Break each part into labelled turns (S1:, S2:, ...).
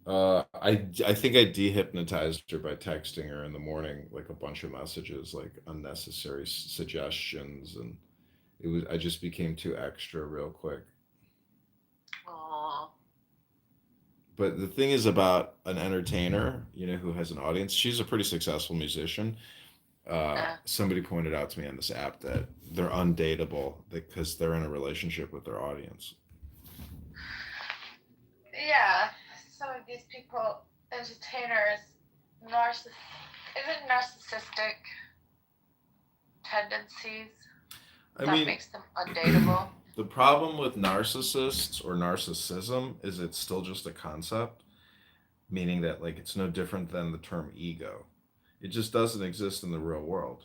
S1: I think I dehypnotized her by texting her in the morning, like a bunch of messages, like unnecessary suggestions, and I just became too extra real quick.
S2: Oh,
S1: But the thing is about an entertainer, who has an audience. She's a pretty successful musician.
S2: yeah.
S1: Somebody pointed out to me on this app that they're undateable because they're in a relationship with their audience.
S2: Yeah, some of these people, entertainers, narciss is it narcissistic tendencies
S1: I
S2: that
S1: mean,
S2: makes them undateable?
S1: the problem with narcissists or narcissism is it's still just a concept, meaning that like it's no different than the term ego. It just doesn't exist in the real world.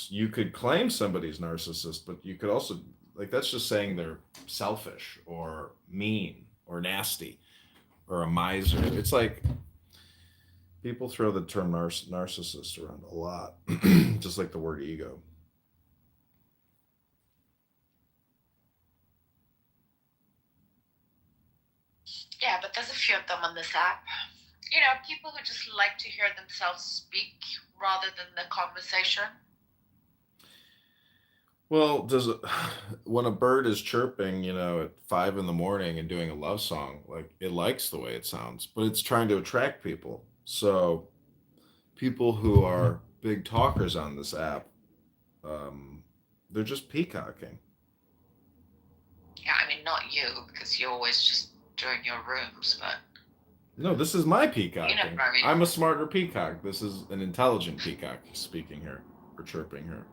S1: You could claim somebody's narcissist, but you could also like that's just saying they're selfish or mean or nasty or a miser. It's like people throw the term narcissist around a lot, just like the word ego.
S2: Yeah, but there's a few of them on this app. You know, people who just like to hear themselves speak rather than the conversation.
S1: Well, does it, when a bird is chirping, at 5 in the morning and doing a love song, like it likes the way it sounds, but it's trying to attract people. So people who are big talkers on this app, um, they're just peacocking.
S2: Yeah, I mean, not you, because you're always just doing your rooms, but
S1: No, this is my
S2: you know
S1: peacocking.
S2: what I mean.
S1: I'm a smarter peacock. This is an intelligent peacock speaking here or chirping here.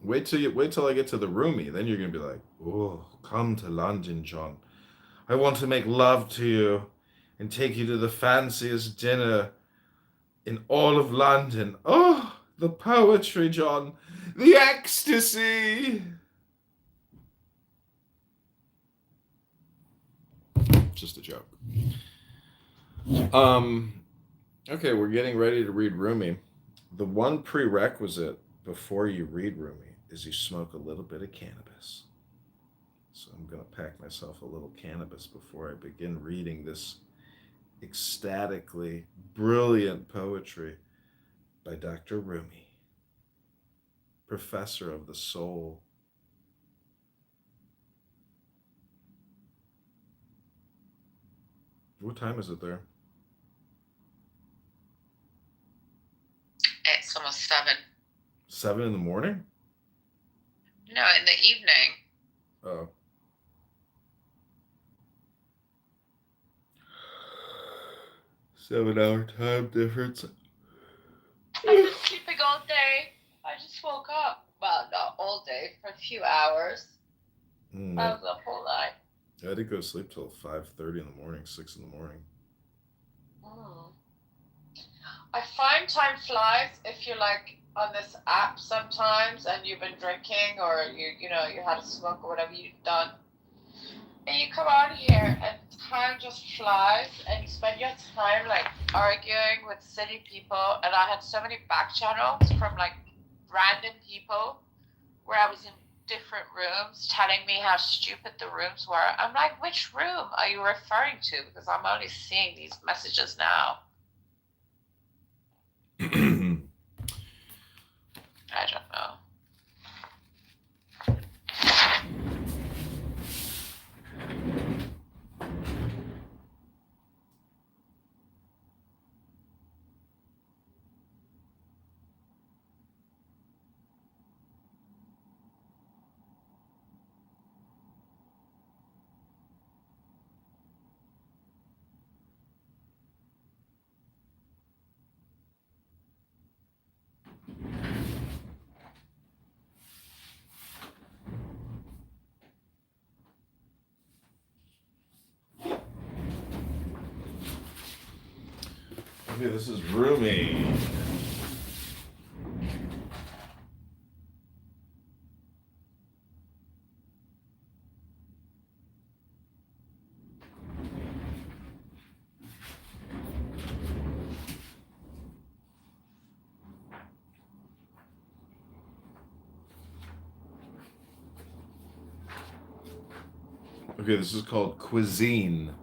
S1: Wait till I get to the roomie. Then you're gonna be like, "Oh, come to London, John. I want to make love to you and take you to the fanciest dinner in all of London. Oh, the poetry, John. The ecstasy." Just a joke. Um, okay, we're getting ready to read Rumi. The one prerequisite before you read Rumi is you smoke a little bit of cannabis. So I'm going to pack myself a little cannabis before I begin reading this ecstatically brilliant poetry by Dr. Rumi, professor of the soul. What time is it there?
S2: It's almost 7.
S1: 7 in the morning?
S2: No, in the evening.
S1: Oh. 7 hour time difference.
S2: I've been sleeping all day. I just woke up. Well, not all day, for a few hours.
S1: Mm,
S2: That was a whole night.
S1: I didn't go to sleep till 5:30 in the morning, 6 in the morning.
S2: Mm. I find time flies if you're like on this app sometimes and you've been drinking or you had a smoke or whatever you've done. And you come out here and time just flies and you spend your time like arguing with silly people. And I had so many back channels from like random people where I was in different rooms telling me how stupid the rooms were. I'm like, which room are you referring to? Because I'm only seeing these messages now. I don't know.
S1: Okay, this is Rumi. Okay, this is called Cuisine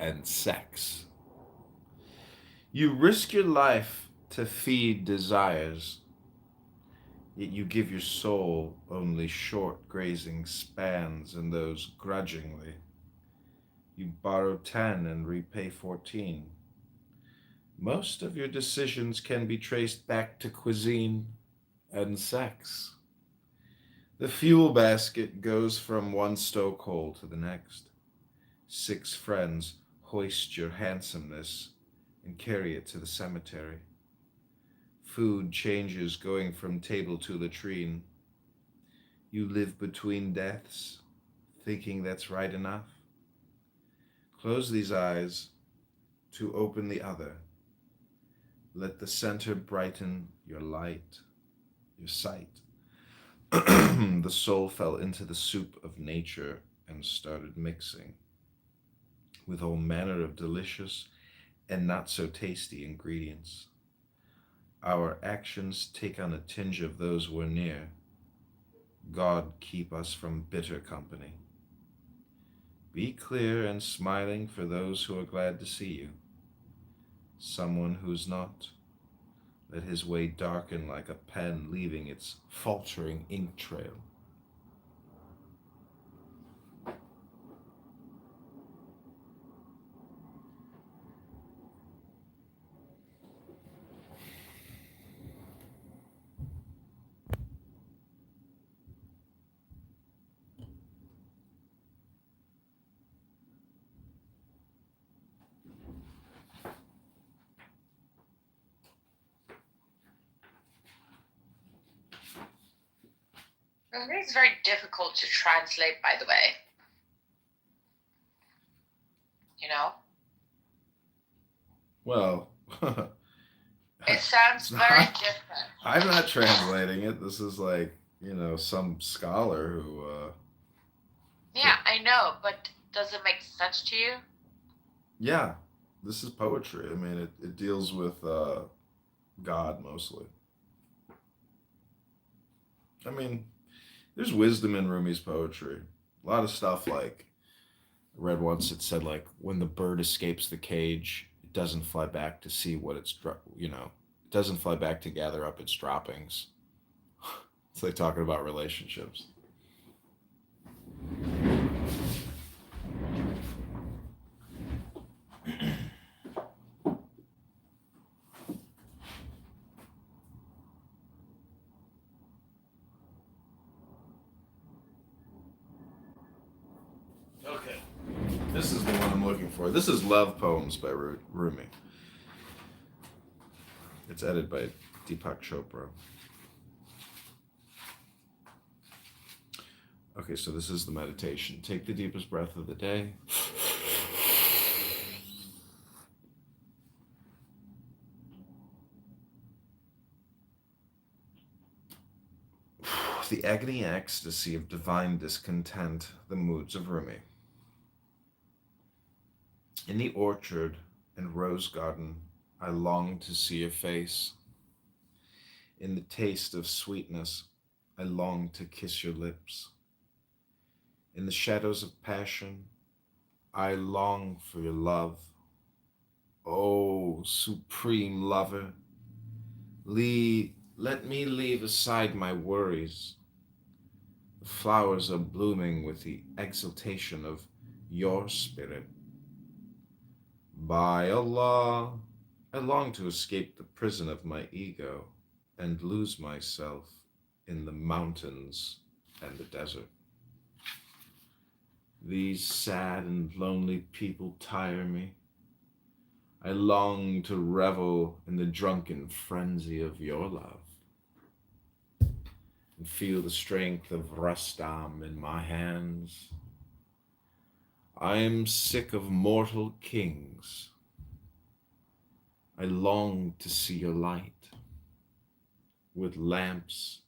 S1: and sex. You risk your life to feed desires, yet you give your soul only short grazing spans, and those grudgingly. You borrow 10 and repay 14. Most of your decisions can be traced back to cuisine and sex. The fuel basket goes from one stokehole to the next. 6 friends hoist your handsomeness and carry it to the cemetery. Food changes going from table to latrine. You live between deaths, thinking that's right enough. Close these eyes to open the other. Let the center brighten your light, your sight. The soul fell into the soup of nature and started mixing with all manner of delicious and not so tasty ingredients. Our actions take on a tinge of those we're near. God keep us from bitter company. Be clear and smiling for those who are glad to see you. Someone who's not, let his way darken like a pen leaving its faltering ink trail.
S2: I think it's very difficult to translate, by the way. You know?
S1: Well,
S2: It sounds very different.
S1: I'm not translating it. This is like, some scholar who,
S2: Yeah, I know, but does it make sense to you?
S1: yeah, this is poetry. I mean, it deals with God mostly. I mean, there's wisdom in Rumi's poetry. A lot of stuff like, I read once it said, like, when the bird escapes the cage, it doesn't fly back to see what it doesn't fly back to gather up its droppings. It's like talking about relationships. Okay. This is the one I'm looking for. This is Love Poems by Rumi. It's edited by Deepak Chopra. Okay, so this is the meditation. Take the deepest breath of the day. The agony ecstasy of divine discontent, the moods of Rumi. In the orchard and rose garden, I long to see your face. In the taste of sweetness, I long to kiss your lips. In the shadows of passion, I long for your love. Oh, supreme lover, let me leave aside my worries. The flowers are blooming with the exultation of your spirit. By Allah, I long to escape the prison of my ego and lose myself in the mountains and the desert. These sad and lonely people tire me. I long to revel in the drunken frenzy of your love and feel the strength of Rustam in my hands. I am sick of mortal kings. I long to see your light. With lamps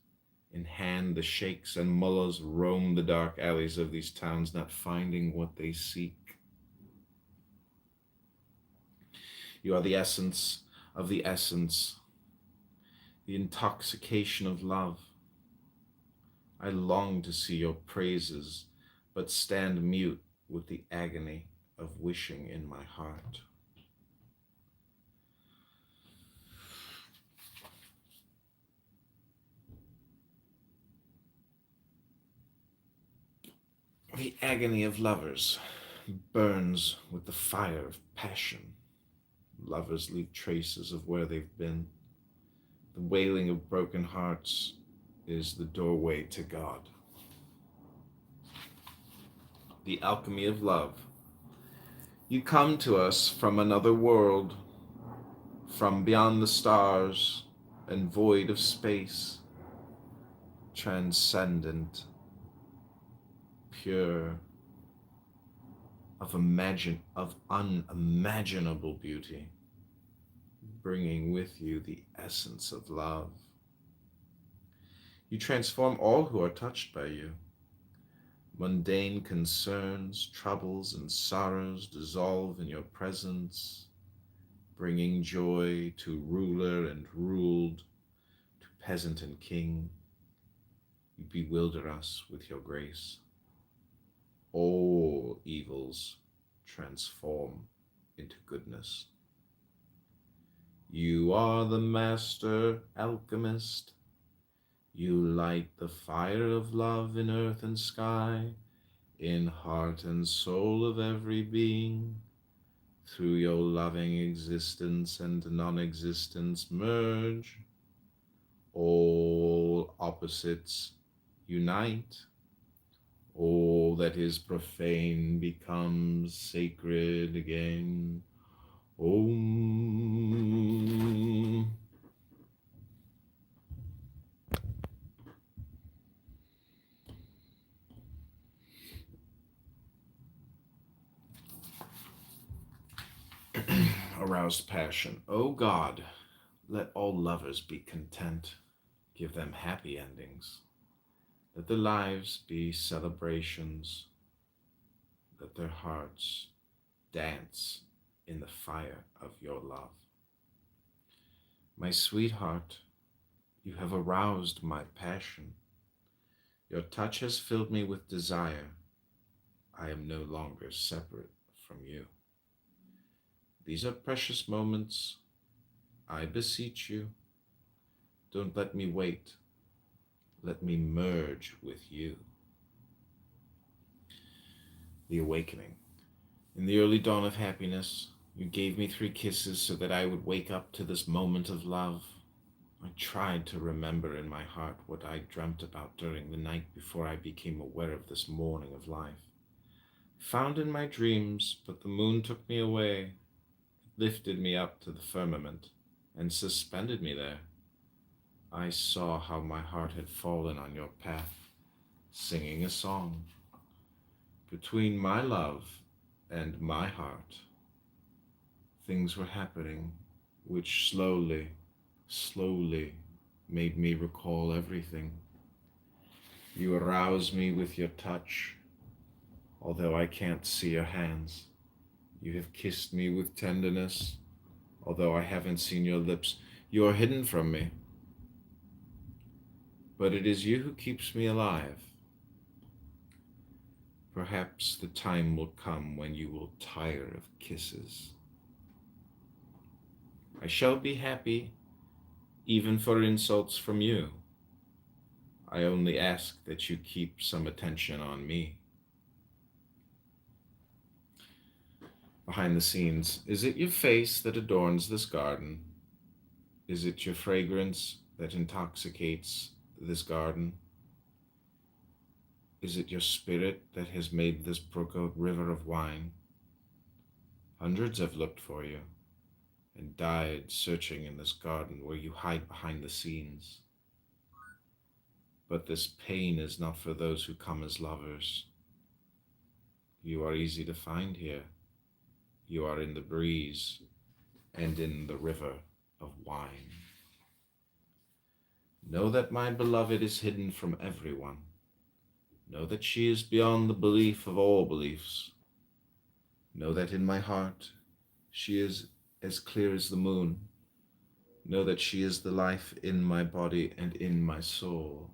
S1: in hand, the sheikhs and mullahs roam the dark alleys of these towns, not finding what they seek. You are the essence of the essence, the intoxication of love. I long to see your praises, but stand mute with the agony of wishing in my heart. The agony of lovers burns with the fire of passion. Lovers leave traces of where they've been. The wailing of broken hearts is the doorway to God. The alchemy of love. You come to us from another world, from beyond the stars and void of space, transcendent, pure, of unimaginable beauty, bringing with you the essence of love. You transform all who are touched by you. Mundane concerns, troubles, and sorrows dissolve in your presence, bringing joy to ruler and ruled, to peasant and king. You bewilder us with your grace. All evils transform into goodness. You are the master alchemist. You light the fire of love in earth and sky, in heart and soul of every being. Through your loving existence and non-existence merge. All opposites unite. All that is profane becomes sacred again. Om. Aroused passion. O God, let all lovers be content. Give them happy endings. Let their lives be celebrations. Let their hearts dance in the fire of your love. My sweetheart, you have aroused my passion. Your touch has filled me with desire. I am no longer separate from you. These are precious moments. I beseech you, don't let me wait. Let me merge with you. The awakening. In the early dawn of happiness, you gave me 3 kisses so that I would wake up to this moment of love. I tried to remember in my heart what I dreamt about during the night before I became aware of this morning of life. Found in my dreams, but the moon took me away. It lifted me up to the firmament and suspended me there. I saw how my heart had fallen on your path, singing a song. Between my love and my heart, things were happening which slowly made me recall everything. You arouse me with your touch, although I can't see your hands. You have kissed me with tenderness, although I haven't seen your lips. You are hidden from me, but it is you who keeps me alive. Perhaps the time will come when you will tire of kisses. I shall be happy, even for insults from you. I only ask that you keep some attention on me. Behind the scenes, is it your face that adorns this garden? Is it your fragrance that intoxicates this garden? Is it your spirit that has made this brook a river of wine? Hundreds have looked for you and died searching in this garden where you hide behind the scenes. But this pain is not for those who come as lovers. You are easy to find here. You are in the breeze and in the river of wine. Know that my beloved is hidden from everyone. Know that she is beyond the belief of all beliefs. Know that in my heart she is as clear as the moon. Know that she is the life in my body and in my soul.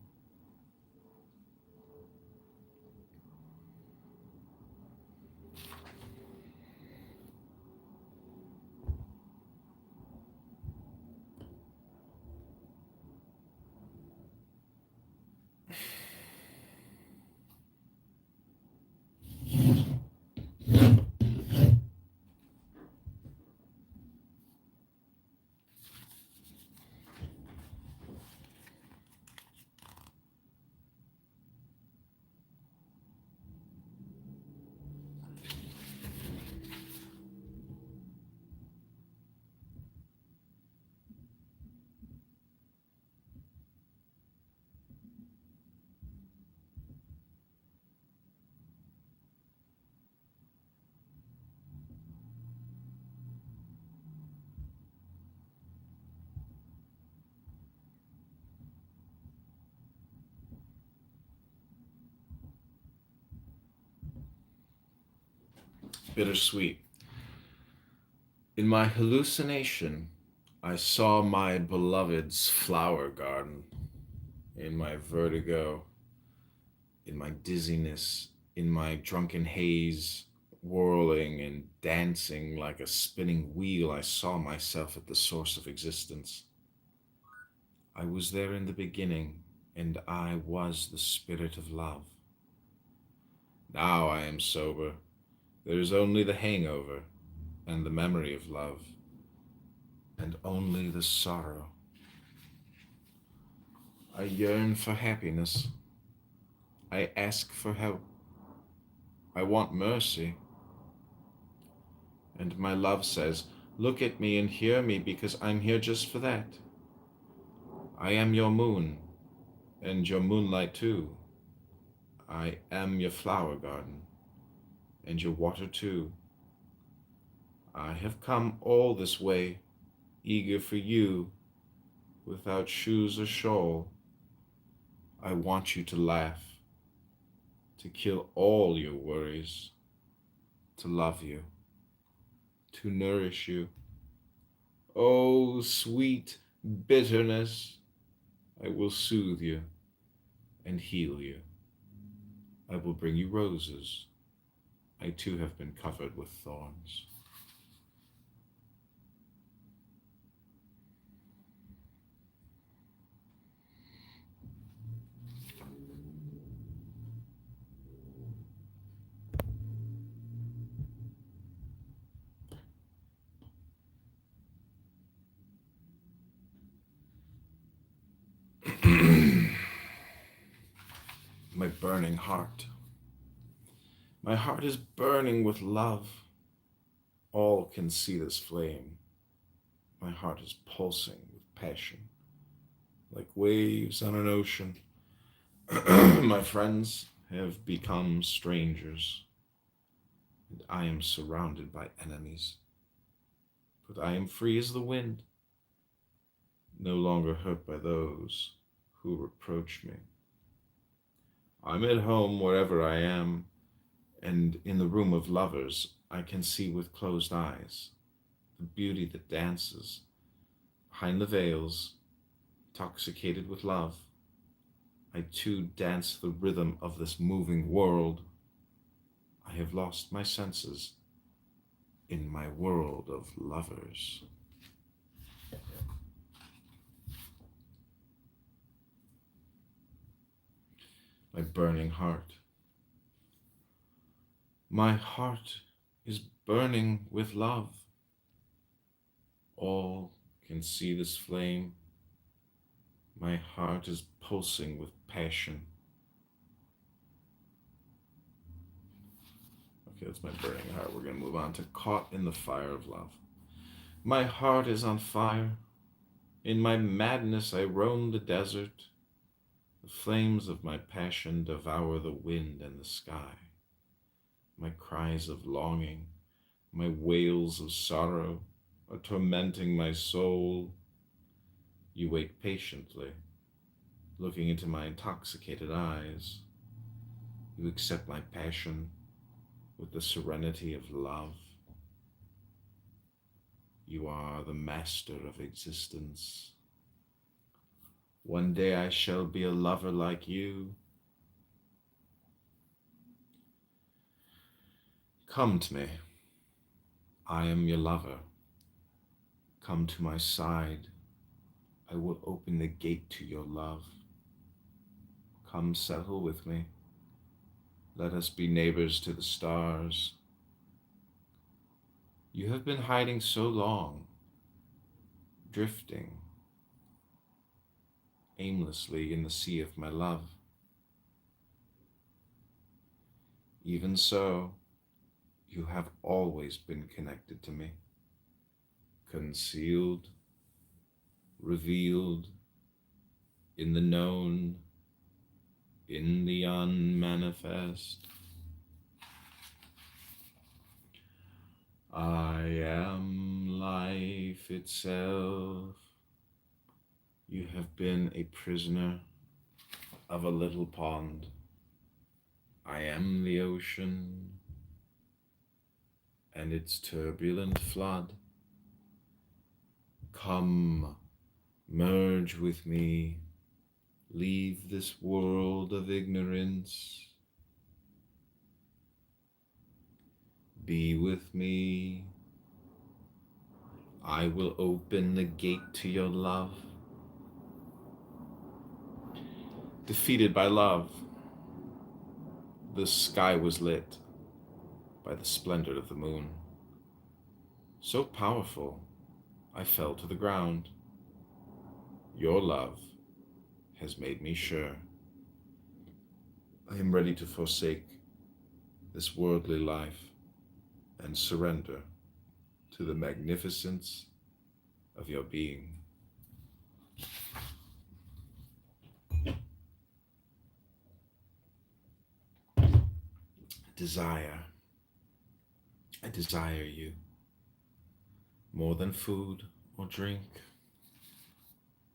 S1: Bittersweet. In my hallucination, I saw my beloved's flower garden. In my vertigo, in my dizziness, in my drunken haze, whirling and dancing like a spinning wheel, I saw myself at the source of existence. I was there in the beginning, and I was the spirit of love. Now I am sober. There is only the hangover and the memory of love, and only the sorrow. I yearn for happiness. I ask for help. I want mercy. And my love says, look at me and hear me because I'm here just for that. I am your moon, and your moonlight too. I am your flower garden, and your water too. I have come all this way, eager for you, without shoes or shawl. I want you to laugh, to kill all your worries, to love you, to nourish you. Oh, sweet bitterness, I will soothe you and heal you. I will bring you roses. I too have been covered with thorns. My burning heart. My heart is burning with love. All can see this flame. My heart is pulsing with passion, like waves on an ocean. My friends have become strangers, and I am surrounded by enemies. But I am free as the wind, no longer hurt by those who reproach me. I'm at home wherever I am, and in the room of lovers I can see with closed eyes the beauty that dances behind the veils, intoxicated with love. I too dance the rhythm of this moving world. I have lost my senses in my world of lovers. My burning heart. My heart is burning with love. All can see this flame. My heart is pulsing with passion. Okay, that's my burning heart. We're going to move on to caught in the fire of love. My heart is on fire. In my madness, I roam the desert. The flames of my passion devour the wind and the sky. My cries of longing, my wails of sorrow are tormenting my soul. You wait patiently, looking into my intoxicated eyes. You accept my passion with the serenity of love. You are the master of existence. One day I shall be a lover like you. Come to me. I am your lover. Come to my side. I will open the gate to your love. Come settle with me. Let us be neighbors to the stars. You have been hiding so long, drifting aimlessly in the sea of my love. Even so, you have always been connected to me, concealed, revealed, in the known, in the unmanifest. I am life itself. You have been a prisoner of a little pond. I am the ocean. and its turbulent flood. Come, merge with me, leave this world of ignorance. Be with me. I will open the gate to your love. Defeated by love, the sky was lit by the splendor of the moon. So powerful, I fell to the ground. Your love has made me sure. I am ready to forsake this worldly life and surrender to the magnificence of your being. Desire. I desire you more than food or drink.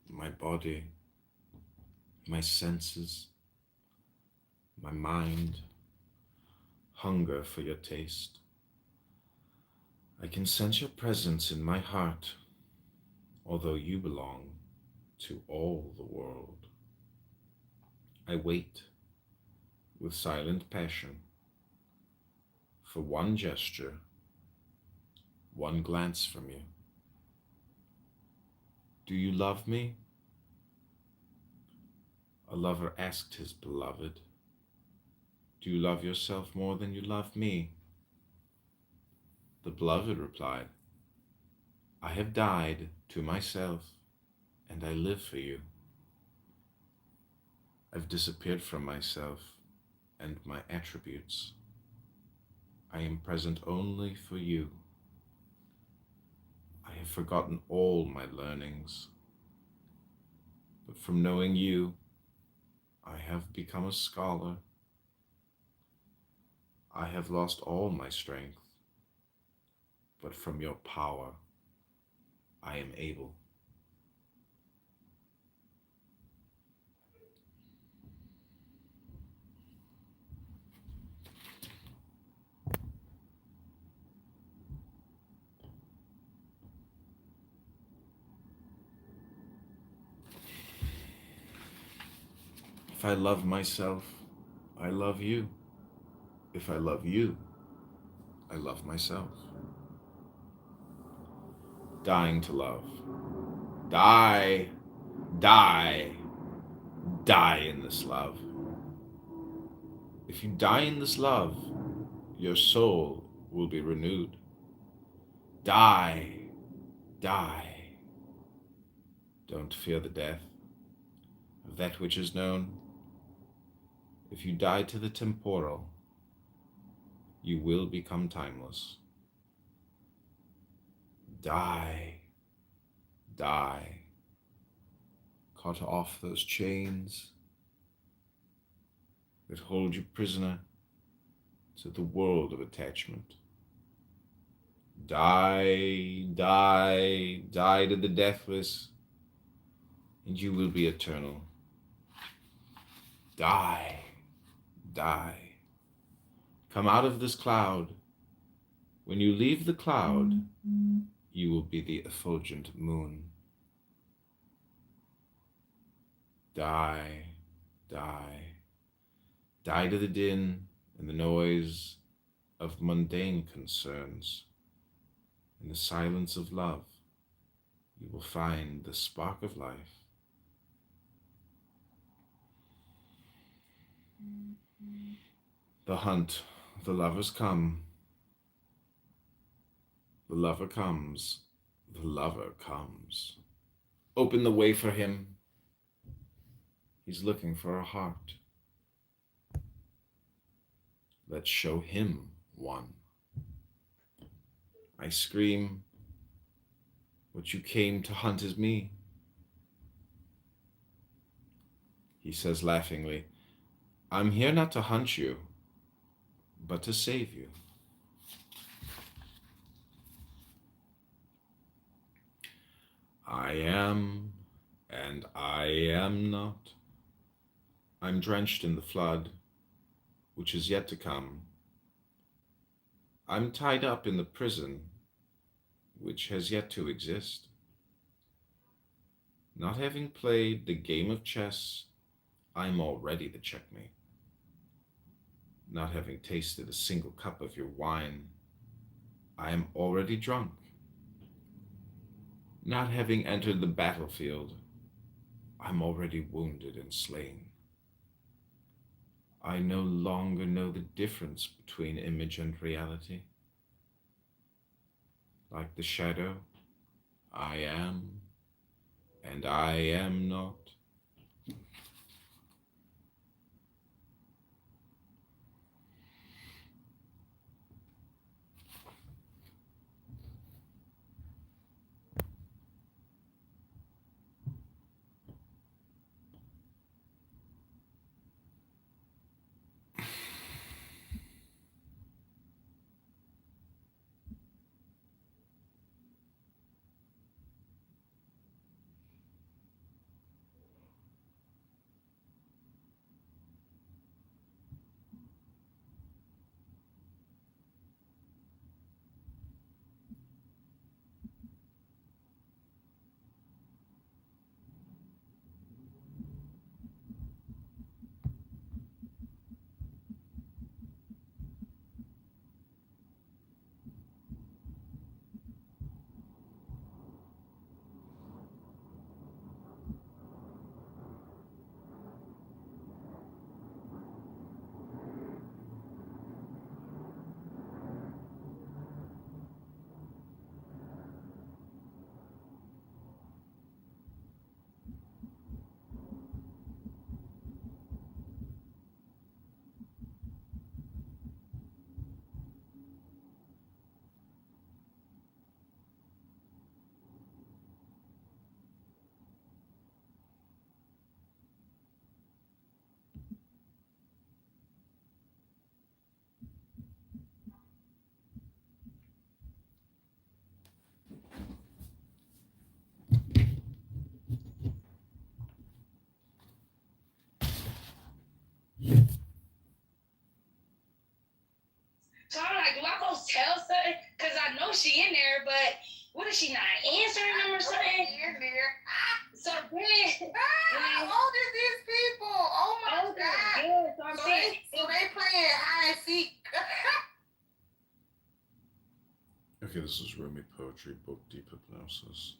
S1: My body, my senses, my mind hunger for your taste. I can sense your presence in my heart, although you belong to all the world. I wait with silent passion for one gesture, one glance from you. Do you love me? A lover asked his beloved. Do you love yourself more than you love me? The beloved replied, I have died to myself, and I live for you. I've disappeared from myself and my attributes. I am present only for you. I have forgotten all my learnings, but from knowing you, I have become a scholar. I have lost all my strength, but from your power, I am able. If I love myself, I love you. If I love you, I love myself. Dying to love. Die, die, die in this love. If you die in this love, your soul will be renewed. Die, die. Don't fear the death of that which is known. If you die to the temporal, you will become timeless. Die, die. Cut off those chains that hold you prisoner to the world of attachment. Die, die, die to the deathless, and you will be eternal. Die, die. Come out of this cloud. When you leave the cloud, you will be the effulgent moon. Die, die. Die to the din and the noise of mundane concerns. In the silence of love, you will find the spark of life. The hunt, the lovers come. The lover comes, the lover comes. Open the way for him. He's looking for a heart. Let's show him one. I scream, what you came to hunt is me. He says laughingly, I'm here not to hunt you, but to save you. I am, and I am not. I'm drenched in the flood, which is yet to come. I'm tied up in the prison which has yet to exist. Not having played the game of chess, I'm already the checkmate. Not having tasted a single cup of your wine, I am already drunk. Not having entered the battlefield, I'm already wounded and slain. I no longer know the difference between image and reality. Like the shadow, I am, and I am not.
S3: So I'm like, do I go tell something? Because I know she in there, but what if she not answering them or something?
S2: In there.
S3: So then,
S2: How old is these people? Oh my God.
S3: yeah, so I'm saying,
S2: So they playing hide and seek.
S1: Okay, this is Rumi Poetry Book Deep Hypnosis.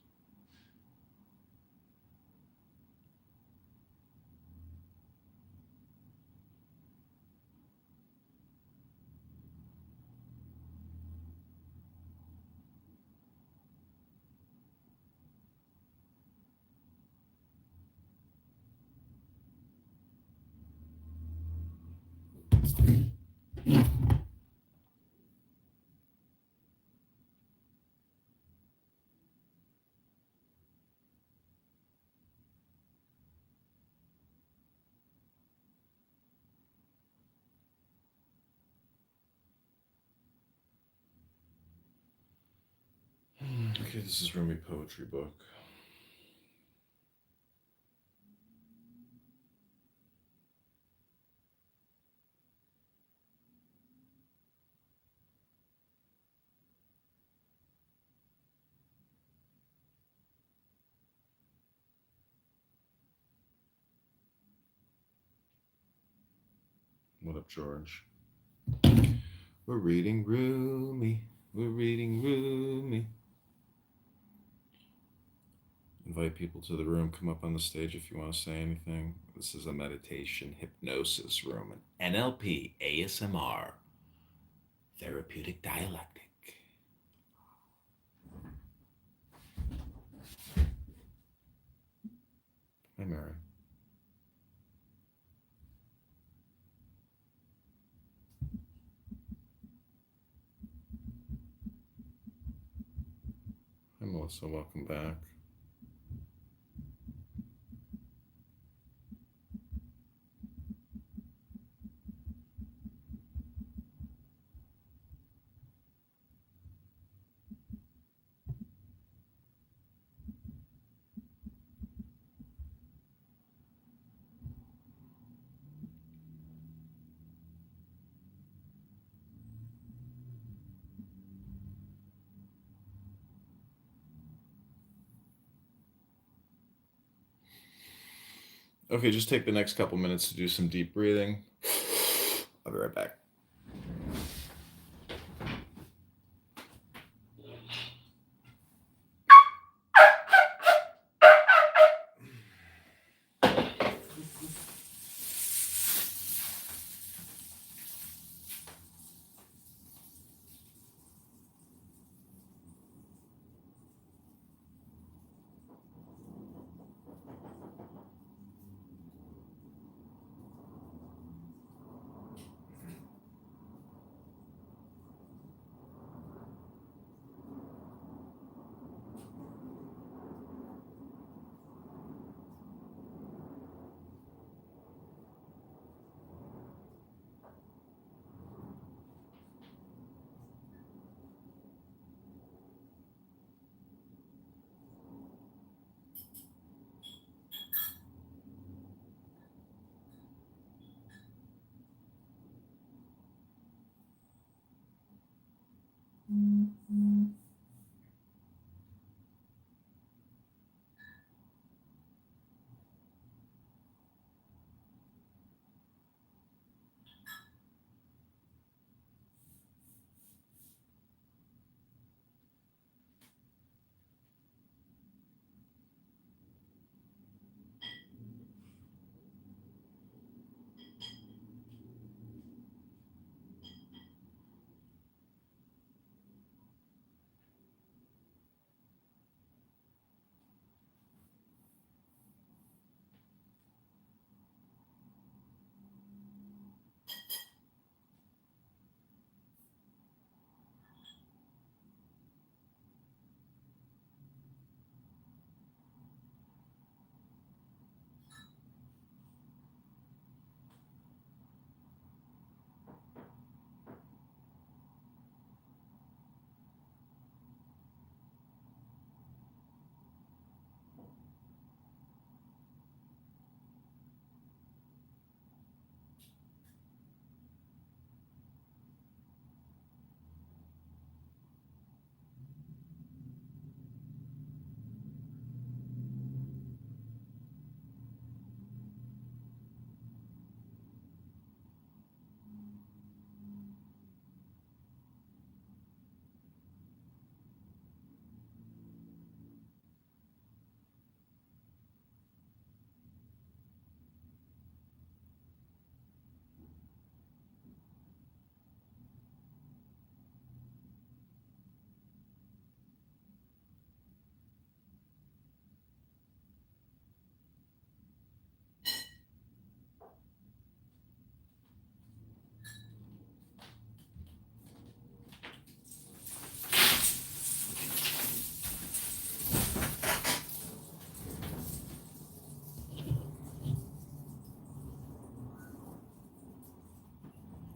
S1: Okay, this is Rumi Poetry Book. What up, George? We're reading Rumi. We're reading Rumi. Invite people to the room. Come up on the stage if you want to say anything. This is a meditation hypnosis room, an NLP ASMR therapeutic dialectic. Hi, Mary. Hi, Melissa. Welcome back. Okay, just take the next couple minutes to do some deep breathing. I'll be right back.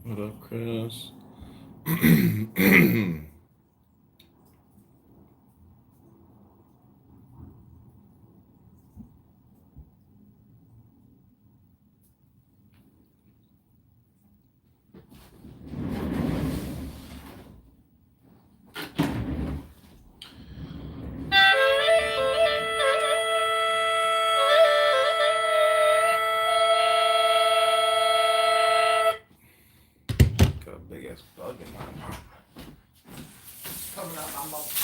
S1: What up, Chris? Got a big ass bug in my apartment. Coming out my mouth.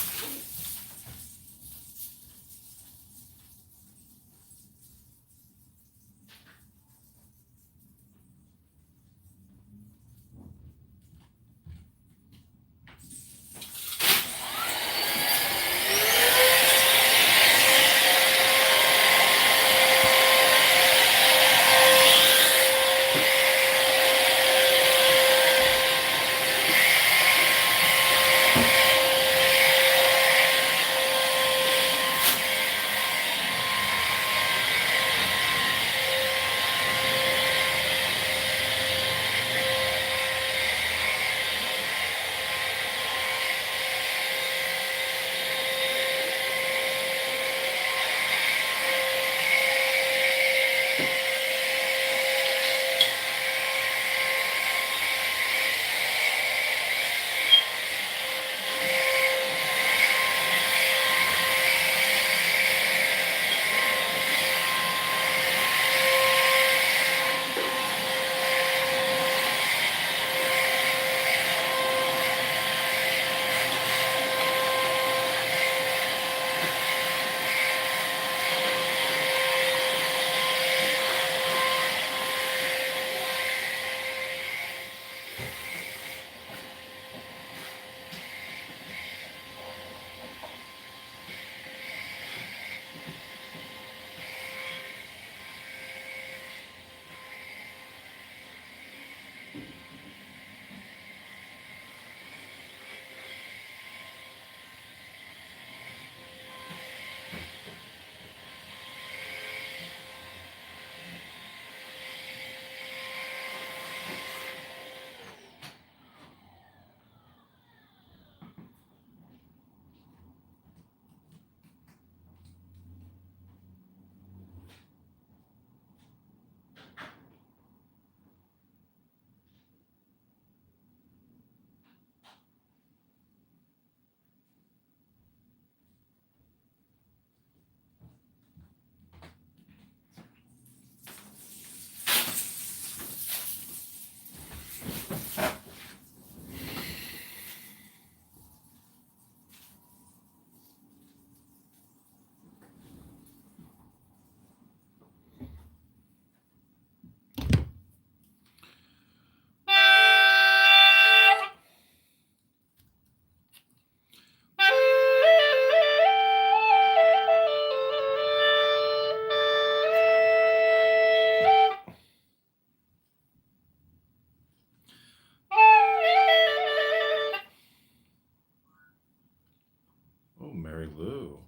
S1: Mary Lou.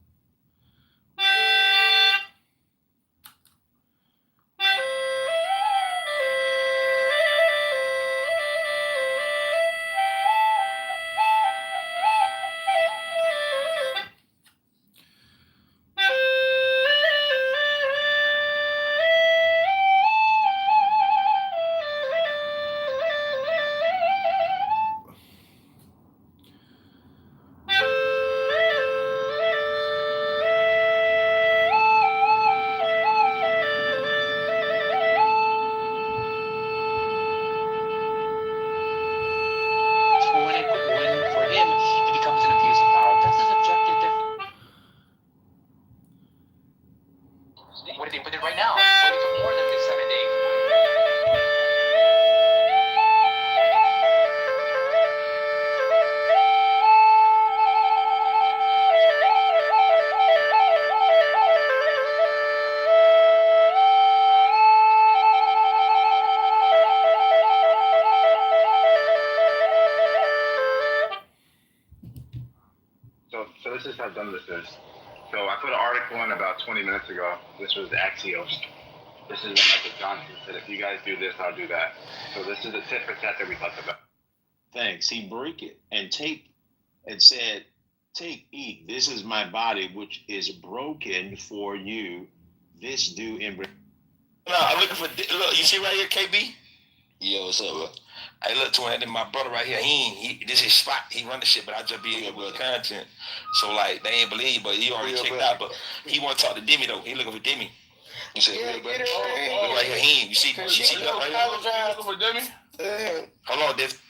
S4: When for him it becomes an abuse of power. That's his objective definition. What if they put it right now? What if it took more than the 7 days?
S5: So this is how dumb this is. So I put an article in about 20 minutes ago. This was Axios. This is when Michael Johnson said, if you guys do this, I'll do that. So this is the tit for tat that we talked about.
S6: Thanks. He break it and take and said, take, eat. This is my body, which is broken for you. This do in.
S7: No, I'm looking for. Look, you see right here, KB.
S8: Yo, what's up, bro?
S7: I look to him, and my brother right here. He this his spot. He run the shit, but I just be able with content. So like they ain't believe, but he already checked out. But he want to talk to Demi though. He looking for Demi.
S8: You said,
S7: Look right here, he. You see right here.
S8: looking for Demi?
S7: Hold on, Def.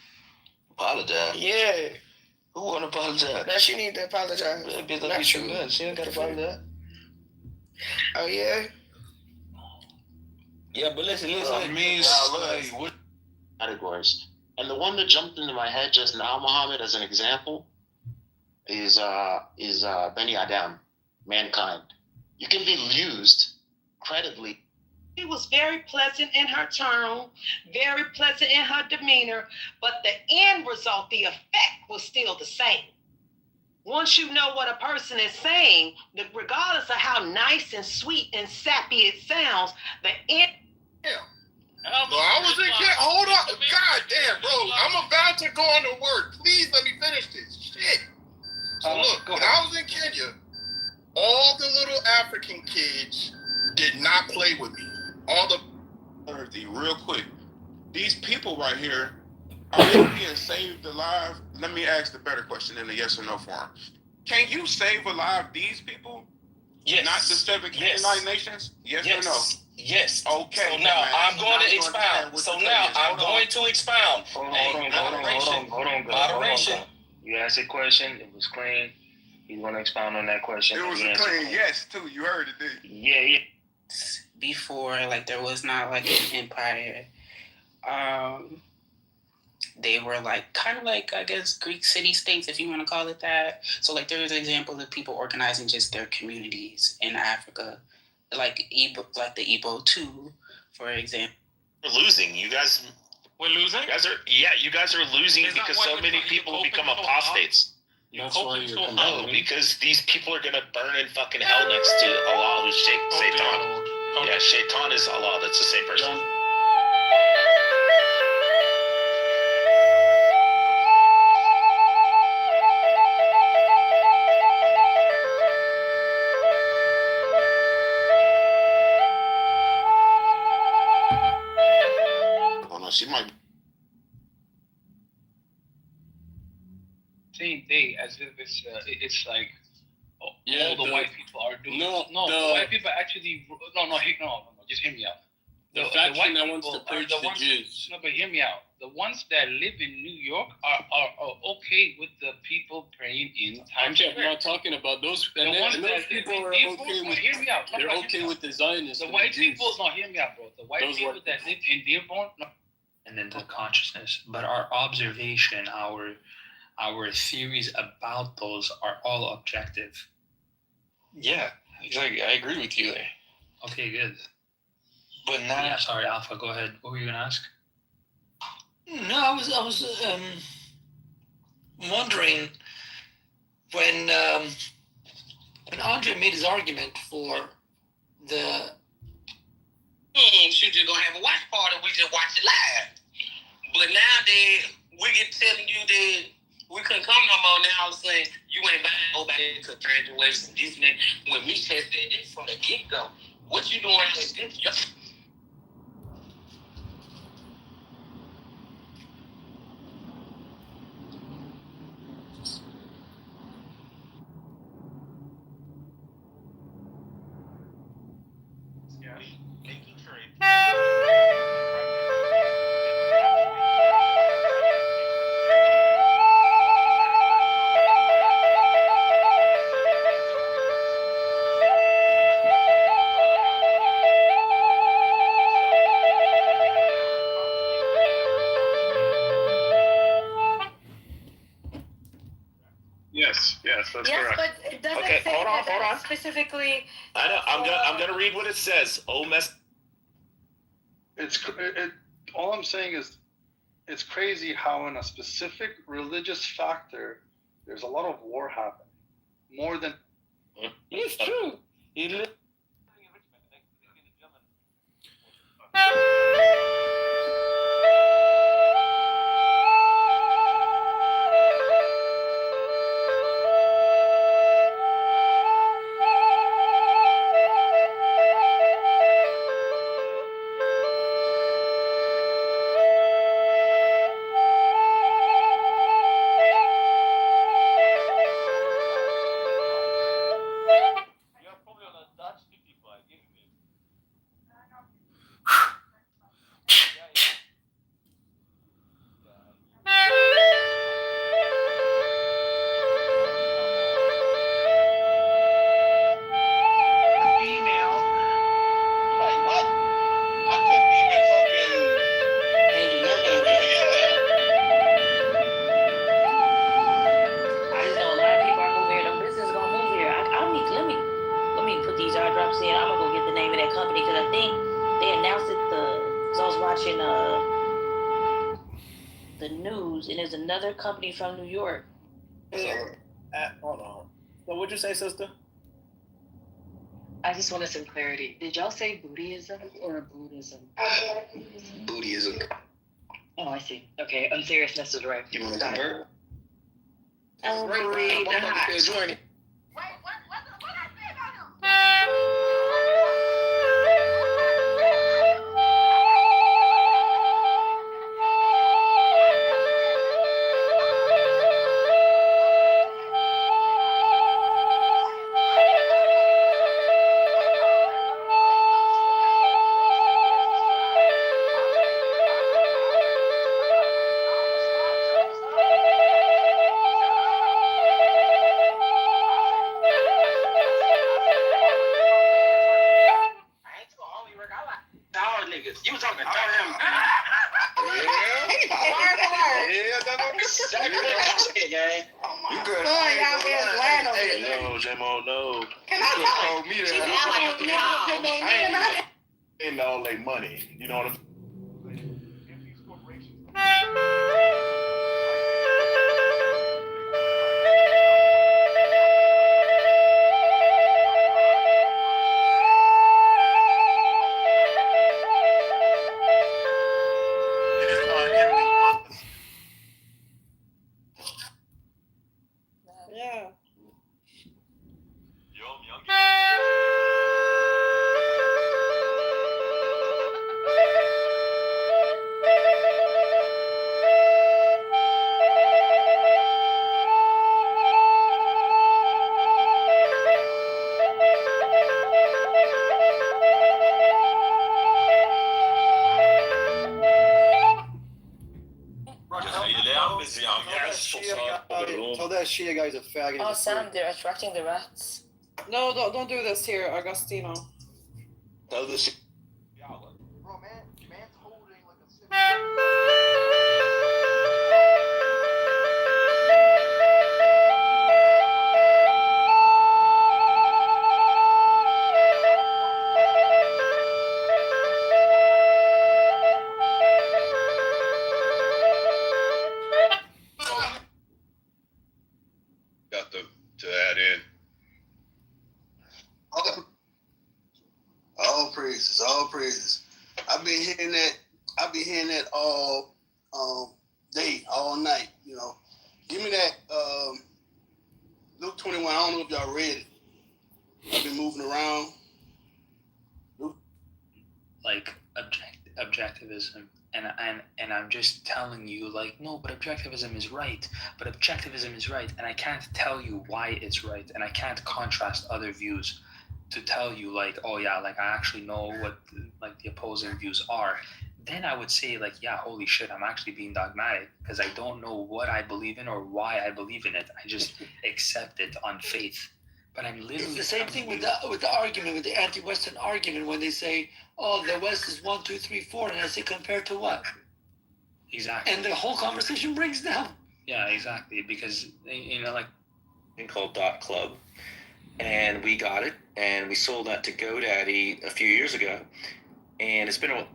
S8: Apologize.
S4: Yeah.
S8: Who want to apologize?
S4: That she need to apologize.
S8: That bitch look at you good. She don't got to apologize.
S4: Oh yeah.
S7: Yeah, but listen.
S6: What categories? And the one that jumped into my head just now, Muhammad, as an example, is Beni Adam, mankind. You can be used credibly.
S9: She was very pleasant in her tone, very pleasant in her demeanor, but the end result, the effect was still the same. Once you know what a person is saying, regardless of how nice and sweet and sappy it sounds, the end.
S10: No, I was in Kenya. Hold up. God damn, bro. I'm about to go on to work. Please let me finish this. Shit. So look, when I was in Kenya, all the little African kids did not play with me. All the
S11: real quick. These people right here, are they being saved alive? Let me ask the better question in a yes or no form. Can you save alive these people?
S7: Yes.
S11: Not the 7 Canaanite nations? Yes or no?
S7: Yes.
S11: Okay.
S7: So now I'm going to expound. So now I'm going to expound.
S5: Hold on.
S7: Moderation.
S5: You asked a question. It was clean. He's going to expound on that question.
S11: It was a clean yes, too. You heard it, did you?
S5: Yeah.
S4: Before, like, there was not like an empire. They were like kind of like, I guess, Greek city states, if you want to call it that. So like there was an example of people organizing just their communities in Africa, like the Igbo too, for example.
S12: We're losing. You guys.
S7: We're losing.
S12: You guys are losing because so many people become apostates.
S6: That's why you're
S12: No, because these people are gonna burn in fucking hell next to Allah, who's Shaitan. Yeah, Shaitan is Allah. That's the same person.
S11: She might.
S13: Same thing as if it's like all the white people are doing. The white people actually just hear me out.
S14: The faction that wants to purge the Jews.
S13: No, but hear me out. The ones that live in New York are okay with the people praying in Times Square.
S14: I'm not talking about those.
S13: The ones that people are okay with. Hear me out.
S14: They're okay with the Zionists.
S13: The white people. No, hear me out, bro. The white people that live in Dearborn.
S4: And then the consciousness, but our observation, our theories about those are all objective.
S8: Yeah, exactly. I agree with you there.
S4: Okay, good.
S8: But not.
S4: Yeah, sorry, Alpha. Go ahead. What were you gonna ask?
S8: No, I was wondering when
S15: And Andre made his argument for the.
S12: Shoot, you're gonna have a watch party. We just watch it live. But nowadays, we get telling you that we couldn't come no more. Now all of a sudden, you ain't buying nobody to graduation, this and that. When me said that from the get go, what you doing is this?
S8: Yes, that's
S16: Yes,
S8: correct.
S16: but it doesn't
S12: Okay,
S16: say
S12: hold on,
S16: that
S12: hold on.
S16: specifically.
S12: I know. I'm gonna read what it says. Ole Miss.
S17: All I'm saying is, it's crazy how in a specific religious factor, there's a lot of war happening. More than.
S12: It's true.
S16: The news, and there's another company from New York.
S18: Hold on. So what'd you say, sister?
S19: I just wanted some clarity. Did y'all say Buddhism or Buddhism?
S12: Buddhism.
S19: Oh, I see. Okay, unseriousness is right.
S12: You want to convert?
S19: Read the hot.
S12: You was talking to him.
S10: You good?
S12: No, J-Mo, no.
S10: You could have told me that.
S12: I ain't in all their money. You know what I'm saying?
S18: Yeah.
S20: Tell that Shia guy's a faggot.
S16: Oh, Sam, they're attracting the rats.
S18: No, don't do this here, Agostino.
S12: Tell this.
S10: Got to add in.
S21: praises. I've been hearing that all day, all night. You know, give me that Luke 21. I don't know if y'all read it. I've been moving around.
S22: Like objectivism, and I'm just telling you, like, no, but objectivism is right. But objectivism is right, and I can't tell you why it's right, and I can't contrast other views to tell you, like, oh yeah, like I actually know what the opposing views are. Then I would say, like, yeah, holy shit, I'm actually being dogmatic because I don't know what I believe in or why I believe in it. I just accept it on faith. But I'm literally.
S15: It's the same thing with the argument, with the anti-Western argument, when they say, "Oh, the West is 1, 2, 3, 4," and I say, "Compared to what?"
S22: Exactly.
S15: And the whole conversation breaks down.
S22: Yeah, exactly. Because like
S23: thing called .club, and we got it, and we sold that to GoDaddy a few years ago, and it's been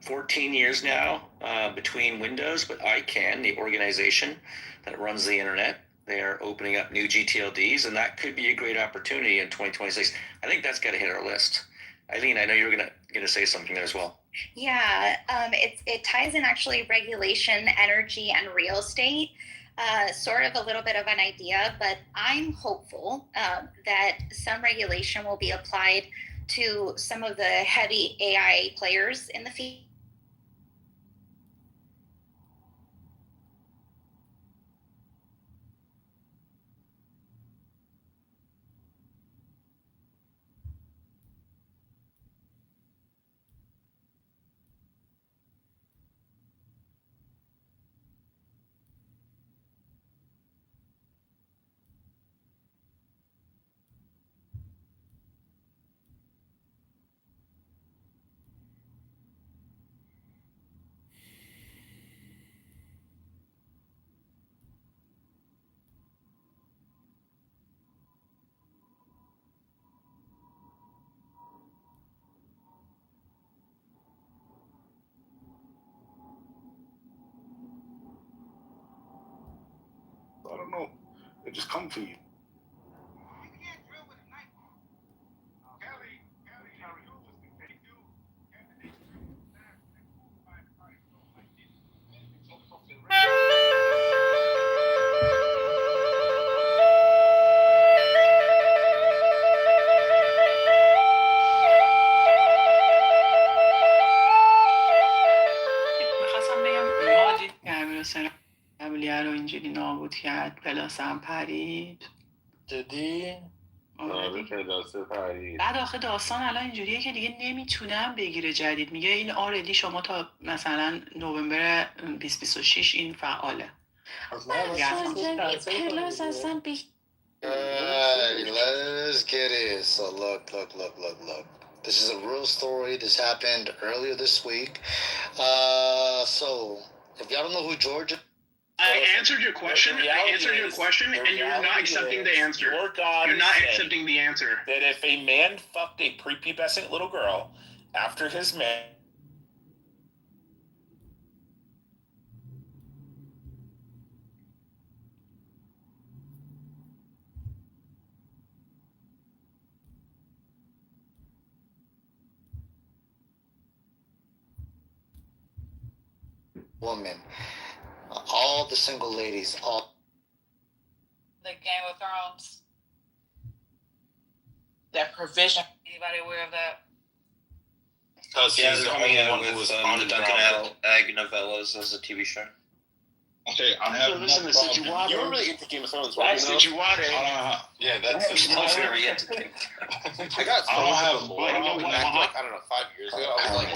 S23: 14 years now between windows. But ICANN, the organization that runs the internet, they are opening up new GTLDs, and that could be a great opportunity in 2026. I think that's got to hit our list. Eileen, I know you were gonna say something there as well.
S24: Yeah, it ties in actually regulation, energy, and real estate. Sort of a little bit of an idea, but I'm hopeful that some regulation will be applied to some of the heavy AI players in the field.
S10: I don't know. They just come for you.
S25: میخواستم بگم ما دید که امیر حسین قبلیه رو اینجوری نابود کرد، پلاسم پرید.
S23: جدی؟
S25: آره
S23: پلاسه پرید.
S25: بعد آخه داستان الان اینجوریه که دیگه نمیتونم بگیره جدید. میگه این آردی شما تا مثلا نوامبر 2026 این فعاله.
S16: پلاس اصلا
S20: Let's get it. So look. This is a real story. This happened earlier this week. So if y'all don't know who Georgia...
S26: I answered your question. And you're not accepting the answer. You're not accepting the answer.
S7: That if a man fucked a prepubescent little girl after his man...
S20: woman, all the single ladies, all
S2: The Game of Thrones. That provision. Anybody aware of that?
S23: Because he's the only one who was on the Duncan Egg novellas as a TV show.
S10: Okay, I have
S23: listen to Sijuwade. You were really into Game of Thrones, right?
S10: Sijuwade.
S23: Yeah, that's very into Game of Thrones. I got I don't know, 5 years ago. I was like,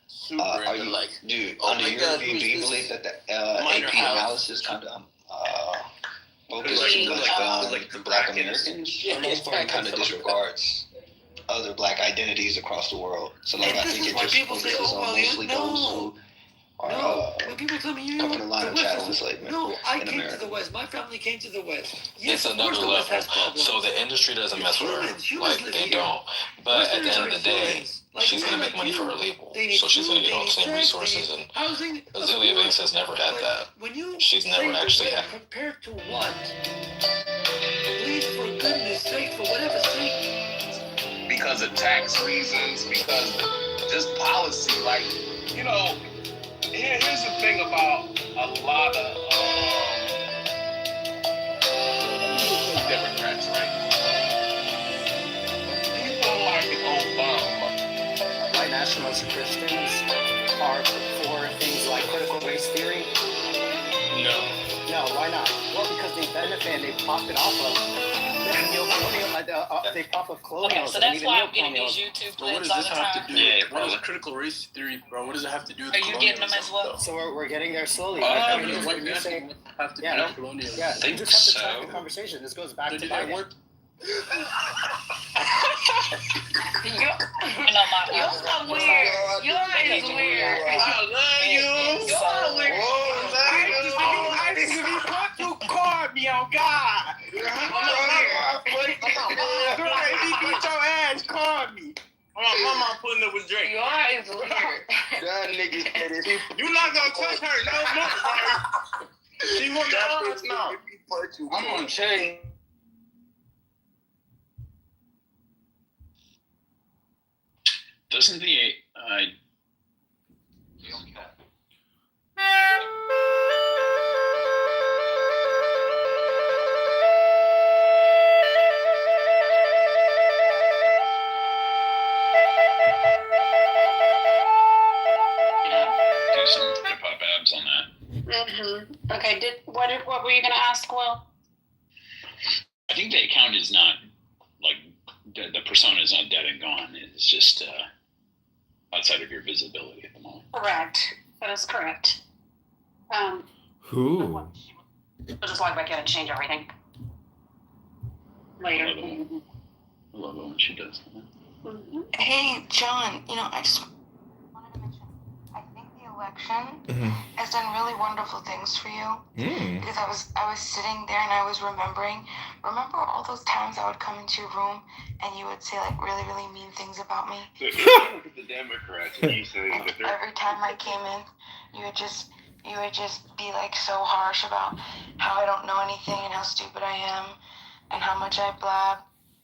S23: super
S27: are you like, dude, under your view, do you believe that the AP analysis kind of focuses like the black Americans for the most part and kind of disregards other black identities across the world? So like, I think it just focuses on mostly those who are
S15: when people tell me
S27: come from the line of chattel enslavement
S15: no, I
S27: in
S15: came
S27: America.
S15: to the West. My family came to the West.
S28: It's another level. So the industry doesn't mess with her. Like, they don't. But at the end of the day, she's going to make money for her label. So she's going to get all the same resources. And Azealia Banks has never had that. She's never actually had.
S15: Compared to what? Please, for goodness sake, for whatever sake.
S29: Because of tax reasons, because
S10: just policy. Like, you know, here's the thing about a lot of Democrats, right? People like Obama.
S1: White nationalist Christians are for things like critical race theory?
S10: No.
S1: No, why not? Well, because they benefit and they profit off of they profit of colonialism.
S16: Okay, so that's why I'm getting these YouTube clips all the time.
S27: What is critical race theory, bro? What does it have to do with
S16: Are you getting them as well?
S1: So we're getting there slowly.
S27: What
S1: you say,
S27: have to do with colonialism?
S1: yeah, you just have to track the conversation. This goes back to Biden.
S16: You're so weird. You're weird.
S10: I love you.
S16: You're weird.
S10: I didn't even want to call me on God. You beat your ass, call me. My mom putting up with Drake.
S16: Your eyes weird.
S27: That nigga said it.
S10: You not gonna touch her no more, right? She want the odds now.
S27: I'm on chain.
S8: Doesn't the do some hip hop abs on that?
S25: Okay, what were you gonna ask, Will?
S8: I think the account is not like the persona is not dead and gone. It's just outside of your visibility at the moment.
S25: Correct. That is correct.
S3: Who?
S25: We'll just log back in and change everything later.
S8: I love it when she does that.
S5: Hey, John, I just wanted to mention, I think the election has done really wonderful things for you. Because I was sitting there and I was remember all those times I would come into your room and you would say like really, really mean things about me.
S10: Look at the Democrats and you say that they're...
S5: Every time I came in, you would just be like so harsh about how I don't know anything and how stupid I am and how much I blab.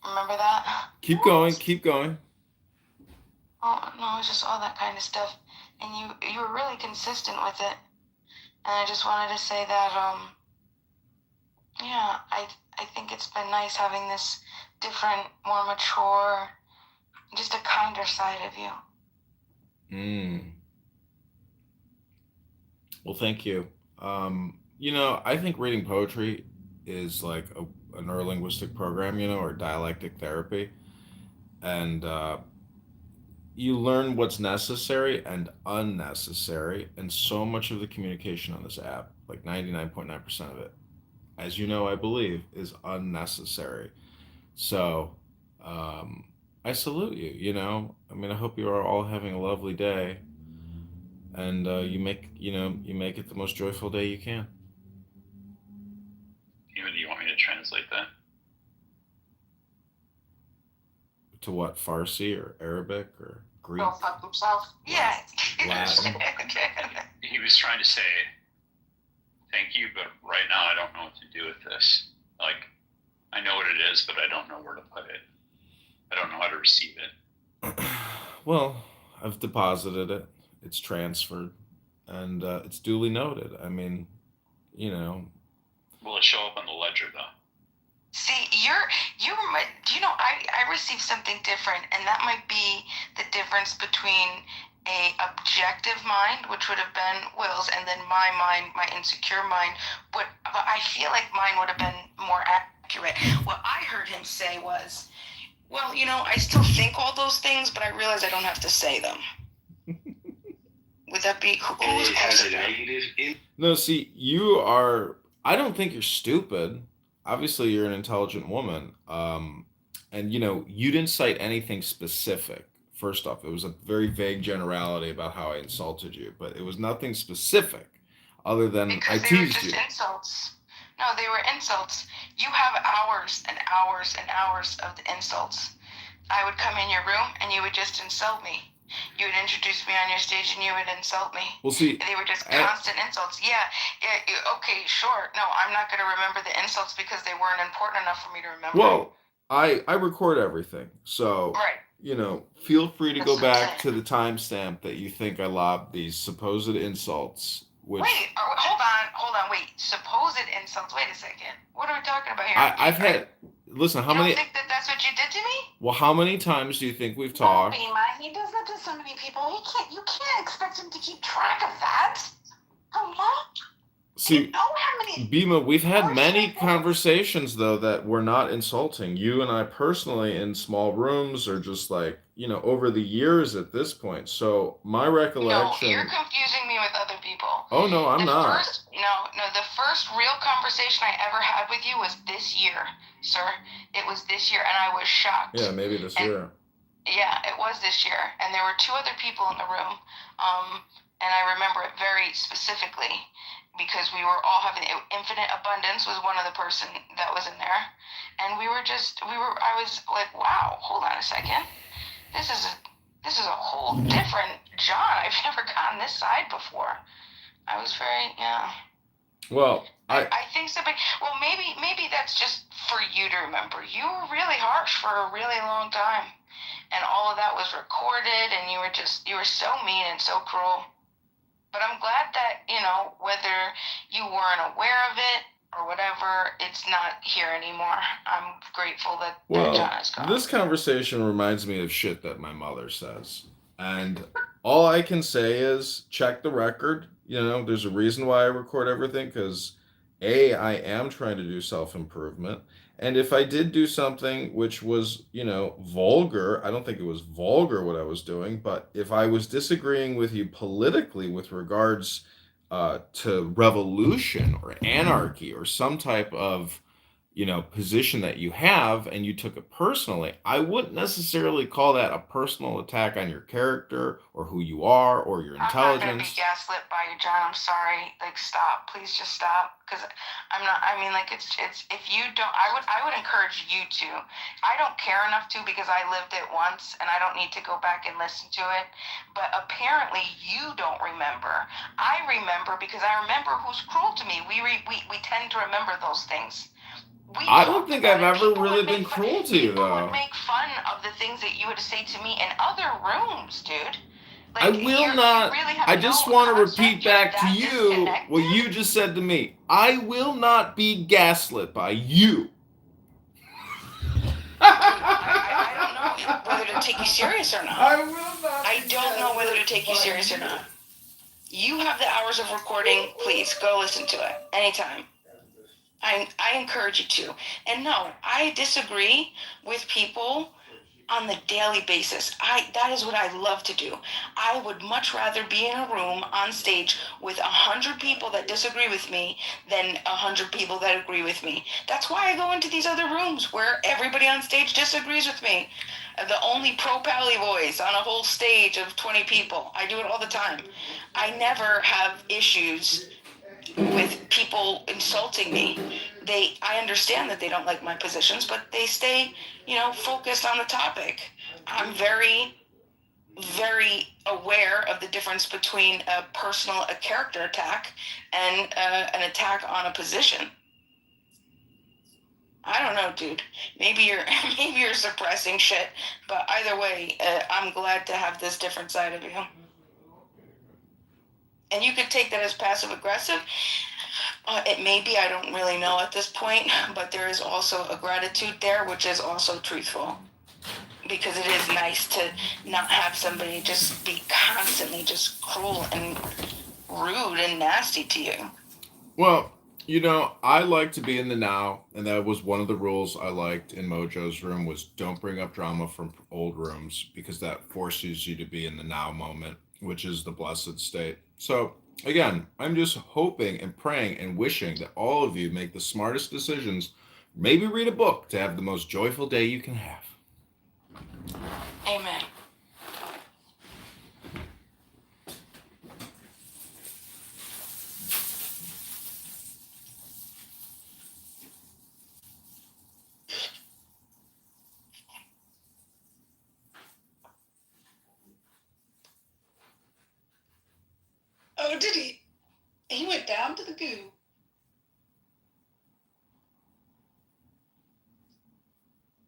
S5: Remember that?
S3: Keep going.
S5: Oh no, it's just all that kind of stuff. And you were really consistent with it. And I just wanted to say that I think it's been nice having this different, more mature, just a kinder side of you.
S3: Well, thank you. I think reading poetry is like a neurolinguistic program, or dialectic therapy. And you learn what's necessary and unnecessary. And so much of the communication on this app, like 99.9% of it, as you know, I believe, is unnecessary. So I salute you, I hope you are all having a lovely day. And you make it the most joyful day you can.
S8: Do you want me to translate that?
S3: To what, Farsi or Arabic or Greek?
S5: Go fuck himself. Yeah.
S3: Latin.
S8: He was trying to say, thank you, but right now I don't know what to do with this. Like, I know what it is, but I don't know where to put it. I don't know how to receive it.
S3: Well, I've deposited it. It's transferred, and it's duly noted.
S8: Will it show up on the ledger, though?
S5: See, I received something different, and that might be the difference between a objective mind, which would have been Will's, and then my mind, my insecure mind. But I feel like mine would have been more accurate. What I heard him say was, well, I still think all those things, but I realize I don't have to say them. Would that be...
S27: It has a negative in...
S3: No, see, I don't think you're stupid. Obviously, you're an intelligent woman. And, you didn't cite anything specific. First off, it was a very vague generality about how I insulted you, but it was nothing specific other than I teased you.
S5: Insults. No, they were insults. You have hours and hours and hours of the insults. I would come in your room and you would just insult me. You would introduce me on your stage and you would insult me.
S3: Well, see,
S5: they were just constant insults. Yeah, okay, sure. No, I'm not going to remember the insults because they weren't important enough for me to remember.
S3: Well, I record everything, so
S5: right.
S3: feel free to go back to the timestamp that you think I lobbed these supposed insults. Which
S5: hold on, wait. Supposed insults. Wait a second. What are we talking about here?
S3: I've had. Listen, how many?
S5: You don't think that's what you did to me?
S3: Well, how many times do you think we've talked?
S5: No, Bima, he does that to so many people. You can't expect him to keep track of that. Hello?
S3: See, Bima, we've had many conversations though that were not insulting. You and I personally in small rooms or just like, over the years at this point. So my recollection.
S5: No, you're confusing me with other people.
S3: Oh no, I'm not.
S5: The first real conversation I ever had with you was this year, sir. It was this year, and I was shocked.
S3: Yeah, maybe this year.
S5: Yeah, it was this year, and there were two other people in the room, and I remember it very specifically because we were all having infinite abundance was one of the person that was in there, and I was like, wow, hold on a second, this is a whole different John. I've never gotten this side before. I was very
S3: Well,
S5: I think so, but maybe that's just for you to remember. You were really harsh for a really long time, and all of that was recorded, and you were so mean and so cruel. But I'm glad that, whether you weren't aware of it or whatever, it's not here anymore. I'm grateful that John is gone.
S3: This conversation reminds me of shit that my mother says. And all I can say is check the record. There's a reason why I record everything because I am trying to do self-improvement. And if I did do something which was, vulgar, I don't think it was vulgar what I was doing, but if I was disagreeing with you politically with regards to revolution or anarchy or some type of, position that you have and you took it personally, I wouldn't necessarily call that a personal attack on your character or who you are or your intelligence.
S5: I'm not going to be gaslit by you, John. I'm sorry. Stop. Please just stop. Because I'm not, it's if you don't, I would encourage you to. I don't care enough to because I lived it once and I don't need to go back and listen to it. But apparently you don't remember. I remember because I remember who's cruel to me. We tend to remember those things.
S3: I don't think I've ever really been cruel to you, though.
S5: People would make fun of the things that you would say to me in other rooms, dude.
S3: I will not. I just want to repeat back to you what you just said to me. I will not be gaslit by you.
S5: I don't know whether to take you serious or not. I don't know whether to take you serious or not. You have the hours of recording. Please go listen to it anytime. I encourage you to. And no, I disagree with people on the daily basis. That is what I love to do. I would much rather be in a room on stage with 100 people that disagree with me than 100 people that agree with me. That's why I go into these other rooms where everybody on stage disagrees with me. The only pro-pally voice on a whole stage of 20 people. I do it all the time. I never have issues with people insulting me. I understand that they don't like my positions, but they stay, focused on the topic. I'm very, very aware of the difference between a character attack and an attack on a position. I don't know, dude. Maybe you're suppressing shit, but either way, I'm glad to have this different side of you. And you could take that as passive aggressive. It may be, I don't really know at this point, but there is also a gratitude there, which is also truthful. Because it is nice to not have somebody just be constantly just cruel and rude and nasty to you.
S3: Well, I like to be in the now, and that was one of the rules I liked in Mojo's room was don't bring up drama from old rooms because that forces you to be in the now moment, which is the blessed state. So, again, I'm just hoping and praying and wishing that all of you make the smartest decisions. Maybe read a book to have the most joyful day you can have.
S5: Amen.
S25: Oh, did he? He went down to the goo.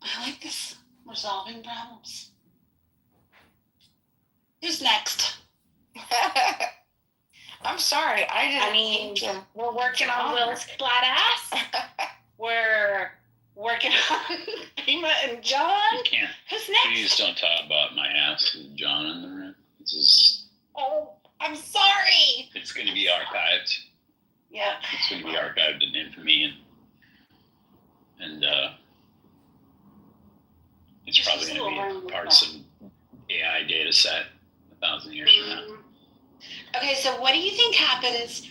S25: I like this. We're solving problems. Who's next?
S5: I'm sorry,
S25: I mean, we're working on Will's flat ass. We're working on Prima and John.
S8: You can't.
S25: Who's next?
S8: Please don't talk about my ass with John in the room.
S25: Oh, I'm sorry.
S8: It's going to be archived.
S25: Yeah.
S8: It's going to be archived in infamy, and it's probably going to be part of some AI data set 1,000 years from now.
S25: Okay, so what do you think happens?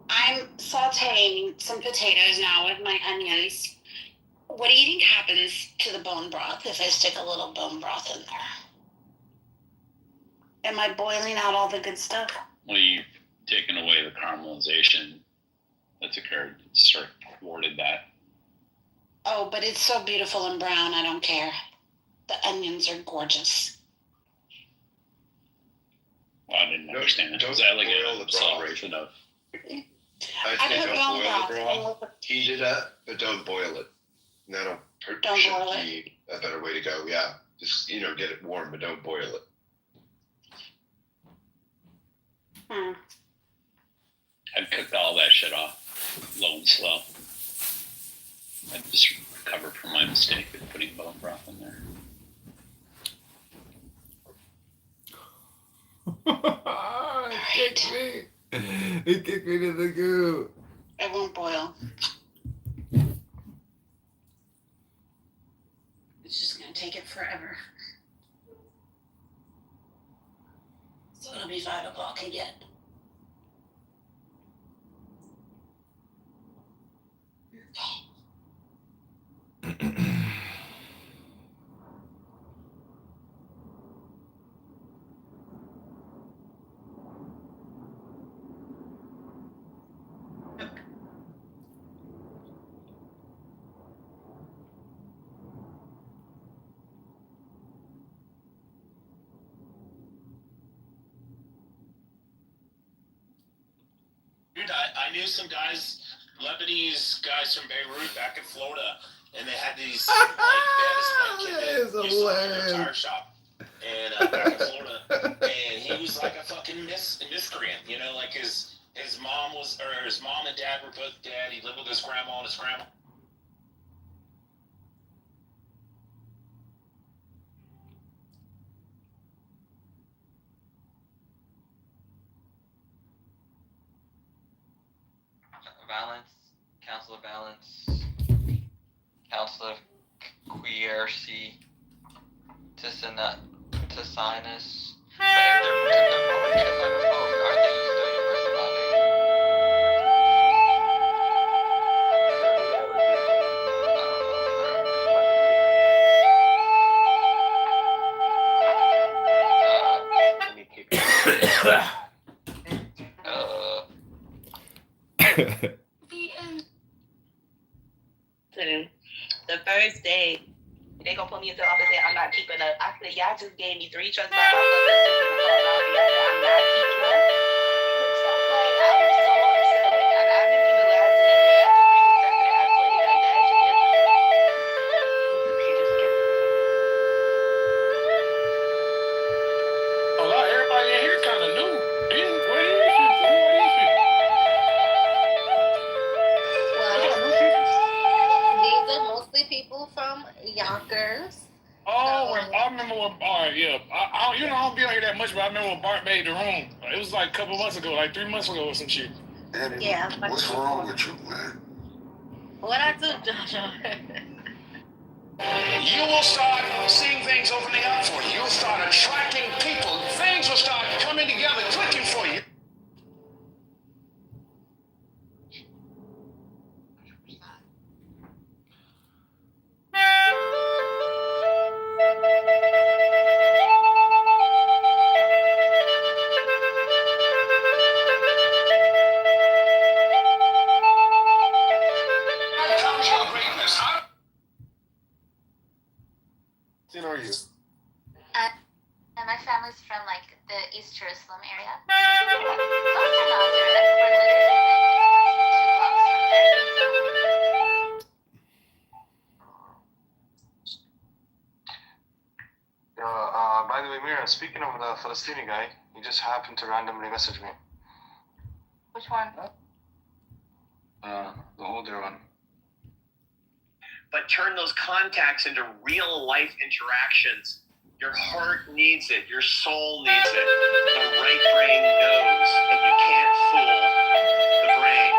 S25: I'm sauteing some potatoes now with my onions. What do you think happens to the bone broth if I stick a little bone broth in there? Am I boiling out all the good stuff?
S8: Well, you've taken away the caramelization that's occurred. It's sort of thwarted that.
S25: Oh, but it's so beautiful and brown, I don't care. The onions are gorgeous.
S8: Well, I didn't understand that. Was that like a celebration of?
S25: I
S10: say
S25: put
S10: don't
S25: bone
S10: boil the
S25: broth.
S10: broth. Heat it up, but don't boil it. That'll
S25: Don't boil it.
S10: be a better way to go. Yeah, just get it warm, but don't boil it.
S8: I'd cooked all that shit off, low and slow. I just recovered from my mistake of putting bone broth in there.
S3: It kicked me. It kicked me to the goo.
S25: It won't boil. It's just gonna take it forever. So it'll be 5 o'clock again.
S4: Dude, I knew some guys, Lebanese guys from Beirut back in Florida, and they had these, like, they had this one kid that used to own a tire shop, and back in Florida, and he was like a fucking miscreant, like his mom and dad were both dead. He lived with his grandma and his grandma.
S6: Council of Balance, Council of Quercy, Ticinus. But if they're revoked, are they still your personality?
S16: The first day, they gonna put me into the office and I'm not keeping up. I said, y'all just gave me 3 trucks by myself. I'm not keeping up. So, like, I was so upset. Like, I didn't even last after 3 weeks after that. I played like that shit.
S10: A lot, everybody in here kind of new. These
S9: are mostly people from Yonkers.
S10: Oh, I remember when Bart, I don't be on here that much, but I remember when Bart made the room. It was like a couple months ago, like 3 months ago or some shit.
S9: Yeah.
S10: What's wrong with you, man?
S9: What I do, Joshua?
S11: You will start seeing things opening up for you. You'll start attracting people. Things will start coming together, clicking for you. How comes your greatness?
S10: Are you?
S9: And my family's from like the East Jerusalem area.
S13: By
S12: the way, Mira, speaking of the Palestinian guy, he just happened to randomly message me.
S2: Which one?
S12: The older one.
S13: But turn those contacts into real life interactions. Your heart needs it. Your soul needs it. The right brain knows, and you can't fool the brain.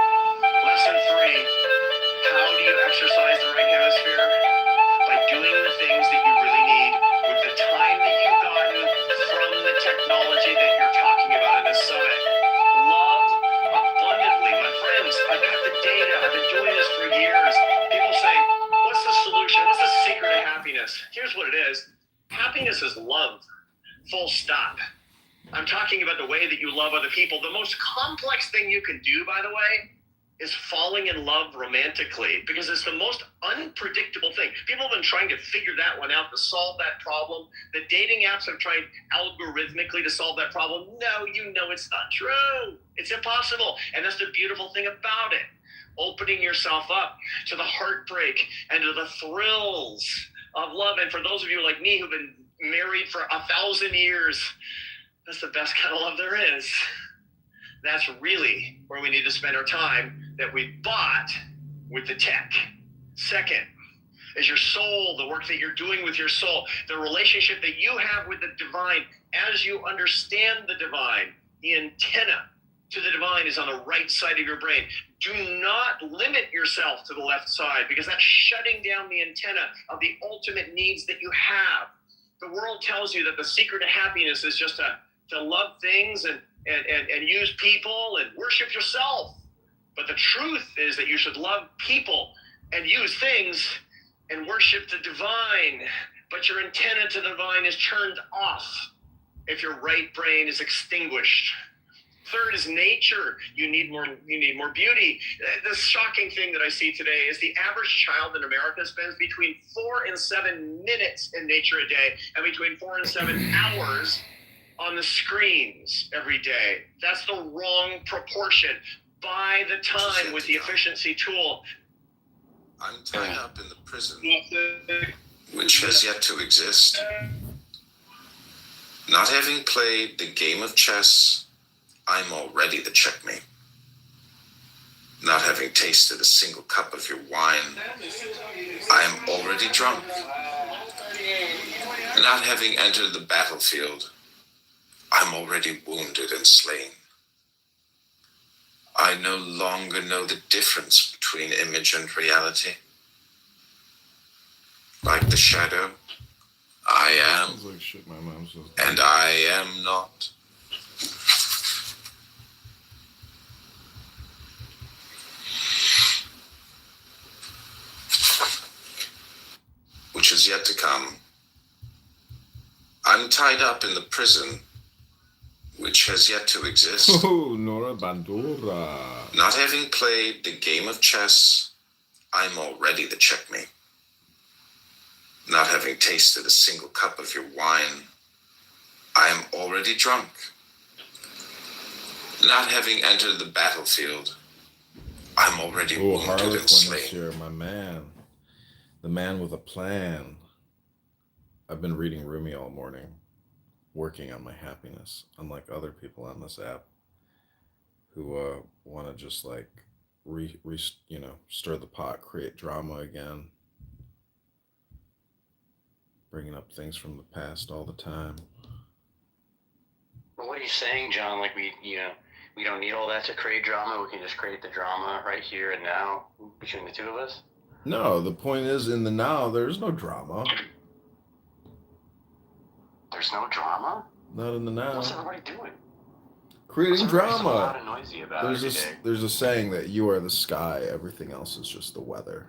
S13: Lesson 3, how do you exercise the right hemisphere? By doing the things that you really need with the time that you've gotten from the technology that you're talking about in this summit. Love abundantly. My friends, I've got the data. I've been doing this for years. People say, what's the solution? What's the secret of happiness? Here's what it is. Happiness is love. Full stop. I'm talking about the way that you love other people. The most complex thing you can do, by the way, is falling in love romantically, because it's the most unpredictable thing. People have been trying to figure that one out to solve that problem. The dating apps have tried algorithmically to solve that problem. No, you know it's not true. It's impossible. And that's the beautiful thing about it. Opening yourself up to the heartbreak and to the thrills of love. And for those of you like me who've been married for 1,000 years, that's the best kind of love there is. That's really where we need to spend our time that we bought with the tech. Second is your soul, the work that you're doing with your soul, the relationship that you have with the divine. As you understand the divine, the antenna to the divine is on the right side of your brain. Do not limit yourself to the left side, because that's shutting down the antenna of the ultimate needs that you have. The world tells you that the secret to happiness is just to love things and use people and worship yourself. But the truth is that you should love people and use things and worship the divine. But your antenna to the divine is turned off if your right brain is extinguished. Third is nature. You need more beauty. The shocking thing that I see today is the average child in America spends between 4 and 7 minutes in nature a day, and between 4 and 7 hours on the screens every day. That's the wrong proportion. Buy the time with the efficiency tool.
S14: I'm tied up in the prison, which has yet to exist. Not having played the game of chess, I'm already the checkmate. Not having tasted a single cup of your wine, I am already drunk. Not having entered the battlefield, I'm already wounded and slain. I no longer know the difference between image and reality. Like the shadow, I am,
S3: like shit my mom says.
S14: And I am not. Which is yet to come. I'm tied up in the prison, which has yet to exist.
S3: Oh, Nora Bandura.
S14: Not having played the game of chess, I'm already the checkmate. Not having tasted a single cup of your wine, I am already drunk. Not having entered the battlefield, I'm already wounded and
S3: Harlequin
S14: slain.
S3: this year, my man. The man with a plan. I've been reading Rumi all morning, working on my happiness, unlike other people on this app who want to just like stir the pot, create drama again, bringing up things from the past all the time.
S23: Well, what are you saying, John? Like we don't need all that to create drama. We can just create the drama right here and now between the two of us.
S3: No, the point is, in the now, there's no drama.
S23: There's no drama?
S3: Not in the now.
S23: What's everybody doing?
S3: Creating drama.
S23: So loud and noisy about
S3: There's a saying that you are the sky, everything else is just the weather.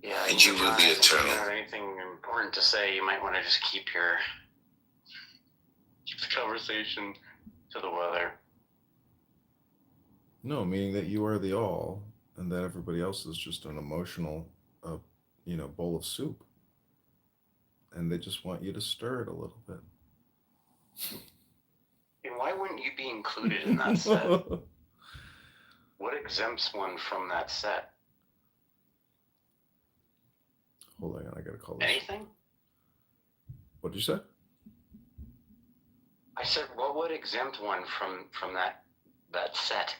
S23: Yeah,
S14: And you will be eternal.
S23: If you have anything important to say, you might want to just keep the conversation to the weather.
S3: No, meaning that you are the all, and that everybody else is just an emotional, bowl of soup. And they just want you to stir it a little bit.
S23: And why wouldn't you be included in that set? What exempts one from that set?
S3: Hold on, I gotta call this.
S7: Anything?
S3: What'd you say?
S7: I said, what would exempt one from that set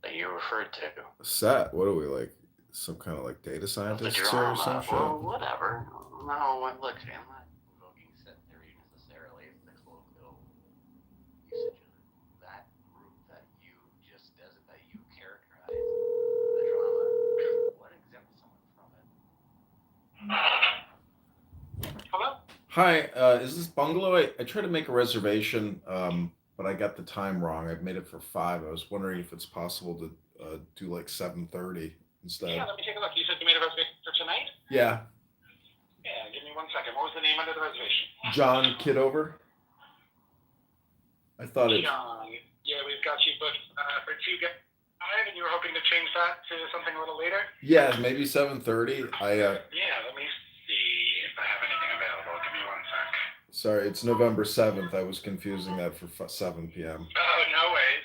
S7: that you referred to?
S3: Set? What are we like? Some kind of like data
S7: The
S3: scientists or
S7: drama.
S3: some shit?
S7: Well, whatever. No, look, I'm not invoking set theory necessarily. It's the colloquial usage of that group that you characterize the drama. What exempts someone from it?
S10: Hello?
S3: Hi, is this Bungalow? I tried to make a reservation, but I got the time wrong. I've made it for 5. I was wondering if it's possible to do like 7:30 instead.
S10: Yeah, let me take a look. You said you made a reservation for tonight?
S3: Yeah,
S10: Yeah, give me 1 second. What was the name under the reservation?
S3: John Kitover. I thought it.
S10: John. Yeah, we've got you booked for 2 guys, and you were hoping to change that to something a little later?
S3: Yeah, maybe 7:30.
S10: Yeah, let me see if I have anything available. Give me 1 sec.
S3: Sorry, it's November 7th. I was confusing that for 7 p.m.
S10: Oh, no ways.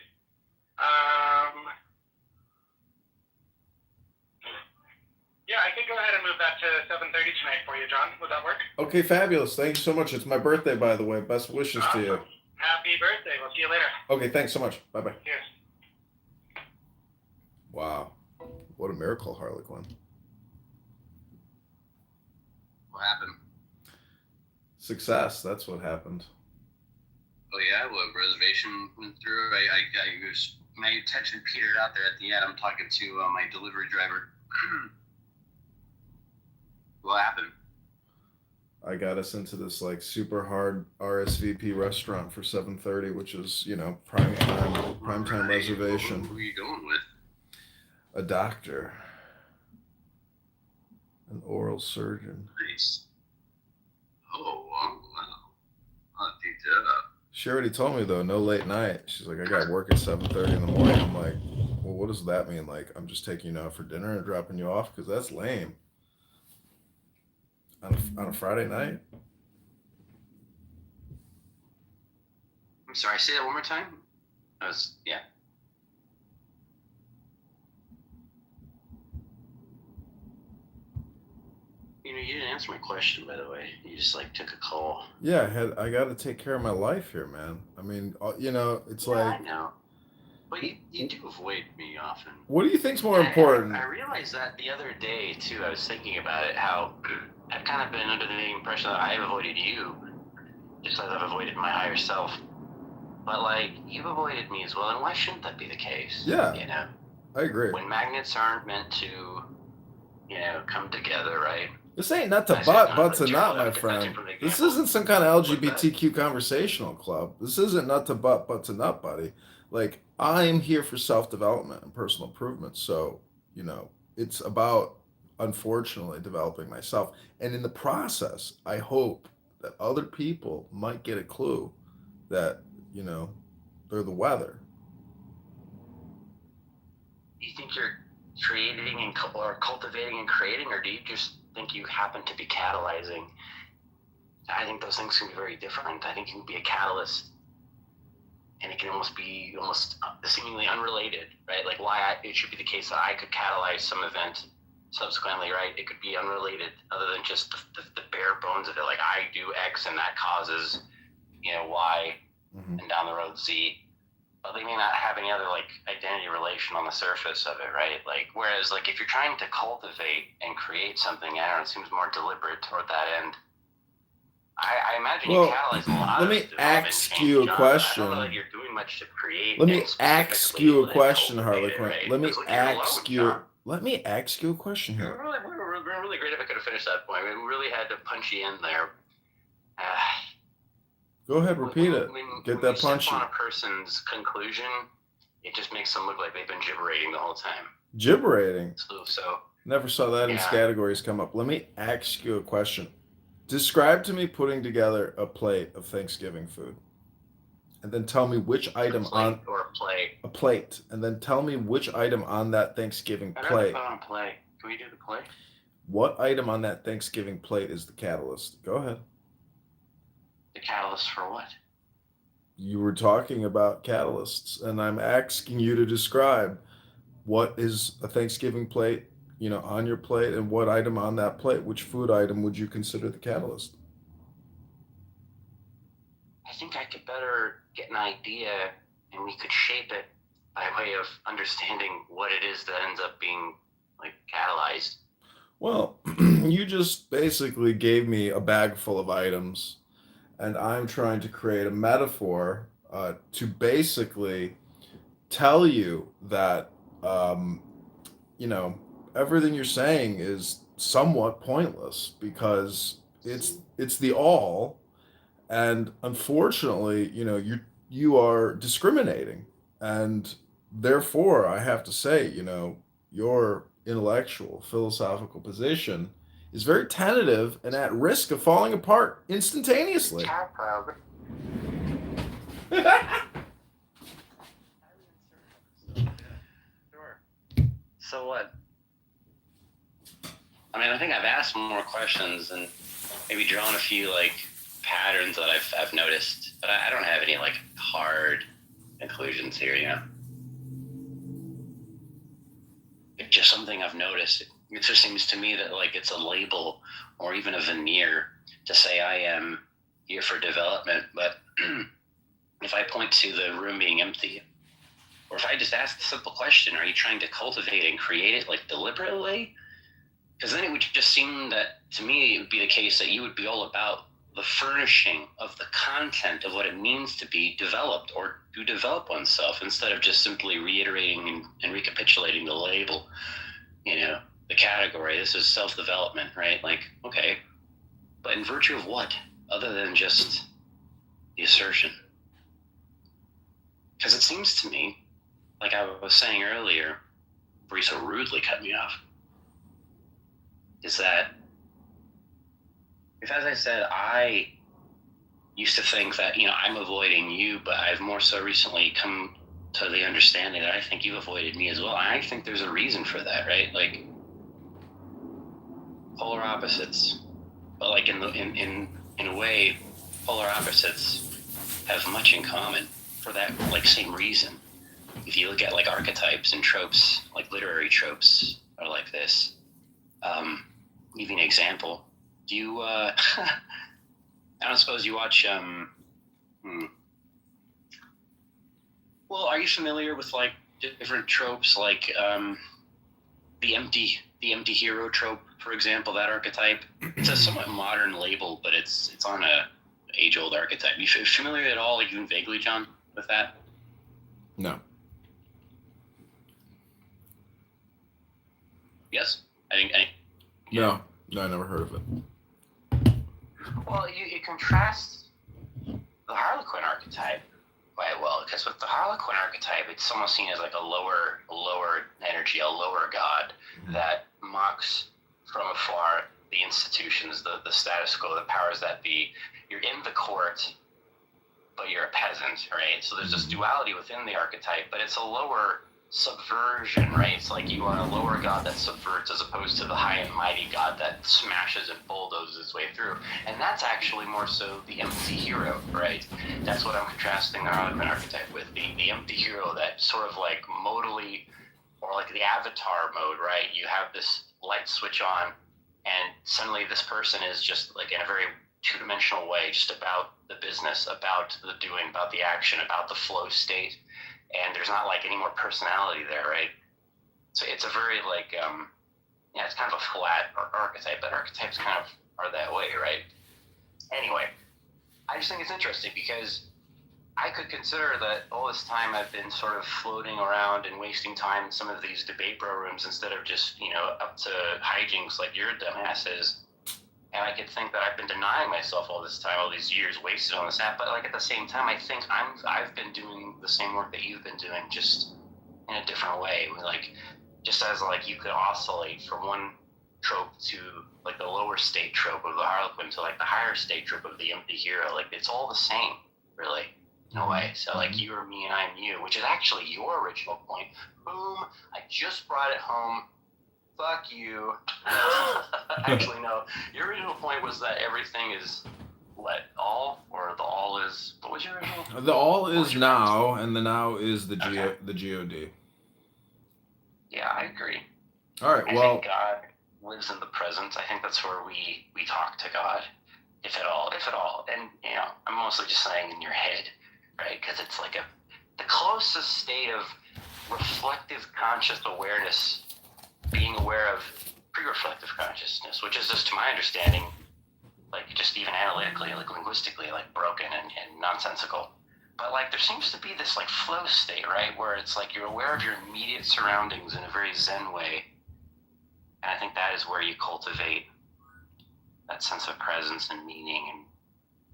S10: Yeah, I can go ahead and move that to 7:30 tonight for you, John. Would that work?
S3: Okay, fabulous. Thank you so much. It's my birthday, by the way. Best wishes to you.
S10: Happy birthday. We'll see you later.
S3: Okay, thanks so much. Bye bye.
S10: Cheers.
S3: Wow, what a miracle, Harlequin.
S17: What happened?
S3: Success. That's what happened.
S17: Oh yeah, well, reservation went through. My attention petered out there at the end. I'm talking to my delivery driver. What happened?
S3: I got us into this like super hard RSVP restaurant for 7:30, which is, prime time reservation.
S17: Who are you going with?
S3: A doctor, an oral surgeon.
S17: Nice. Oh, wow. I'll take that up.
S3: She already told me though, no late night. She's like, I got work at 7:30 in the morning. I'm like, well, what does that mean? Like, I'm just taking you out for dinner and dropping you off? Because that's lame. On a Friday night?
S17: I'm sorry, say that one more time? Yeah. You didn't answer my question, by the way. You just took a call.
S3: Yeah, I got to take care of my life here, man. I mean, it's
S17: Yeah,
S3: like.
S17: I know. But you do avoid me often.
S3: What do you think's more important?
S17: I realized that the other day, too. I was thinking about it, how I've kind of been under the impression that I've avoided you, just as I've avoided my higher self. But, you've avoided me as well, and why shouldn't that be the case?
S3: Yeah. I agree.
S17: When magnets aren't meant to, come together, right?
S3: This ain't nut to butt to nut, my friend. This isn't some kind of LGBTQ conversational club. This isn't nut to butt to nut, buddy. I'm here for self-development and personal improvement. So, it's about, unfortunately, developing myself. And in the process, I hope that other people might get a clue that, they're the weather.
S17: Do you think you're creating or cultivating and creating, or do you just think you happen to be catalyzing? I think those things can be very different. I think you can be a catalyst, and it can almost be seemingly unrelated, right? It should be the case that I could catalyze some event subsequently, right? It could be unrelated, other than just the bare bones of it. I do X, and that causes, Y, and down the road Z. But they may not have any other identity relation on the surface of it, right? Whereas if you're trying to cultivate and create something, I don't know, it seems more deliberate toward that end. I imagine you catalyze a lot.
S3: Let me ask you a question.
S17: I don't know that you're doing much to create.
S3: Let me ask you a question, Harlequin.
S17: Right?
S3: Let me ask you a question here.
S17: It would have been really great if I could have finished that point. We really had to punch you in there.
S3: Go ahead, repeat it. Get that punchy.
S17: On a person's conclusion, it just makes them look like they've been gibberating the whole time.
S3: Gibberating?
S17: So
S3: never saw that in categories come up. Let me ask you a question. Describe to me putting together a plate of Thanksgiving food. And then tell me which item on...
S17: Or a plate.
S3: A plate. And then tell me which item on that Thanksgiving plate.
S17: I don't play. Can we do the play?
S3: What item on that Thanksgiving plate is the catalyst? Go ahead.
S17: The catalyst for what?
S3: You were talking about catalysts, and I'm asking you to describe what is a Thanksgiving plate on your plate, and what item on that plate, which food item would you consider the catalyst?
S17: I think I could better get an idea and we could shape it by way of understanding what it is that ends up being like catalyzed.
S3: Well, you just basically gave me a bag full of items, and I'm trying to create a metaphor to basically tell you that you know everything you're saying is somewhat pointless because it's the all, and unfortunately, you are discriminating, and therefore I have to say, your intellectual philosophical position is very tentative and at risk of falling apart instantaneously.
S17: Sure. So what? I mean, I think I've asked more questions and maybe drawn a few like patterns that I've noticed, but I don't have any like hard conclusions here. It's just something I've noticed. It just seems to me that like it's a label or even a veneer to say I am here for development, but if I point to the room being empty, or if I just ask the simple question, are you trying to cultivate and create it like deliberately? Because then it would just seem that, to me, it would be the case that you would be all about the furnishing of the content of what it means to be developed or to develop oneself, instead of just simply reiterating and recapitulating the label, the category. This is self-development, right? Like, okay, but in virtue of what, other than just the assertion? Because it seems to me, like I was saying earlier, before you so rudely cut me off, is that, if, as I said, I used to think that, I'm avoiding you, but I've more so recently come to the understanding that I think you've avoided me as well. I think there's a reason for that, right? Like, polar opposites, but like in a way, polar opposites have much in common for that like same reason. If you look at like archetypes and tropes, like literary tropes are like this. Give you an example. Do you I don't suppose you watch well, are you familiar with like different tropes, like the empty hero trope, for example? That archetype, it's a somewhat modern label, but it's on a age-old archetype. You familiar at all, like even vaguely, John, with that?
S3: No.
S17: Yes?
S3: No, I never heard of it.
S17: Well, you contrast the Harlequin archetype quite well, because with the Harlequin archetype, it's almost seen as like a lower energy, a lower god that mocks from afar the institutions, the status quo, the powers that be. You're in the court, but you're a peasant, right? So there's this duality within the archetype, but it's a lower subversion, right? It's like you are a lower god that subverts, as opposed to the high and mighty god that smashes and bulldozes its way through. And that's actually more so the empty hero, right? That's what I'm contrasting the Harlequin archetype with, the empty hero that sort of like modally, or like the avatar mode, right? You have this light switch on, and suddenly this person is just like in a very two-dimensional way, just about the business, about the doing, about the action, about the flow state. And there's not like any more personality there, right? So it's a very like, it's kind of a flat archetype, but archetypes kind of are that way, right? Anyway, I just think it's interesting because I could consider that all this time I've been sort of floating around and wasting time in some of these debate bro rooms instead of just, up to hijinks like your dumbasses. And I could think that I've been denying myself all this time, all these years wasted on this app. But like at the same time, I think I've been doing the same work that you've been doing, just in a different way. Like, just as like you could oscillate from one trope to like the lower state trope of the Harlequin to like the higher state trope of the empty hero. Like it's all the same, really, in a way. So like you are me and I'm you, which is actually your original point. Boom! I just brought it home. Fuck you. Actually, no. Your original point was that everything is what? All? Or the all is... What was your original?
S3: The all is now, and the now is the God.
S17: Yeah, I agree.
S3: All right.
S17: I
S3: Well,
S17: think God lives in the present. I think that's where we talk to God, if at all. And I'm mostly just saying in your head, right? Because it's like the closest state of reflective conscious awareness, being aware of pre-reflective consciousness, which is just, to my understanding, like just even analytically, like linguistically, like broken and nonsensical. But like there seems to be this like flow state, right, where it's like you're aware of your immediate surroundings in a very Zen way. And I think that is where you cultivate that sense of presence and meaning and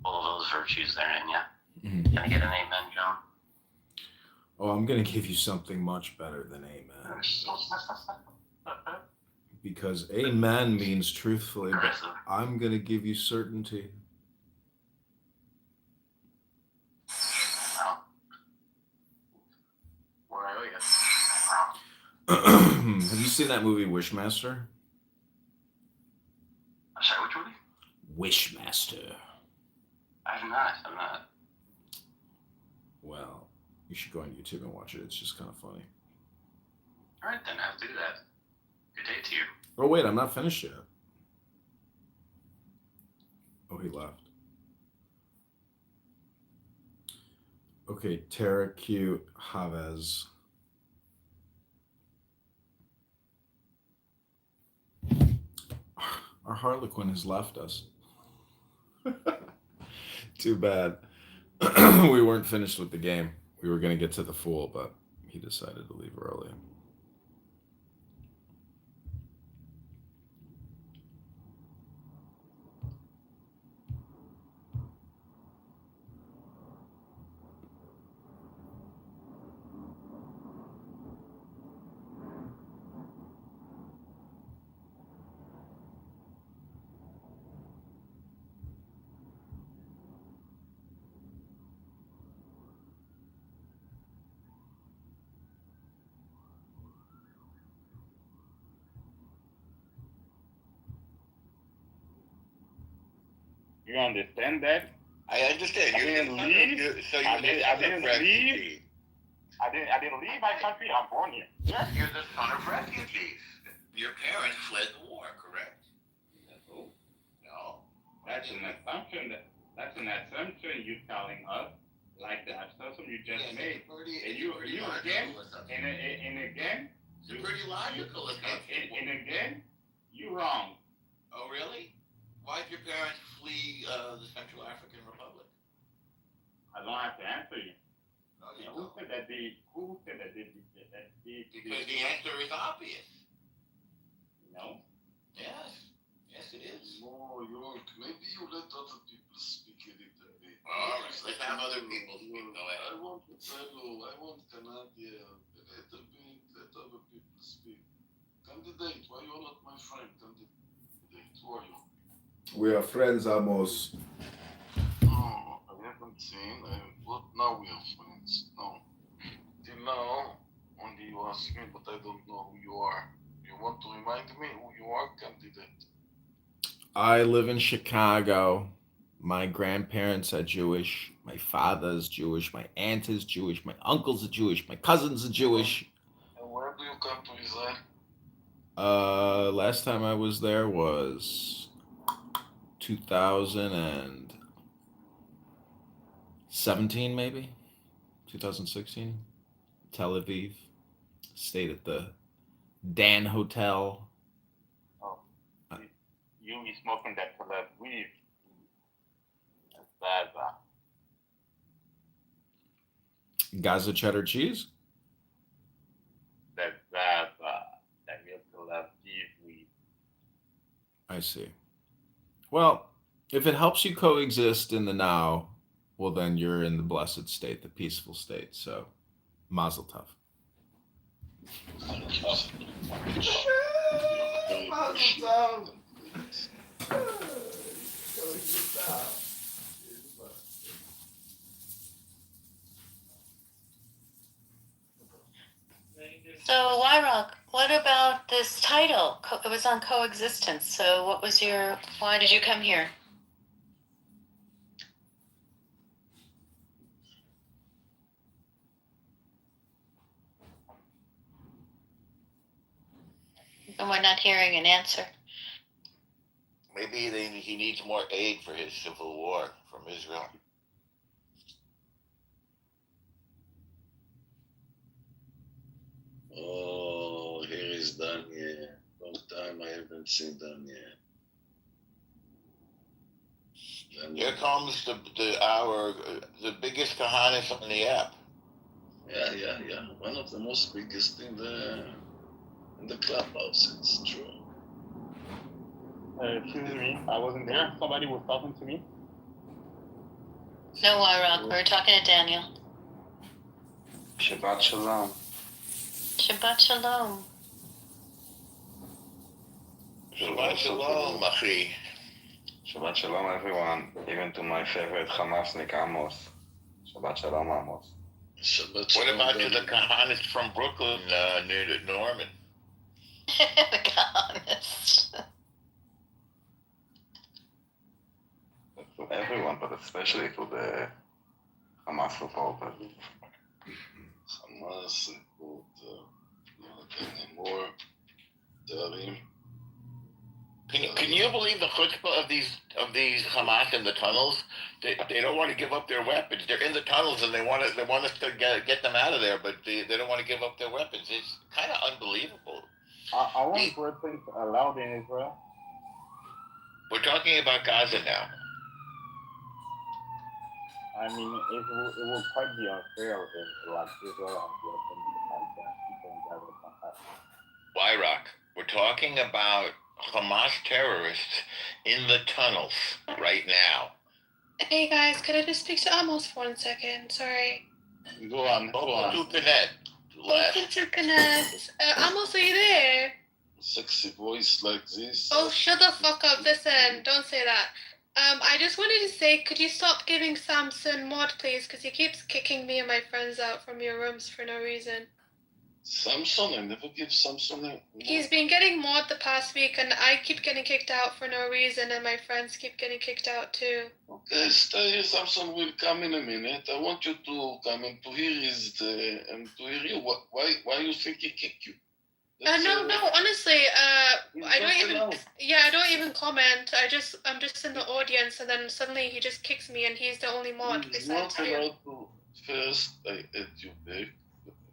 S17: all of those virtues therein, yeah.
S3: Mhm.
S17: Can I get an amen, John?
S3: Oh, I'm going to give you something much better than amen. Because amen means truthfully, but I'm going to give you certainty.
S17: Where are we?
S3: Have you seen that movie Wishmaster?
S17: I'm sorry, which movie?
S3: Wishmaster.
S17: I'm not.
S3: Well, you should go on YouTube and watch it. It's just kind of funny.
S17: All right, then I'll do that. Good day to you.
S3: Oh, wait, I'm not finished yet. Oh, he left. Okay, Tara Q. Chavez. Our Harlequin has left us. Too bad. We weren't finished with the game. We were going to get to the Fool, but he decided to leave early.
S18: You understand that?
S10: I understand.
S18: I didn't leave. I didn't leave. I didn't leave my country. I'm born here.
S10: Yes, you're the son of refugees. Your parents fled the war, correct?
S18: No.
S10: No.
S18: That's an assumption. That's an assumption you're telling us, like the assumption you just made. And you again, and again.
S10: It's a pretty logical assumption.
S18: And again, you're wrong.
S10: Oh, really? Why did your parents flee the Central African Republic?
S18: I don't have to answer you.
S10: No, you
S18: Who
S10: don't.
S18: said that they? Who said that they?
S10: Because the answer is obvious.
S18: No.
S10: Yes. Yes, it is.
S12: No, York, maybe you let other people speak a little bit.
S10: All right, let's have other people speak. Go ahead.
S12: I want fellow, I want Canadian, a little bit, let other people speak. Candidate, why you're not my friend? Candidate, who are you?
S3: We are friends, Amos.
S12: No, I haven't seen. What now we are friends? No. Till now, only you ask me, but I don't know who you are. You want to remind me who you are, candidate?
S3: I live in Chicago. My grandparents are Jewish. My father's Jewish. My aunt is Jewish. My uncles are Jewish. My cousins are Jewish.
S12: And where do you come to Israel?
S3: Last time I was there was 2017, maybe 2016. Tel Aviv. Stayed at the Dan Hotel.
S18: Oh, you be smoking that Tel Aviv. That's
S3: Gaza cheddar cheese.
S18: that real Tel Aviv weed.
S3: I see. Well, if it helps you coexist in the now, well, then you're in the blessed state, the peaceful state. So, mazel tov.
S19: So, Wyrock, what about this title? It was on coexistence. So, why did you come here? And we're not hearing an answer.
S1: Maybe he needs more aid for his civil war from Israel.
S12: Oh, here is Daniel. Long time I haven't seen Daniel.
S1: Here comes the biggest Kahanis on the app.
S12: Yeah. One of the most biggest in the clubhouse. It's true.
S18: Excuse me, I wasn't there. Somebody was talking to me.
S19: No, Rock. We're talking to Daniel.
S15: Shabbat Shalom.
S19: Shabbat Shalom.
S1: Shabbat Shalom, Achi.
S15: Shabbat Shalom, everyone. Even to my favorite Hamasnik, Amos. Shabbat Shalom, Amos.
S1: What about to the Kahanis from Brooklyn, near Norman?
S19: The Kahanis.
S15: To everyone, but especially to the Hamas supporters.
S12: Hamas supporter, not anymore. Darim.
S1: Can you believe the chutzpah of these Hamas in the tunnels? They don't want to give up their weapons. They're in the tunnels and they want us to get them out of there, but they don't want to give up their weapons. It's kind of unbelievable.
S18: I want for things allowed in Israel.
S1: We're talking about Gaza now.
S18: I mean, it will quite be unfair if like Israel has weapons like that. People in Gaza don't have.
S1: Why, Rock? We're talking about Hamas terrorists in the tunnels right now.
S20: Hey guys, could I just speak to Amos for 1 second? Sorry.
S1: Go on. Welcome to
S20: Kenneth. Amos, are you there?
S12: Sexy voice like this.
S20: Oh, shut the fuck up. Listen, don't say that. I just wanted to say, could you stop giving Samson mod, please? Because he keeps kicking me and my friends out from your rooms for no reason.
S12: Samson? I never give Samson a mod.
S20: He's been getting mod the past week, and I keep getting kicked out for no reason, and my friends keep getting kicked out too.
S12: Okay, stay. Samson will come in a minute. I want you to come and to hear and to hear you. Why you think he kicked you?
S20: No, honestly, I don't even comment. I'm just in the audience, and then suddenly he just kicks me, and he's the only mod
S12: He's
S20: besides
S12: not
S20: you.
S12: allowed to. First, I add you back.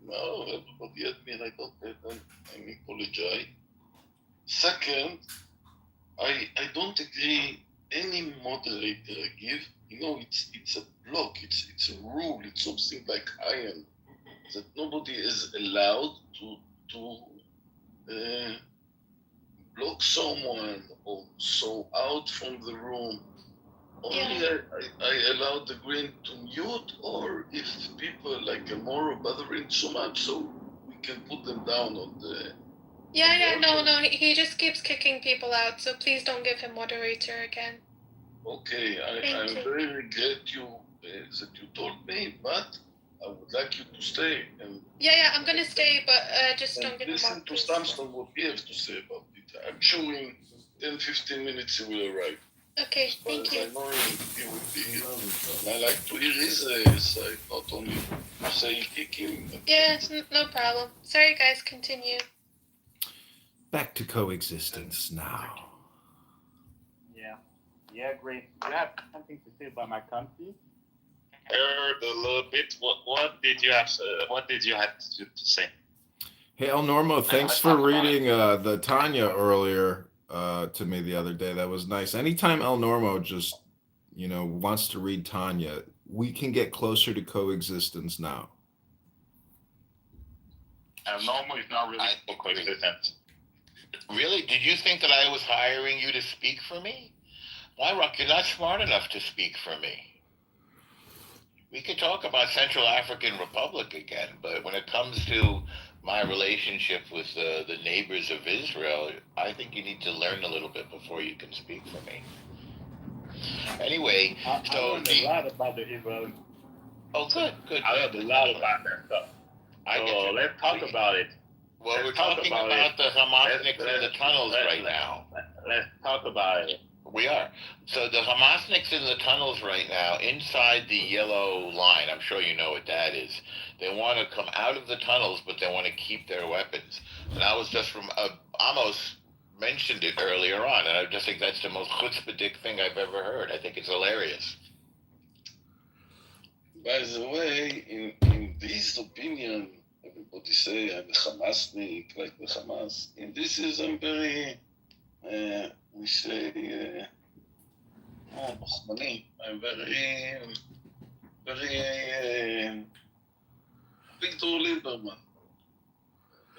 S12: No, everybody add me, and I don't add them. I apologize. Second, I don't agree any moderator I give. It's a block. It's a rule. It's something like iron that nobody is allowed to block someone or so out from the room. Only I allow the green to mute, or if people like Amoro bothering so much, so we can put them down on the.
S20: No, he just keeps kicking people out, so please don't give him moderator again.
S12: Okay, I'm very regret that you told me, but I would like you to stay and.
S20: I'm gonna stay, but just don't give him
S12: listen to Samson what he has to say about it. I'm sure in 10-15 minutes he will arrive.
S20: Okay, thank you.
S12: I know he will be here. I like to hear his side, not only say kick him.
S20: Yeah, no problem. Sorry guys, continue.
S3: Back to coexistence now.
S18: Yeah, great. You have something to say about my country?
S8: Heard a little bit. What did you have to say?
S3: Hey, El Normo, thanks for reading the Tanya earlier to me the other day. That was nice. Anytime El Normo just, wants to read Tanya, we can get closer to coexistence now.
S8: El Normo is not really for coexistence.
S1: Really? Did you think that I was hiring you to speak for me? Why, Rock, you're not smart enough to speak for me. We could talk about Central African Republic again, but when it comes to my relationship with the neighbors of Israel, I think you need to learn a little bit before you can speak for me. Anyway,
S18: I learned a lot about the Israel.
S1: Oh, good.
S8: I learned a lot about that stuff. So let's talk about it.
S1: Well, we're talking about the Hamasniks in the tunnels right now.
S8: Let's talk about it.
S1: We are. So the Hamasniks in the tunnels right now, inside the yellow line, I'm sure you know what that is. They want to come out of the tunnels, but they want to keep their weapons. And I was just from Amos mentioned it earlier on, and I just think that's the most chutzpahdik thing I've ever heard. I think it's hilarious.
S12: By the way, in this opinion, everybody say I'm a Hamasnik, like the Hamas. In this is I'm very, we say, Bahmani. I'm very, Victor Lieberman.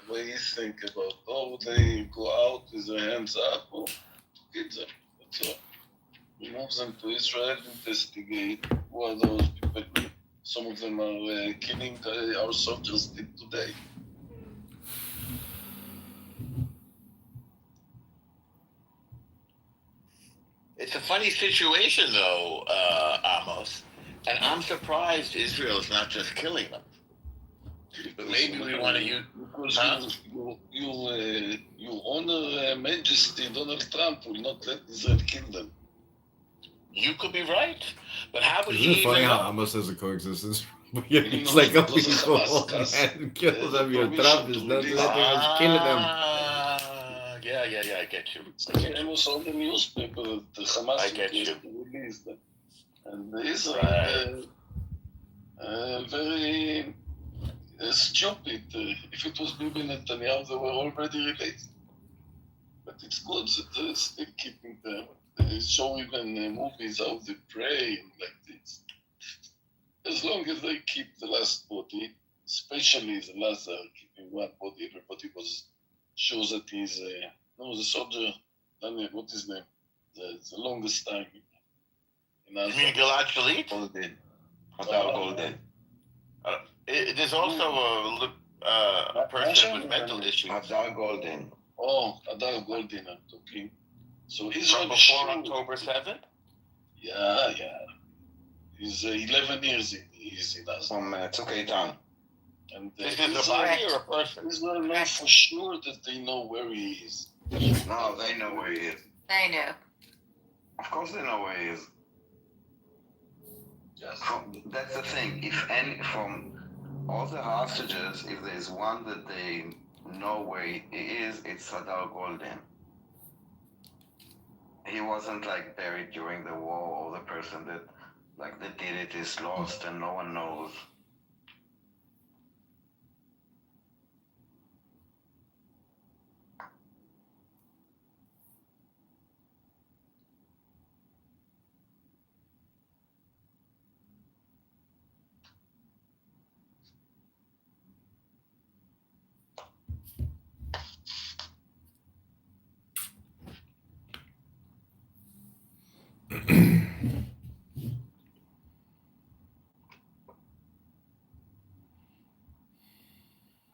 S12: The way he think about, they go out with their hands up, or get them. That's all. We move them to Israel, investigate who are those people. Some of them are killing our soldiers today.
S1: It's a funny situation, though, Amos. And I'm surprised Israel's not just killing them. But maybe we want to use.
S12: Because your honor, Majesty Donald Trump will not let Israel kill them.
S1: You could be right, but how would
S3: Isn't
S1: he
S3: it funny
S1: even
S3: how
S1: know?
S3: Amos has a coexistence? It's like a lethal and kills them. Your Trump is not letting us kill them.
S1: Yeah, I get you.
S12: It's like Amos on the newspaper, the Hamas
S1: I get you.
S12: released them. And Israel, very stupid. If it was Bibi Netanyahu, they were already released. But it's good that they're still keeping them. They show even movies how they pray and like this. As long as they keep the last body, especially the last keeping one body, everybody was sure that he's the soldier, Daniel, what is his name? The longest time.
S1: You mean Gilad Shalit?
S15: Golden. Hadar Golden.
S1: There's also a person with mental issues.
S15: Hadar Golden.
S12: Oh, Hadar Golden, I'm talking. So Israel
S1: From before October 7th?
S12: Yeah. He's 11 years he's in us.
S15: From Tzuk Eitan.
S12: And
S1: this is a body or a person?
S12: Israel know for sure that they know where he is.
S15: No, they know where he is.
S19: I know.
S15: Of course they know where he is. That's the thing. From all the hostages, if there's one that they know where he is, it's Hadar Golden. He wasn't like buried during the war, or the person that did it is lost and no one knows.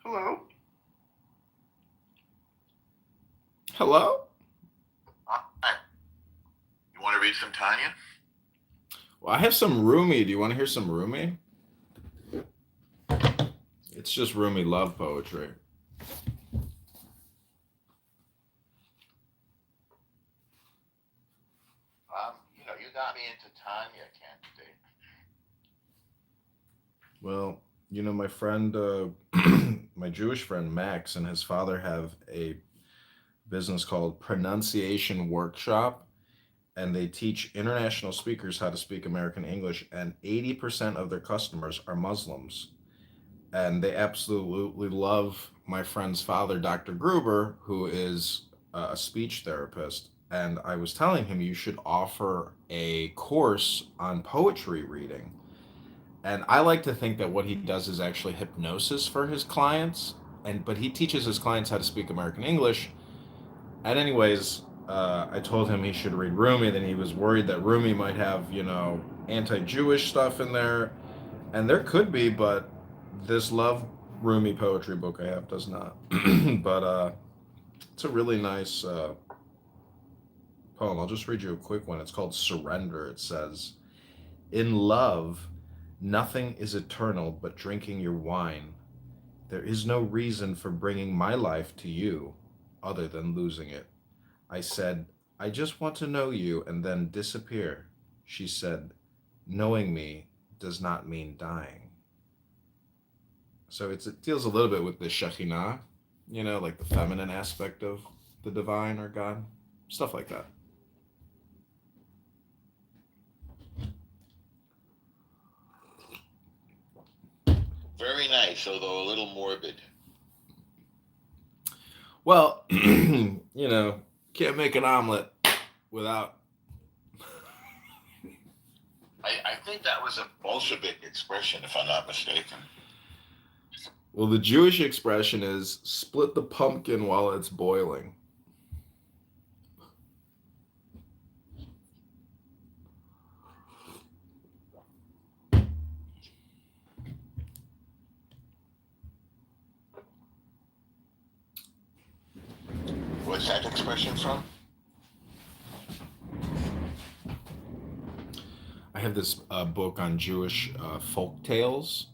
S12: Hello?
S3: Hello?
S1: Hi. You want to read some Tanya?
S3: Well, I have some Rumi. Do you want to hear some Rumi? It's just Rumi love poetry.
S1: You got me into Tanya, candidate.
S3: Well, my friend, my Jewish friend Max and his father have a business called Pronunciation Workshop, and they teach international speakers how to speak American English, and 80% of their customers are Muslims. And they absolutely love my friend's father, Dr. Gruber, who is a speech therapist. And I was telling him you should offer a course on poetry reading. And I like to think that what he does is actually hypnosis for his clients, but he teaches his clients how to speak American English. And anyways, I told him he should read Rumi. Then he was worried that Rumi might have, anti-Jewish stuff in there. And there could be, but this Love Rumi poetry book I have does not. But it's a really nice poem. I'll just read you a quick one. It's called Surrender. It says, "In love, nothing is eternal but drinking your wine. There is no reason for bringing my life to you other than losing it. I said, I just want to know you and then disappear. She said, knowing me does not mean dying. So it deals a little bit with the Shekhinah, like the feminine aspect of the divine or God, stuff like that.
S1: Very nice, although a little morbid.
S3: Well, can't make an omelet without.
S1: I think that was a Bolshevik expression, if I'm not mistaken.
S3: Well, the Jewish expression is split the pumpkin while it's boiling.
S1: What's that expression from?
S3: I have this book on Jewish folk tales,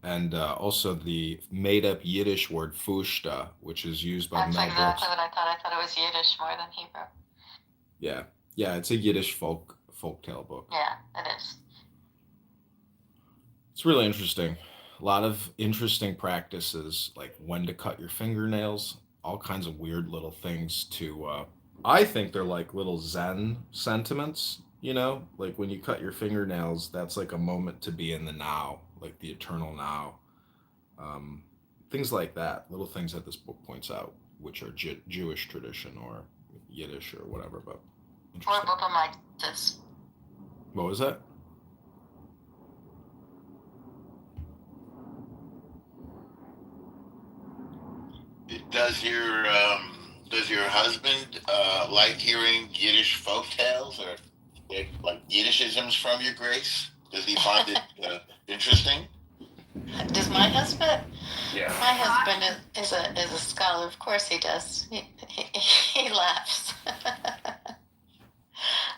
S3: and also the made-up Yiddish word fushta, which is used by
S19: That's
S3: Mel
S19: exactly
S3: Brooks.
S19: what I thought. I thought it was Yiddish more than Hebrew.
S3: Yeah, it's a Yiddish folk tale book.
S19: Yeah, it is.
S3: It's really interesting. A lot of interesting practices, like when to cut your fingernails, all kinds of weird little things to. I think they're like little Zen sentiments, Like when you cut your fingernails, that's like a moment to be in the now, like the eternal now. Um, Things like that, little things that this book points out, which are Jewish tradition or Yiddish or whatever, but
S19: Or
S3: interesting.
S19: book of Moses.
S3: What was that?
S1: Does your husband like hearing Yiddish folk tales or like Yiddishisms from your Grace? Does he find it interesting?
S19: Does my husband?
S1: Yeah.
S19: My husband is a scholar. Of course he does. He laughs.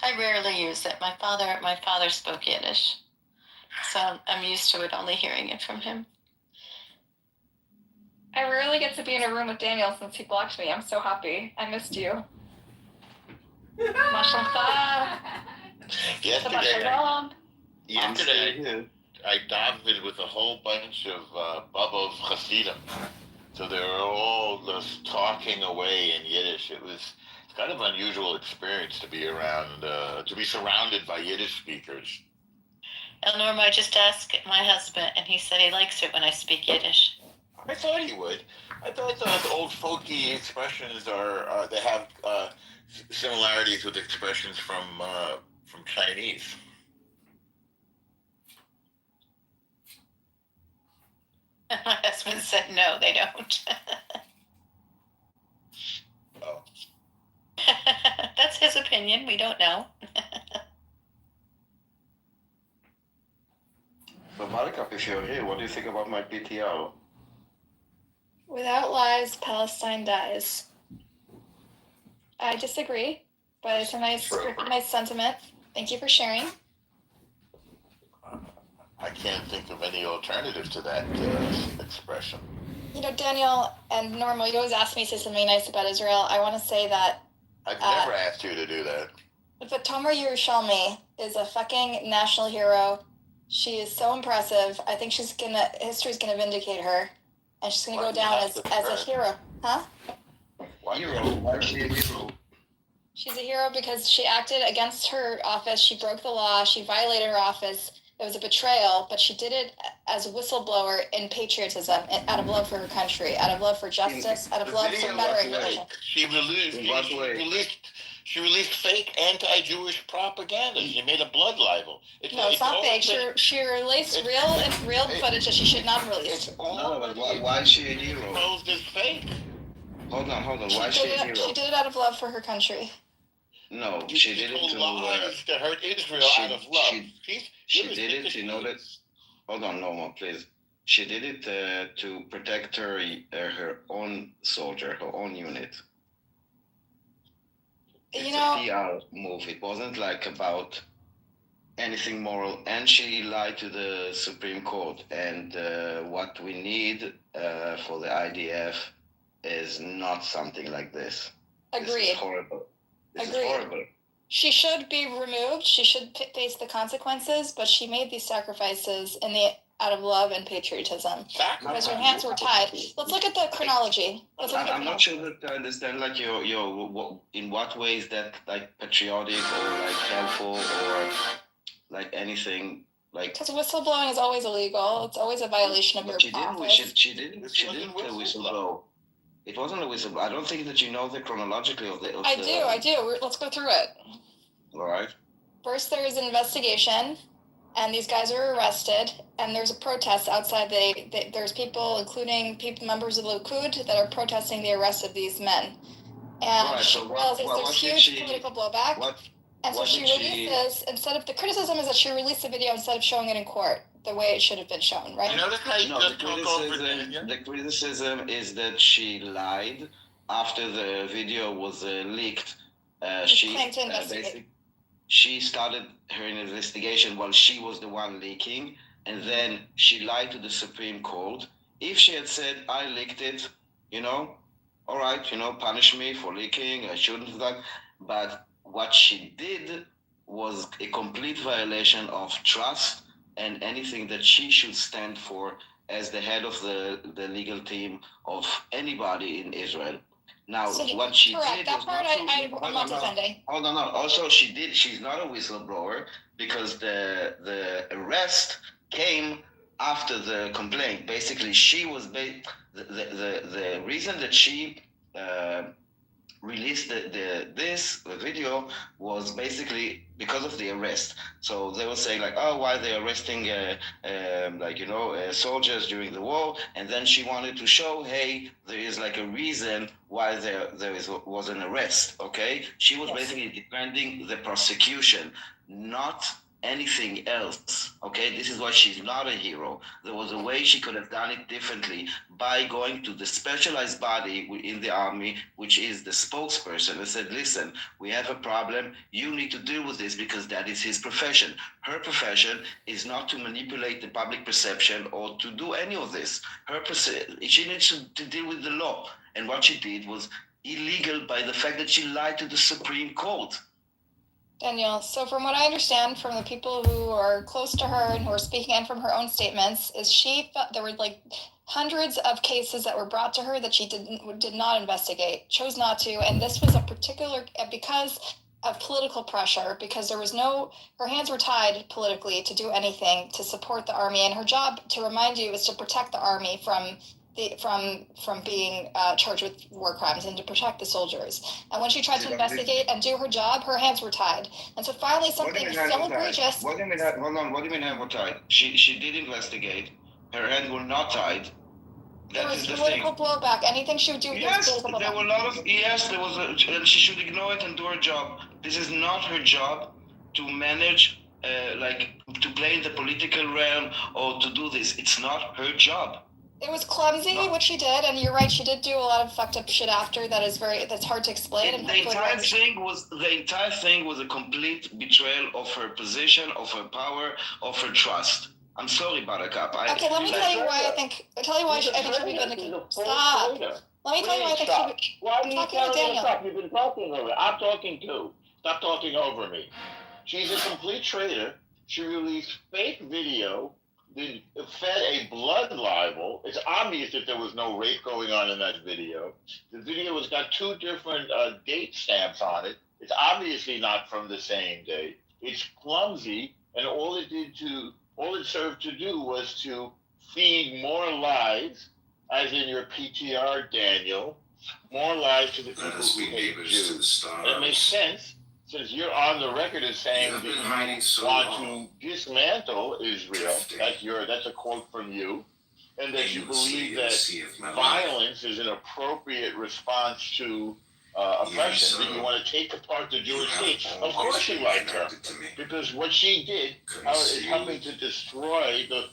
S19: I rarely use it. My father spoke Yiddish, so I'm used to it, only hearing it from him.
S5: I rarely get to be in a room with Daniel since he blocked me. I'm so happy. I missed you.
S1: Yesterday, I davened with a whole bunch of Babov Hasidim. So they were all just talking away in Yiddish. It's kind of an unusual experience to be around, to be surrounded by Yiddish speakers.
S19: Norma, I just asked my husband, and he said he likes it when I speak Yiddish.
S1: I thought he would. I thought those old folky expressions are they have similarities with expressions from Chinese.
S19: My husband said no, they don't.
S1: Oh.
S19: That's his opinion. We don't know.
S15: So, Buttercup, if you're here, what do you think about my PTR?
S5: Without lies, Palestine dies. I disagree, but it's a nice sentiment. Thank you for sharing.
S1: I can't think of any alternative to that expression.
S5: Daniel and Norma, you always ask me to say something nice about Israel. I want to say that
S1: I've never asked you to do that.
S5: But Tomer Yerushalmi is a fucking national hero. She is so impressive. I think history's gonna vindicate her, and she's gonna go down as a hero. Huh?
S15: Why is she a hero?
S5: She's a hero because she acted against her office. She broke the law. She violated her office. It was a betrayal, but she did it as a whistleblower in patriotism, out of love for her country, out of love for justice, out of love for bettering her nation.
S1: She released fake anti-Jewish propaganda. She made a blood libel.
S5: No, it's not fake. She released real footage that she should not have released.
S15: No, but why is she a hero?
S1: It's fake.
S15: Hold on. Why is she a hero?
S5: She did it out of love for her country.
S15: No, she did it
S1: to hurt Israel out of love.
S15: She did it in order. Hold on, Norma, please. She did it to protect her own soldier, her own unit. It's a PR move. It wasn't like about anything moral, and she lied to the Supreme Court. And what we need for the IDF is not something like this.
S5: Agreed.
S15: This is horrible. This
S5: Agreed.
S15: is horrible.
S5: She should be removed. She should face the consequences, but she made these sacrifices out of love and patriotism because her hands were tied. Let's look at the chronology.
S15: I'm not sure that I understand like in what way is that like patriotic or like helpful or like anything like.
S5: Because whistleblowing is always illegal. It's always a violation of your office.
S15: She didn't whistleblow. It wasn't a whistleblow. I don't think that you know the chronologically of the.
S5: I do. Let's go through it.
S15: All right.
S5: First, there is an investigation, and these guys are arrested, and there's a protest outside. There's people, including members of the Likud, that are protesting the arrest of these men. And
S15: right,
S5: she realizes there's huge political blowback. And so she releases, instead of, the criticism is that she released the video instead of showing it in court, the way it should have been shown, right?
S1: You know,
S15: the criticism is that she lied after the video was leaked. She
S5: claimed to investigate.
S15: She started her investigation while she was the one leaking, and then she lied to the Supreme Court. If she had said, I leaked it, all right, punish me for leaking, I shouldn't have done. But what she did was a complete violation of trust and anything that she should stand for as the head of the legal team of anybody in Israel. Now,
S5: So
S15: what she
S5: correct.
S15: did
S5: That
S15: was
S5: part I'm not defending.
S15: Hold on. Also, she's not a whistleblower because the arrest came after the complaint. Basically, she was the reason that she released this video was basically because of the arrest. So they were saying like, oh, why they're arresting soldiers during the war, and then she wanted to show, hey, there is like a reason why there was an arrest. Okay, she was basically defending the prosecution, not anything else. Okay, this is why she's not a hero. There was a way she could have done it differently by going to the specialized body in the army, which is the spokesperson, and said, listen, we have a problem, you need to deal with this because that is his profession. Her profession is not to manipulate the public perception or to do any of this. She needs to deal with the law, and what she did was illegal by the fact that she lied to the Supreme Court.
S5: Daniel, so from what I understand from the people who are close to her and who are speaking and from her own statements, is there were like hundreds of cases that were brought to her that she did not investigate, chose not to, and this was a particular, because of political pressure, because her hands were tied politically to do anything to support the army, and her job, to remind you, is to protect the army from being charged with war crimes and to protect the soldiers. And when she tried to investigate and do her job, her hands were tied. And so finally something so egregious.
S15: What do you mean, hold on, what do you mean hands were tied? She did investigate. Her hands were not tied.
S5: There was political blowback. Anything she would do was political blowback.
S15: There were a lot of, there was and she should ignore it and do her job. This is not her job to manage, to play in the political realm or to do this. It's not her job.
S5: It was clumsy what she did, and you're right. She did do a lot of fucked up shit after that's hard to explain.
S15: The entire thing was a complete betrayal of her position, of her power, of her trust. I'm sorry, Buttercup.
S5: Okay, let me tell you why I think she'll be vindicated. Stop. Let me tell you why I think she'll be.
S1: Why are you telling me to stop? You've been talking over. I'm talking too. Stop talking over me. She's a complete traitor. She released fake video. Fed a blood libel. It's obvious that there was no rape going on in that video. The video has got two different date stamps on it. It's obviously not from the same day. It's clumsy, and all it served to do was to feed more lies, as in your PTR, Daniel, more lies to the people who hate Jews. It makes sense. Since you're on the record as saying that you want to dismantle Israel, that's a quote from you, and that you believe that violence is an appropriate response to oppression, that you want to take apart the Jewish state. Of course you like her, because what she did is helping to destroy the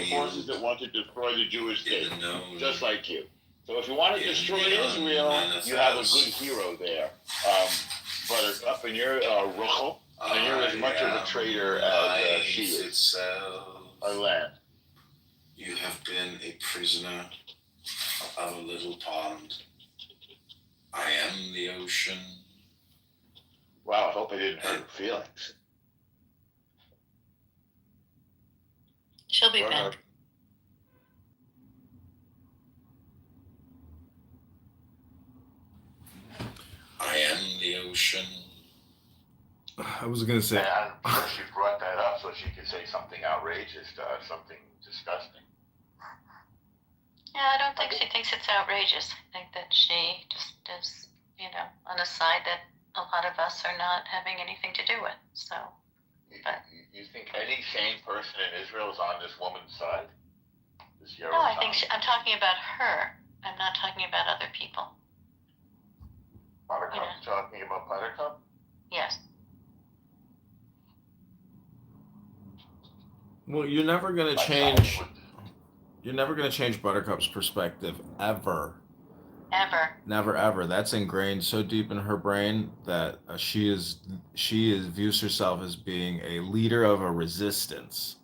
S1: forces that want to destroy the Jewish state, just like you. So if you want to destroy Israel, you have a good hero there. Buttercup, and you're Ruchel, and you're as much of a traitor as she is. Our land.
S14: You have been a prisoner of a little pond. I am the ocean.
S1: Wow, I hope I didn't hurt her feelings.
S19: She'll be back.
S14: I am the ocean.
S3: I was gonna say.
S1: And I'm sure she brought that up so she could say something outrageous to us, something disgusting.
S19: Yeah, I don't think she thinks it's outrageous. I think that she just is, on a side that a lot of us are not having anything to do with. So, but
S1: You think any sane person in Israel is on this woman's side?
S19: no, I think I'm talking about her. I'm not talking about other people.
S1: Buttercup, talking about Buttercup?
S19: Yes.
S3: Well, you're never gonna change. You're never gonna change Buttercup's perspective ever.
S19: Ever.
S3: Never ever. That's ingrained so deep in her brain that she views herself as being a leader of a resistance.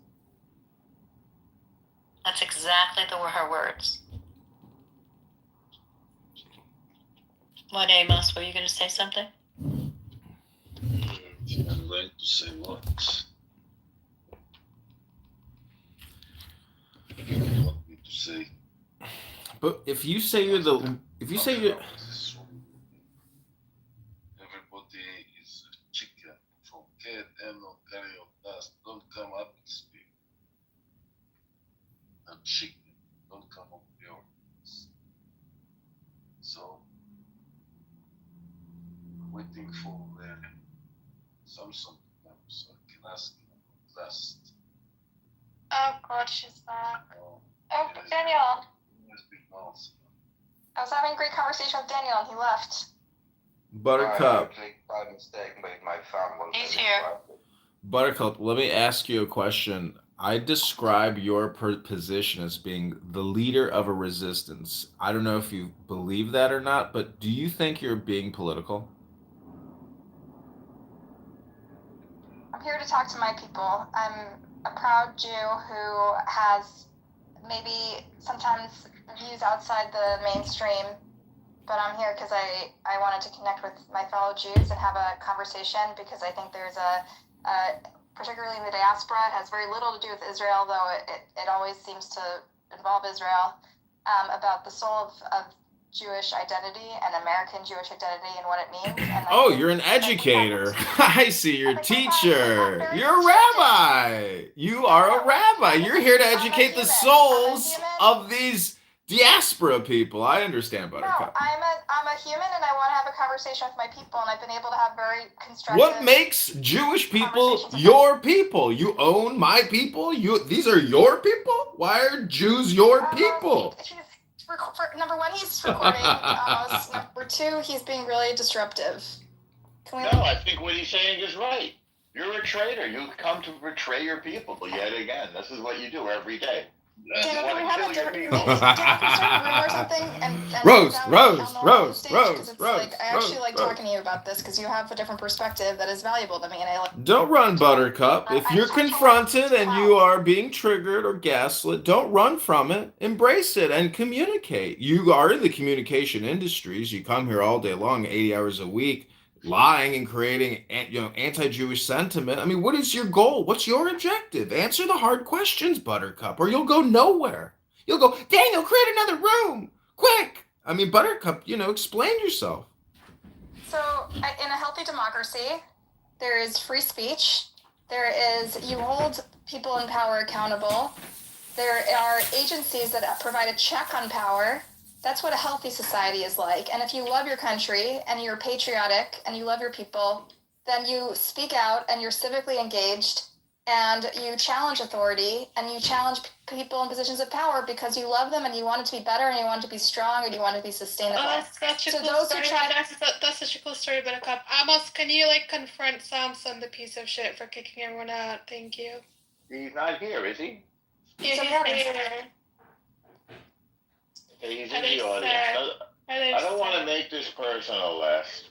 S19: That's exactly her words. What, Amos? Were you going to say something?
S12: I'm going to say what? What do you want me to say?
S3: But if you say you're
S12: everybody is a chicken from cat and no carry of dust. Don't come up and speak. I'm chicken. Don't come up here. So I'm waiting for Samsung to come so I can ask him about dust.
S5: Oh God, she's back.
S12: Oh,
S5: Daniel.
S12: Yes, big mouth.
S5: I was having a great conversation with Daniel, and he left.
S3: Buttercup.
S15: By mistake, made my phone.
S19: He's here.
S3: Buttercup, let me ask you a question. I describe your position as being the leader of a resistance. I don't know if you believe that or not, but do you think you're being political?
S5: I'm here to talk to my people. I'm a proud Jew who has maybe sometimes views outside the mainstream, but I'm here because I wanted to connect with my fellow Jews and have a conversation because I think there's particularly in the diaspora, it has very little to do with Israel, though it always seems to involve Israel, about the soul of Jewish identity and American Jewish identity and what it means. And
S3: you're an educator. I see you're a teacher. You're a rabbi. You are a rabbi. You're here to educate the souls of these diaspora people. I understand, Buttercup.
S5: No, I'm a human and I want to have a conversation with my people, and I've been able to have very constructive.
S3: What makes Jewish people your people? You own my people? These are your people? Why are Jews your people?
S5: Number one, he's recording. Number two, he's being really disruptive.
S1: No, I think what he's saying is right. You're a traitor. You come to betray your people yet again. This is what you do every day.
S5: Daniel, can we have a different Daniel, can we start a room or something? And
S3: Rose.
S5: I actually like talking to you about this because you have a different perspective that is valuable to me, and I like.
S3: Don't run, Buttercup. If you're confronted and you are being triggered or gaslit, don't run from it. Embrace it and communicate. You are in the communication industries. You come here all day long, 80 hours a week, lying and creating anti-Jewish sentiment. I mean, what is your goal? What's your objective? Answer the hard questions, Buttercup, or you'll go nowhere. You'll go, Daniel, create another room, quick. I mean, Buttercup, explain yourself.
S5: So, in a healthy democracy, there is free speech. You hold people in power accountable. There are agencies that provide a check on power. That's what a healthy society is like. And if you love your country and you're patriotic and you love your people, then you speak out and you're civically engaged and you challenge authority and you challenge people in positions of power because you love them and you want it to be better and you want it to be strong and you want it to be sustainable.
S20: That's such a cool story. That's such a cool story, Buttercup. Amos, can you confront Samson, the piece of shit, for kicking everyone out? Thank you.
S1: He's not here, is he?
S20: Yeah, he's here.
S1: He's in the audience. I don't want to make this personal, Les.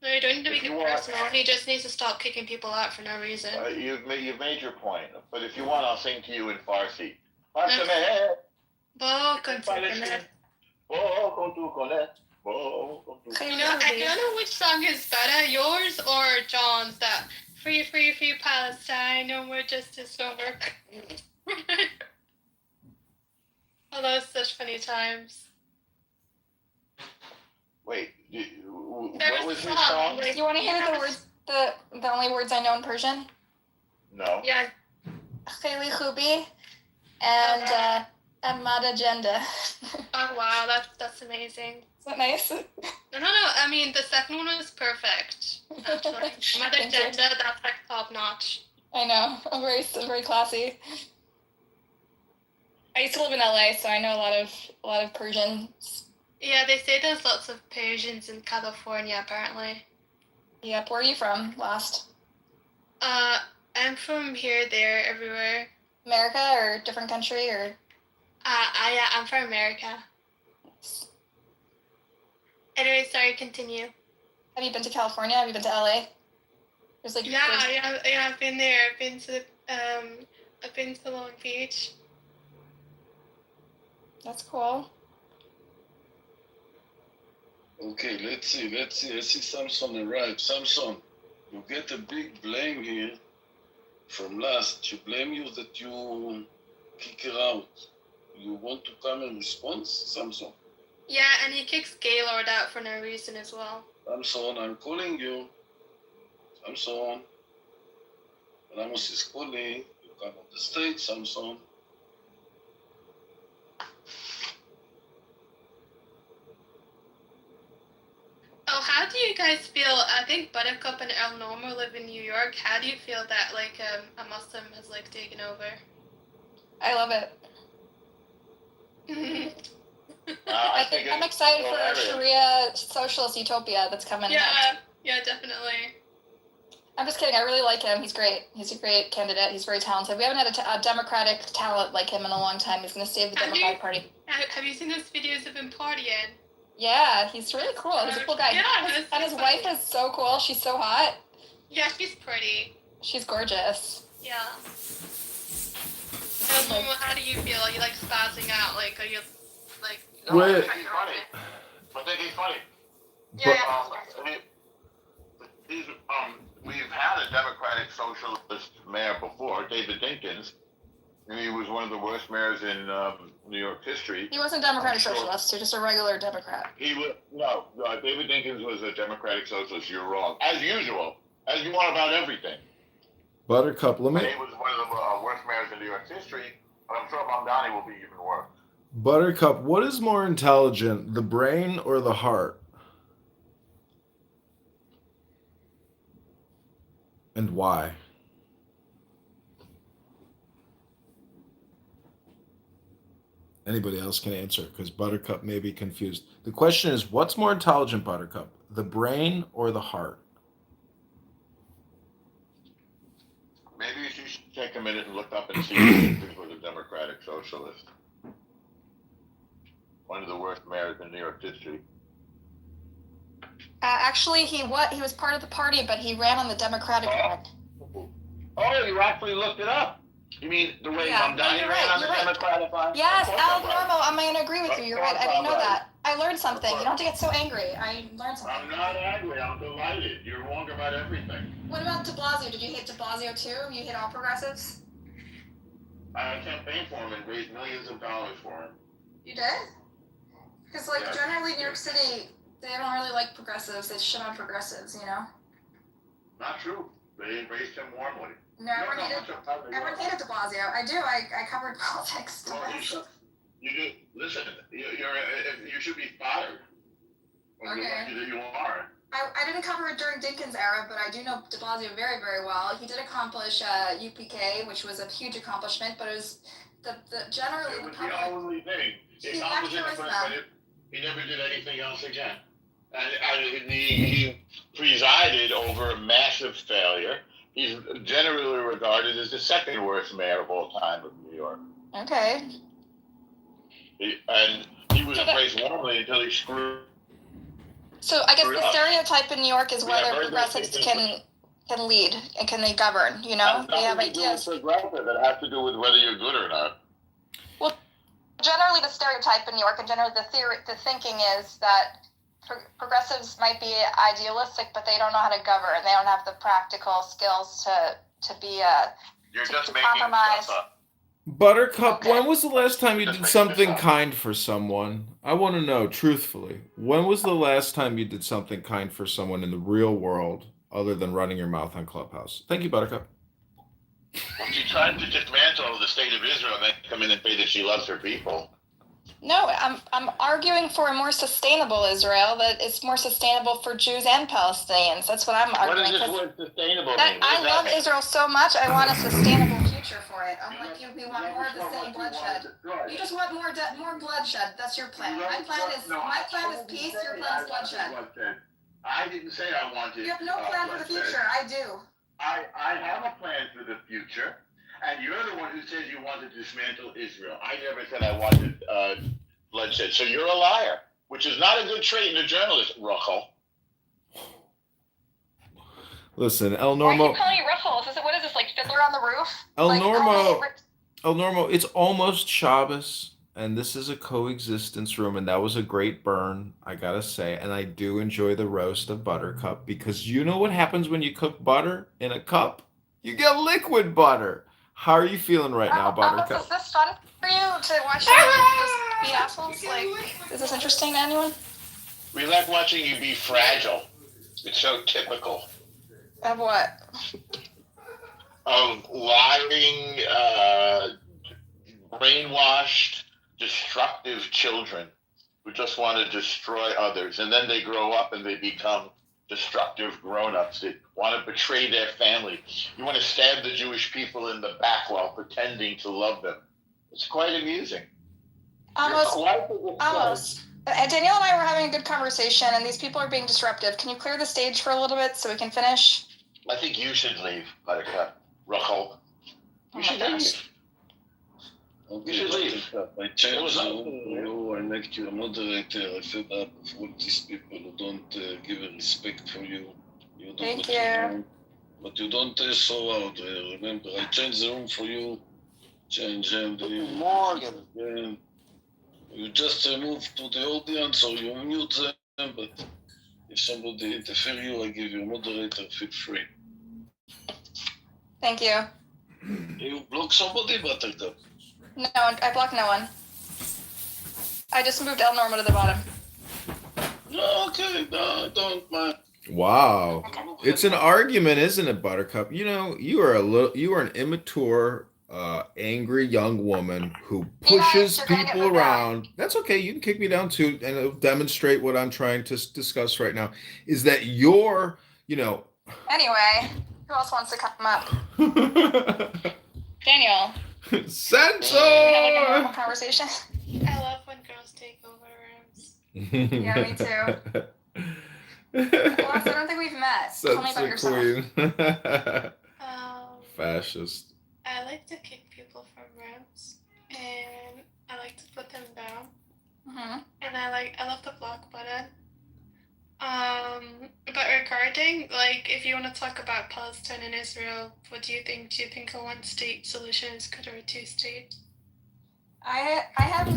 S20: No, you don't need to make it personal. He just needs to stop kicking people out for no reason.
S1: You've made your point. But if you want, I'll sing to you in Farsi.
S20: You know, I don't know which song is better, yours or John's. That free, free, free Palestine, no more justice, no more. Oh, those such funny times.
S1: Wait,
S20: There
S1: what
S20: was
S1: was
S20: a
S1: his
S20: song,
S1: song?
S20: like,
S5: You want to hear the words, the only words I know in Persian?
S1: No.
S20: Yeah.
S5: Khayli Khubi and Ahmad Agenda.
S20: Oh wow, that's amazing.
S5: Is that nice?
S20: No. I mean, the second one was perfect. Actually, Mother
S5: Thank you.
S20: Agenda, that's like top notch.
S5: I know. I'm very classy. I used to live in LA, so I know a lot of Persians.
S20: Yeah, they say there's lots of Persians in California, apparently.
S5: Yep. Where are you from? Last.
S20: I'm from here, there, everywhere.
S5: America or different country or?
S20: Yeah, I'm from America. Anyway, sorry, continue.
S5: Have you been to California? Have you been to LA? There's like
S20: Yeah, I've been there. I've been to Long Beach.
S5: That's cool.
S12: Okay, let's see. I see Samson arrived. Samson, you get a big blame here from last. She blame you that you kick her out. You want to come in response, Samson?
S20: Yeah, and he kicks Gaylord out for no reason as well.
S12: Samson, I'm calling you. Samson. Ramos is calling. You come on the stage, Samson.
S20: Oh, how do you guys feel? I think Buttercup and El Normo live in New York. How do you feel that like a Muslim has like taken over?
S5: I love it. I'm excited for a Sharia socialist utopia that's coming.
S20: Yeah, definitely.
S5: I'm just kidding. I really like him. He's great. He's a great candidate. He's very talented. We haven't had a Democratic talent like him in a long time. He's going to save the Democratic Party.
S20: Have you seen those videos of him partying?
S5: Yeah, he's really cool. He's a cool guy.
S20: Yeah,
S5: and his wife is so cool. She's so hot.
S20: Yeah, she's pretty.
S5: She's gorgeous.
S20: Yeah. How do you feel? Are you like spazzing out? Like, are you like?
S1: No, I think he's funny.
S20: Yeah.
S1: We've had a Democratic Socialist mayor before, David Dinkins, and he was one of the worst mayors in New York history.
S5: He wasn't a Democratic Socialist. He was just a regular Democrat.
S1: He was David Dinkins was a Democratic Socialist. You're wrong, as usual, as you want about everything.
S3: Buttercup, let me.
S1: He was one of the worst mayors in New York history, but I'm sure Mamdani will be even worse.
S3: Buttercup, what is more intelligent, the brain or the heart? And why? Anybody else can answer because Buttercup may be confused. The question is, what's more intelligent, Buttercup, the brain or the heart?
S1: Maybe you should take a minute and look up and see if Dinkins was a Democratic Socialist. One of the worst mayors in New York history.
S5: Actually, he was part of the party, but he ran on the Democratic one.
S1: Oh, you actually looked it up. You mean the way Mamdani ran on the Democratic line?
S5: Yes, Al Normo, I'm going to agree with you. You're right. I didn't know that. I learned something. You don't have to get so angry. I learned something.
S1: I'm not angry. I'm delighted. You're wrong about everything.
S5: What about de Blasio? Did you hate de Blasio too? You hate all progressives?
S1: I campaigned for him and raised millions of dollars for him.
S5: You did? Because, generally in New York City, they don't really like progressives. They shit on progressives, you know?
S1: Not true. They embraced him warmly.
S5: No, everyone hated de Blasio. I do. I covered politics.
S1: Well, you do. Listen, you should be flattered. Well, you're lucky that you are.
S5: I didn't cover it during Dinkins' era, but I do know de Blasio very, very well. He did accomplish UPK, which was a huge accomplishment, but it was generally...
S1: It was the only thing. He accomplished it, but he never did anything else again. And he presided over a massive failure. He's generally regarded as the second worst mayor of all time of New York.
S5: Okay.
S1: He was embraced warmly until he screwed.
S5: So I guess the
S1: up.
S5: Stereotype in New York is whether progressives can lead and can they govern. You know, they have ideas.
S1: It has to do with whether you're good or not.
S5: Well, generally the stereotype in New York and generally the thinking is that progressives might be idealistic, but they don't know how to govern. They don't have the practical skills to be
S1: You're
S5: to
S1: just making
S5: compromise.
S1: stuff up.
S3: Buttercup, when was the last time you did something kind for someone? I want to know, truthfully. When was the last time you did something kind for someone in the real world other than running your mouth on Clubhouse? Thank you, Buttercup.
S1: Well, she tried to dismantle the state of Israel and then come in and say that she loves her people.
S5: No, I'm arguing for a more sustainable Israel, that it's more sustainable for Jews and Palestinians. That's what I'm arguing.
S1: What does this word sustainable
S5: that,
S1: mean?
S5: I love Israel so much, I want a sustainable future for it. Unlike you, we want more of the same bloodshed. You just want more bloodshed. That's your plan. My plan is peace. Your plan is bloodshed.
S1: I didn't say I wanted.
S5: You have no plan for the future. I do.
S1: I have a plan for the future, and you're the one who says you want to dismantle Israel. I never said I wanted bloodshed. So you're a liar, which is not a good trait in a journalist, Rachel.
S3: Listen, El
S5: Why are
S3: Normo.
S5: you calling you Ruffles? What is this, like Fiddler on the Roof?
S3: El Normo, it's almost Shabbos, and this is a coexistence room, and that was a great burn, I gotta say. And I do enjoy the roast of Buttercup, because you know what happens when you cook butter in a cup? You get liquid butter. How are you feeling right now, Buttercup?
S5: Is this fun for you to watch me just be assholes? Like, is this interesting to anyone?
S1: We like watching you be fragile. It's so typical.
S5: Of what?
S1: Of lying, brainwashed, destructive children who just want to destroy others. And then they grow up and they become destructive grown-ups that want to betray their family. You want to stab the Jewish people in the back while pretending to love them. It's quite amusing.
S5: Almost. Danielle and I were having a good conversation, and these people are being disruptive. Can you clear the stage for a little bit so we can finish?
S1: I think you should leave, Buttercup. Rachel. You should leave.
S12: Okay, you should leave. I changed the room for you. I make you a moderator. I fed up with all these people who don't give a respect for you. You do what you want, but you don't show out. Remember, I changed the room for you. Change and Morgan. You just move to the audience or you mute them, but if somebody interfere you, I give you a moderator, feel free.
S5: Thank you.
S12: You block somebody, Buttercup?
S5: No, I blocked no one. I just moved El Norma to the bottom.
S12: Okay, no, don't mind.
S3: Wow. It's an argument, isn't it, Buttercup? You know, you are an immature, angry young woman who pushes people around. That's okay. You can kick me down too, and it'll demonstrate what I'm trying to discuss right now. Is that you're,
S5: Anyway, who else wants to come up? Daniel.
S3: Censor!
S5: Have like a normal conversation.
S20: I love when girls take over rooms.
S5: Yeah, me too. Ross, I don't think we've met. Tell me about yourself.
S3: Fascist.
S20: I like to kick people from rooms, and I like to put them down.
S5: Mm-hmm.
S20: And I love the block button. But regarding, if you want to talk about Palestine and Israel, what do you think? Do you think a one-state solution is good or a two-state?
S5: I have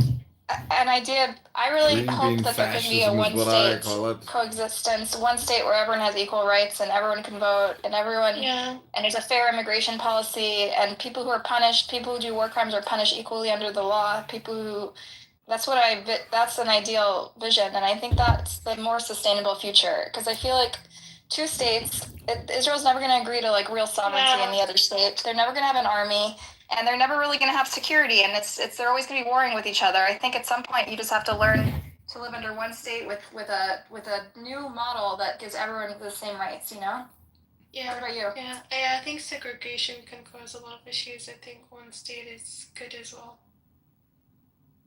S5: an idea. I really hope that there can be a one-state coexistence, one state where everyone has equal rights and everyone can vote and and there's a fair immigration policy, and people who are punished, people who do war crimes are punished equally under the law. That's an ideal vision, and I think that's the more sustainable future, because I feel like two states, Israel's never going to agree to real sovereignty in the other state. They're never going to have an army, and they're never really going to have security, and they're always going to be warring with each other. I think at some point you just have to learn to live under one state with a new model that gives everyone the same rights.
S20: Yeah.
S5: What about you?
S20: Yeah, I think segregation can cause a lot of issues. I think one state is good as well.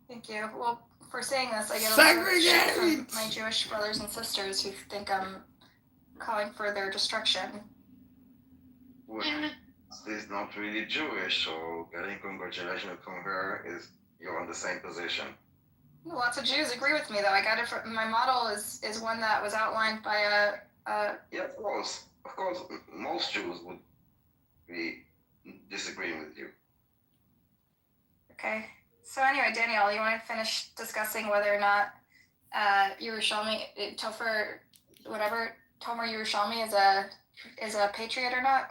S5: Thank you. Well, for saying this, I get a lot of shit from my Jewish brothers and sisters who think I'm calling for their destruction.
S4: Well, she's not really Jewish, so getting congratulations from her you're on the same position.
S5: Lots of Jews agree with me, though. I got it from my model is one that was outlined by a.
S4: Yeah, of course. Of course, most Jews would be disagreeing with you.
S5: Okay. So anyway, Danielle, you want to finish discussing whether or not Yerushalmi, Topher, whatever, Tomer Yerushalmi is a patriot or not?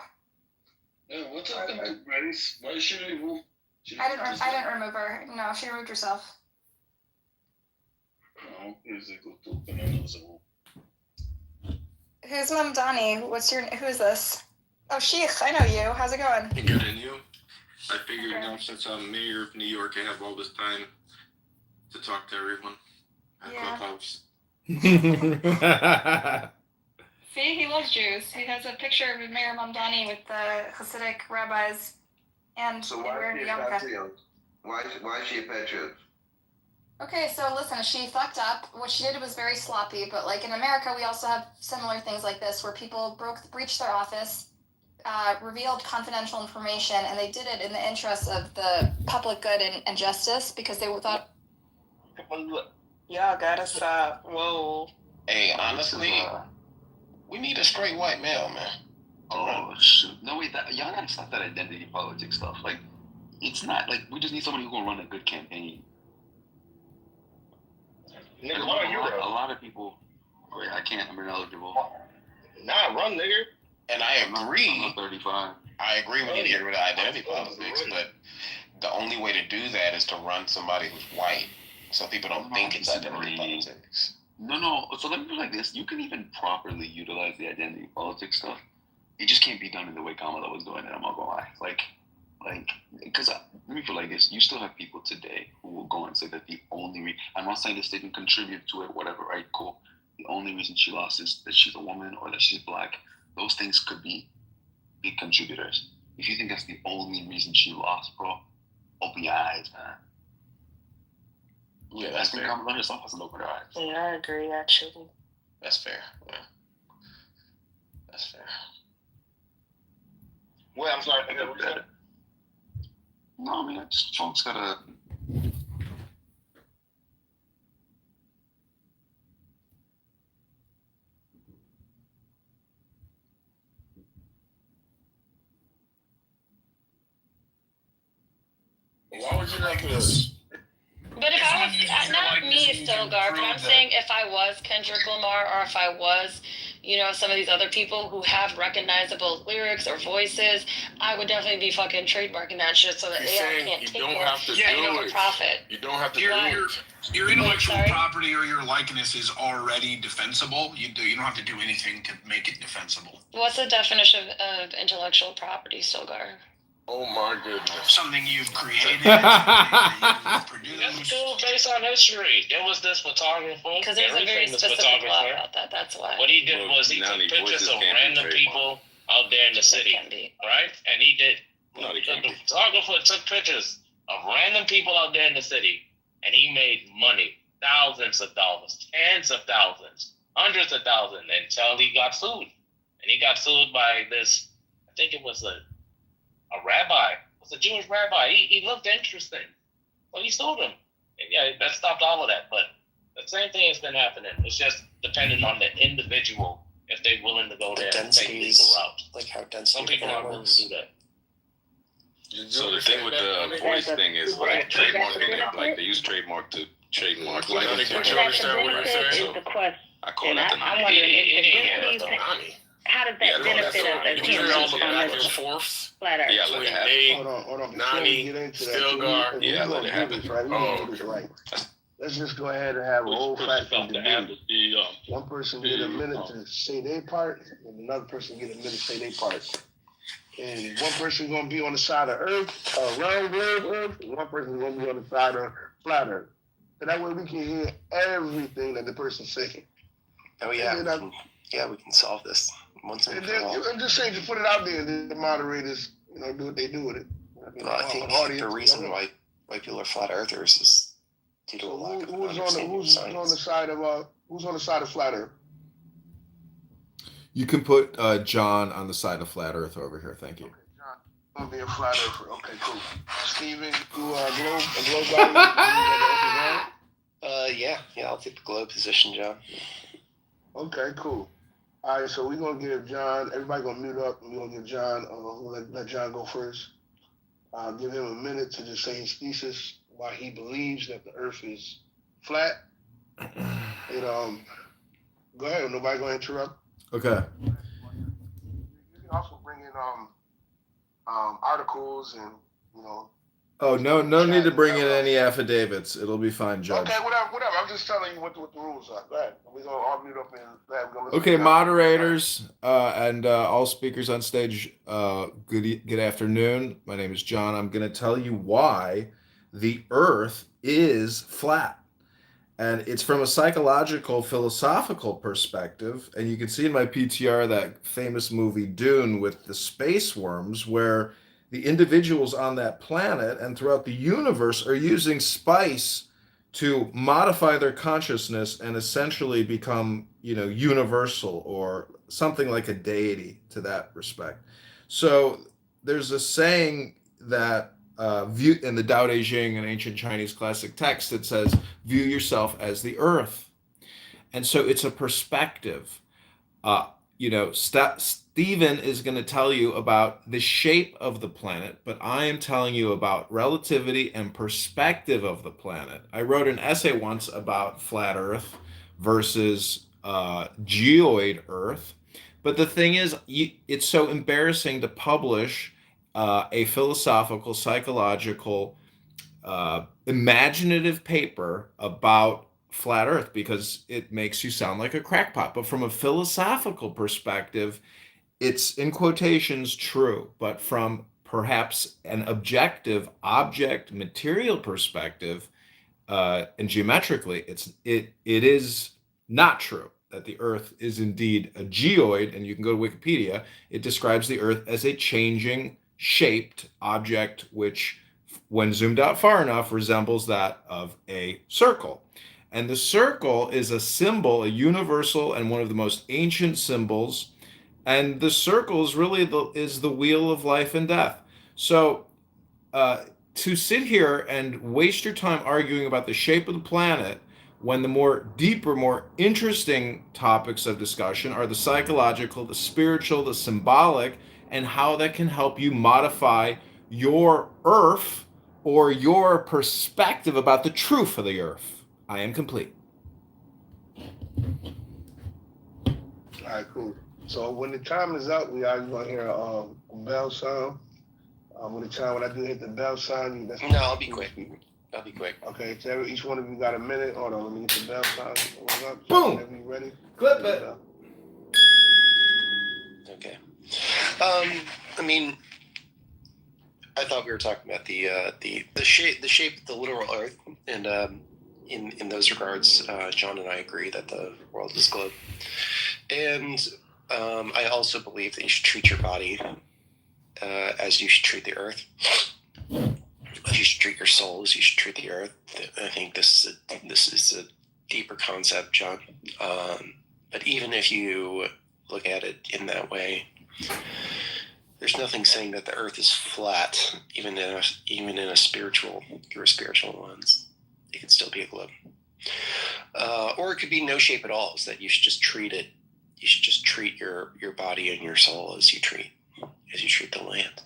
S12: Yeah, what's happened to Grace? Why should I remove?
S5: I didn't remove her. No, she removed herself.
S12: No, is it good to another room?
S5: Who's Mamdani? Who is this? Oh, Sheikh, I know you. How's it going?
S6: Good, and you? I figured, you know, since I'm mayor of New York, I have all this time to talk to everyone at Clubhouse.
S5: See, he loves Jews. He has a picture of Mayor Mamdani with the Hasidic rabbis and
S15: So why is she a patriot? Why is she a patriot?
S5: Okay, so listen, she fucked up. What she did was very sloppy, but like in America, we also have similar things like this where people breached their office, revealed confidential information, and they did it in the interest of the public good and justice because they thought.
S21: Y'all gotta stop. Whoa.
S22: Hey, honestly, we need a straight white male, man.
S24: Oh, shoot. No, wait, y'all gotta stop that identity politics stuff. Like, it's not, like, we just need somebody who can run a good campaign.
S10: Nigga,
S24: a lot of people, wait, I can't, I'm ineligible.
S10: Nah, run, nigga.
S22: And I agree.
S24: I'm not 35.
S22: I agree we need to get rid of identity politics, but the only way to do that is to run somebody who's white, so people don't think it's identity politics.
S24: No. So let me put it like this: you can even properly utilize the identity politics stuff. It just can't be done in the way Kamala was doing it. I'm not gonna lie. Like, because let me put it like this: you still have people today who will go and say that the only I'm not saying this didn't contribute to it, whatever. Right? Cool. The only reason she lost is that she's a woman or that she's black. Those things could be big contributors. If you think that's the only reason she lost, bro, open your eyes, man.
S22: Yeah, that's fair.
S24: Kamala herself has to open her eyes.
S21: Yeah, I agree, actually.
S22: That's fair. Yeah. That's fair.
S10: Well, I'm sorry.
S24: No, I mean, just folks gotta.
S10: Why would you not do this?
S25: But if I was, not me, Stilgar, but I'm saying if I was Kendrick Lamar or if I was, some of these other people who have recognizable lyrics or voices, I would definitely be fucking trademarking that shit so that AI can't take it for profit.
S10: You don't have to do it.
S11: Your intellectual property or your likeness is already defensible. You don't have to do anything to make it defensible.
S25: What's the definition of intellectual property, Stilgar?
S10: Oh my goodness.
S11: Something you've created,
S22: That's cool based on history. There was this photographer.
S25: Because there's a very specific law about that. That's why.
S22: What he did was he took pictures of random people out there in the city, right? And he did. The photographer took pictures of random people out there in the city, and he made money, thousands of dollars, tens of thousands, hundreds of thousands, until he got sued. And he got sued by this. I think it was a rabbi. It was a Jewish rabbi. He looked interesting. So he sued him. And yeah, that stopped all of that. But the same thing has been happening. It's just dependent on the individual if they're willing to go there and take legal routes.
S26: Like how density.
S22: Some people aren't willing to do that.
S6: So the thing with the voice thing is like trademarking it, like they use trademark to trademark. Like,
S16: you understand what I'm saying?
S6: I call that the
S16: I'm wondering how does that benefit us as humans on this flat earth?
S6: Yeah, let it happen.
S27: Hold on.
S6: Nani,
S27: Stilgar.
S6: Yeah, let it happen.
S27: Right. Let's just go ahead and have a whole fashioned debate. One person get a minute to say their part, and another person get a minute to say their part. And one person gonna be on the side of Earth, round Earth, and one person gonna be on the side of flat Earth. So that way we can hear everything that the person's saying.
S26: Oh yeah, we can solve this once and for all.
S27: I'm just saying, just put it out there, and the moderators, do what they do with it.
S26: I think the reason why people are flat earthers is due to a lack of understanding of science.
S27: Who's on the side of flat Earth?
S3: You can put John on the side of flat Earth over here. Thank you.
S27: John, gonna be a flat earther. Okay, cool. Steven, you a globe guy?
S26: Yeah, I'll take the globe position, John.
S27: Okay, cool. All right, so we're gonna give John. Everybody gonna mute up, and we're gonna give John. Let John go first. Give him a minute to just say his thesis, why he believes that the Earth is flat. And go ahead. Nobody gonna interrupt.
S3: Okay.
S27: You can also bring in articles and
S3: Oh, no need to bring in any affidavits. It'll be fine, Judge.
S27: Okay, whatever. I'm just telling you what the rules are. Go ahead. We're gonna all mute up and we're gonna listen
S3: Okay,
S27: to that.
S3: moderators and all speakers on stage, good afternoon. My name is John. I'm going to tell you why the Earth is flat. And it's from a psychological, philosophical perspective. And you can see in my PTR that famous movie Dune with the space worms, where the individuals on that planet and throughout the universe are using spice to modify their consciousness and essentially become, universal or something like a deity to that respect. So there's a saying that view in the Tao Te Ching, an ancient Chinese classic text, that says, "View yourself as the earth," and so it's a perspective. Stephen is going to tell you about the shape of the planet, but I am telling you about relativity and perspective of the planet. I wrote an essay once about flat Earth versus geoid Earth, but the thing is, it's so embarrassing to publish a philosophical, psychological, imaginative paper about flat Earth because it makes you sound like a crackpot. But from a philosophical perspective, it's in quotations true. But from perhaps an objective, object, material perspective, and geometrically, it is not true that the Earth is indeed a geoid. And you can go to Wikipedia. It describes the Earth as a changing, shaped object, which, when zoomed out far enough, resembles that of a circle. And the circle is a symbol, a universal and one of the most ancient symbols. And the circle is really the wheel of life and death. So to sit here and waste your time arguing about the shape of the planet when the more deeper, more interesting topics of discussion are the psychological, the spiritual, the symbolic, and how that can help you modify your Earth or your perspective about the truth of the Earth. I am complete.
S27: All right, cool. So when the time is up, we are going to hear a bell sound. When I do hit the bell sign,
S26: No, I'll be quick. I'll be quick.
S27: Okay, so each one of you got a minute. Hold on, let me get the bell sign.
S3: Boom.
S27: Whenever you ready,
S3: clip it.
S26: Okay. I thought we were talking about the shape of the literal Earth, and in those regards, John and I agree that the world is globe, and I also believe that you should treat your body as you should treat the Earth. As you should treat your soul as you should treat the Earth. I think this is a deeper concept, John. But even if you look at it in that way, there's nothing saying that the Earth is flat, even in a spiritual lens. It could still be a globe, or it could be no shape at all. Is that you should just treat it. You should just treat your body and your soul as you treat the land,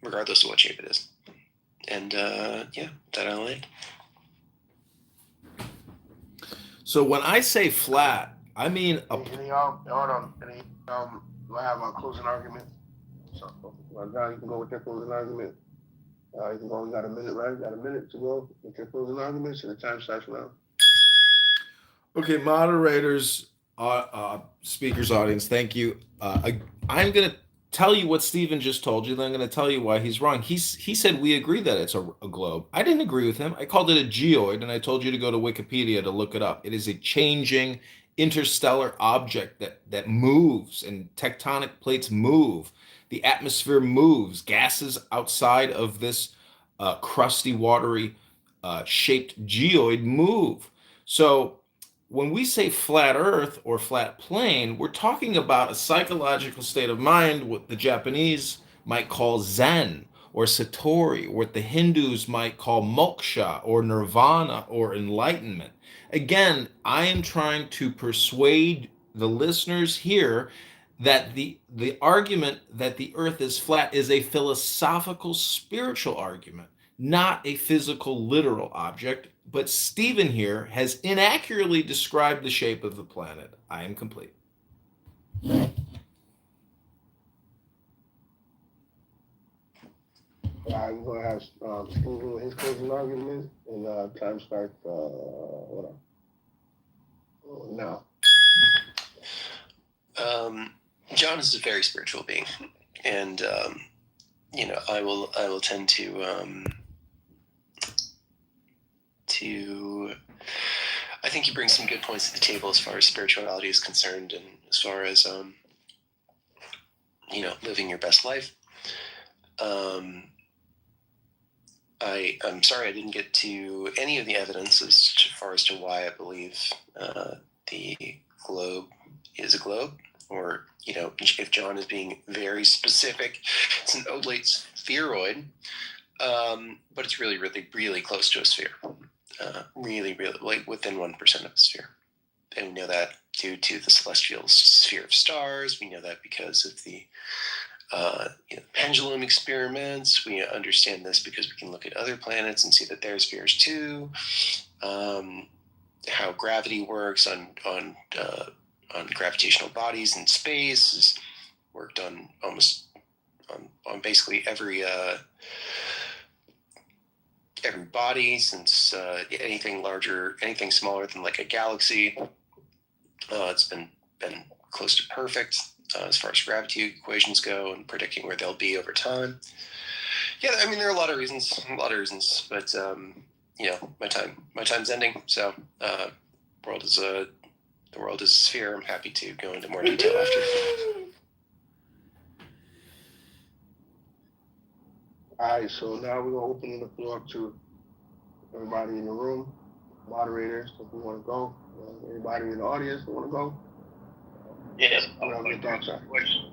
S26: regardless of what shape it is. And that I land.
S3: So when I say flat, I mean
S27: Any hold on. Any do I have a closing argument? So John, you can go with your closing argument. You can go. You got a minute, right? You got a minute to go with your closing arguments, and the time starts now.
S3: Okay, moderators, speakers, audience, thank you. I'm going to tell you what Stephen just told you, then I'm going to tell you why he's wrong. He said we agree that it's a globe. I didn't agree with him. I called it a geoid, and I told you to go to Wikipedia to look it up. It is a changing interstellar object that moves, and tectonic plates move. The atmosphere moves. Gases outside of this crusty, watery shaped geoid move. So when we say flat Earth or flat plane, we're talking about a psychological state of mind, what the Japanese might call Zen or Satori, what the Hindus might call moksha or nirvana or enlightenment. Again, I am trying to persuade the listeners here that the argument that the Earth is flat is a philosophical, spiritual argument, not a physical, literal object. but Stephen here has inaccurately described the shape of the planet. I am complete.
S27: We're going to have Stephen with his closing argument, and time starts now.
S26: John is a very spiritual being, and I will tend to I think he brings some good points to the table as far as spirituality is concerned, and as far as living your best life. I'm sorry I didn't get to any of the evidence as far as to why I believe the globe is a globe, or if John is being very specific, it's an oblate spheroid, but it's really, really, really close to a sphere. Really, really, like within 1% of a sphere. And we know that due to the celestial sphere of stars. We know that because of the pendulum experiments. We understand this because we can look at other planets and see that they're spheres too. How gravity works on gravitational bodies in space is worked on almost on basically every body, since anything larger, anything smaller than like a galaxy, it's been close to perfect as far as gravity equations go and predicting where they'll be over time. Yeah, I mean there are a lot of reasons, but my time's ending. So the world is a sphere. I'm happy to go into more detail after.
S27: All right, so now we're going to open the floor to everybody in the room, moderators, if we want to go, everybody in the audience who want to go.
S22: Yes,
S27: whatever your thoughts are.
S22: question.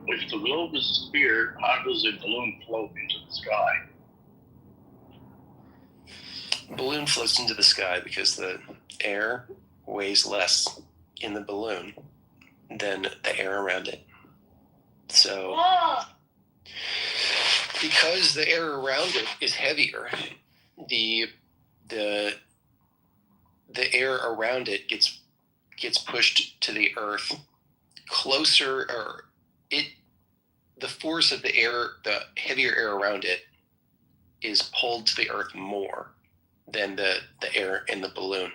S22: If the globe is a sphere, how does a balloon float into the sky?
S26: Balloon floats into the sky because the air weighs less in the balloon than the air around it. So, because the air around it is heavier, the air around it gets pushed to the earth closer, or the force of the air, the heavier air around it, is pulled to the earth more than the air in the balloon.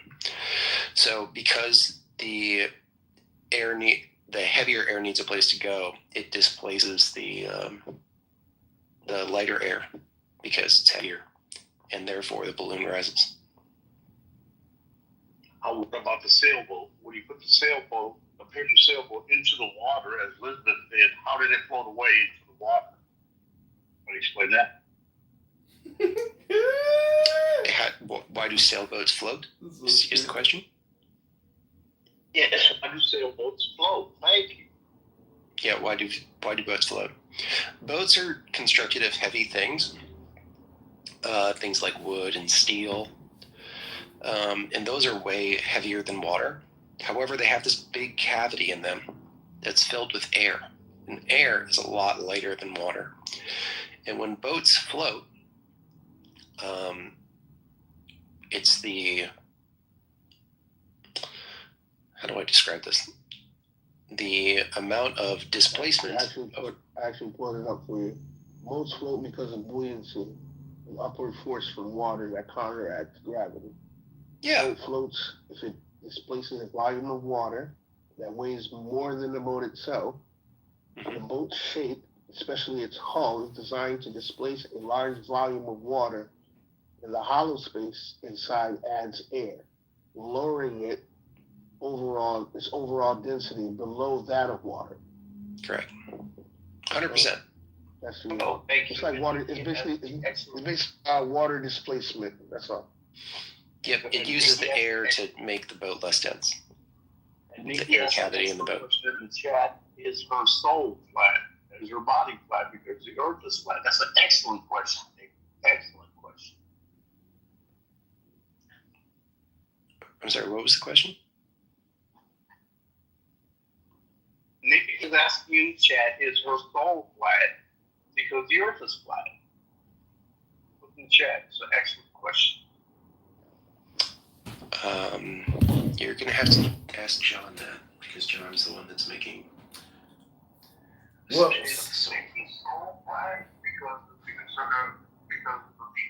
S26: So because the heavier air needs a place to go, it displaces the lighter air because it's heavier, and therefore the balloon rises.
S22: How about the sailboat? When you put the paper sailboat into the water, as Elizabeth did, how did it float away into the water? Can you explain that?
S26: Why do sailboats float? Is the question?
S22: Yes, why do sailboats float? Thank you.
S26: Yeah, why do boats float? Boats are constructed of heavy things, things like wood and steel, and those are way heavier than water. However, they have this big cavity in them that's filled with air, and air is a lot lighter than water. And when boats float, it's the, how do I describe this? The amount of displacement.
S27: I actually pulled it up for you. Boats float because of buoyancy, an upward force from water that counteracts gravity.
S26: Yeah.
S27: Boat floats if it displaces a volume of water that weighs more than the boat itself. The boat's shape, especially its hull, is designed to displace a large volume of water, and the hollow space inside adds air, lowering its overall density below that of water.
S26: Correct. 100%.
S27: That's the it's like water. It's basically water displacement. That's all.
S26: Yep, it uses the air to make the boat less dense. The air cavity in the boat.
S22: In the chat, is her soul flat? Is her body flat because the earth is flat? That's an excellent question, Nick. Excellent question.
S26: I'm sorry, what was the question?
S22: Nick is asking in the chat, is her soul flat because the earth is flat? Put in the chat. It's an excellent
S27: question.
S26: You're gonna have to ask John that because John's the one that's making.
S3: Well,
S27: Because the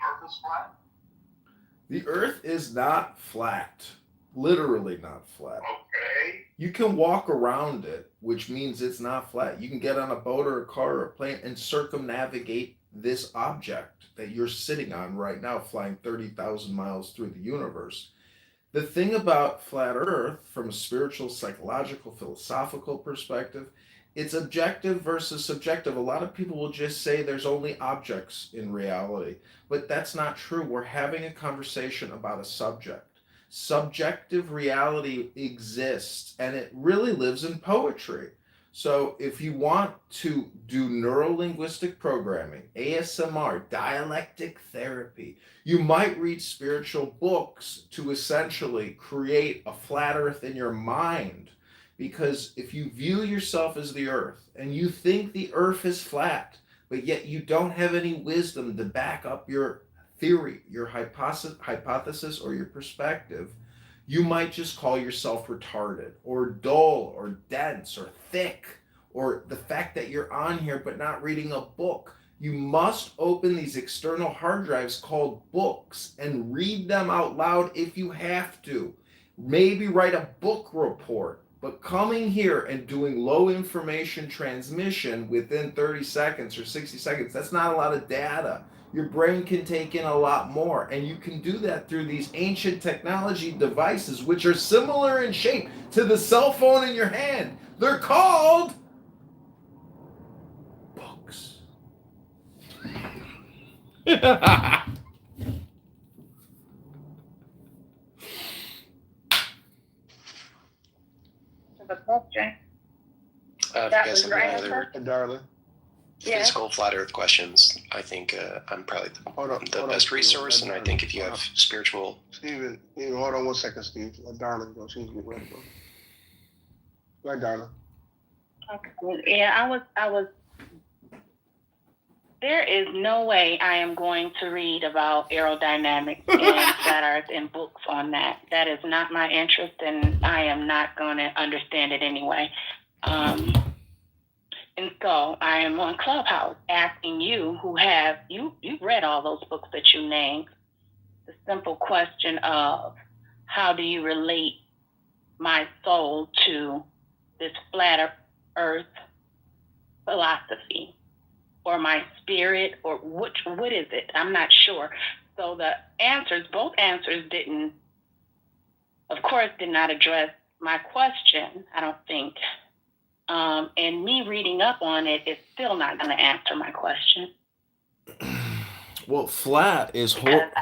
S27: earth is flat?
S3: the Earth is not flat. Literally not flat.
S27: Okay.
S3: You can walk around it, which means it's not flat. You can get on a boat or a car or a plane and circumnavigate this object that you're sitting on right now, flying 30,000 miles through the universe. The thing about flat Earth, from a spiritual, psychological, philosophical perspective, it's objective versus subjective. A lot of people will just say there's only objects in reality, but that's not true. We're having a conversation about a subject. Subjective reality exists, and it really lives in poetry. So if you want to do neuro-linguistic programming, ASMR, dialectic therapy, you might read spiritual books to essentially create a flat earth in your mind. Because if you view yourself as the earth and you think the earth is flat, but yet you don't have any wisdom to back up your theory, your hypothesis, or your perspective, you might just call yourself retarded or dull or dense or thick, or the fact that you're on here but not reading a book. You must open these external hard drives called books and read them out loud if you have to. Maybe write a book report. But coming here and doing low information transmission within 30 seconds or 60 seconds, that's not a lot of data. Your brain can take in a lot more. And you can do that through these ancient technology devices, which are similar in shape to the cell phone in your hand. They're called books.
S16: The question.
S26: If you
S16: That
S26: guys
S16: was
S26: have
S16: your
S26: any
S16: answer?
S26: other
S27: Darling.
S16: Yes.
S26: physical flat Earth questions, I think I'm probably the best resource. And I think if you have spiritual,
S27: Steven, hold on 1 second, Steve. Darling, go. She's getting ready to go. Go ahead, darling.
S16: Okay. Yeah, I was. There is no way I am going to read about aerodynamics and flat Earth and books on that. That is not my interest, and I am not going to understand it anyway. And so I am on Clubhouse asking you, who have you've read all those books that you named, the simple question of how do you relate my soul to this flat Earth philosophy? Or my spirit, or what is it? I'm not sure. So the answers, both answers did not address my question, I don't think. And me reading up on it is still not going to answer my question.
S3: Well, flat is flat.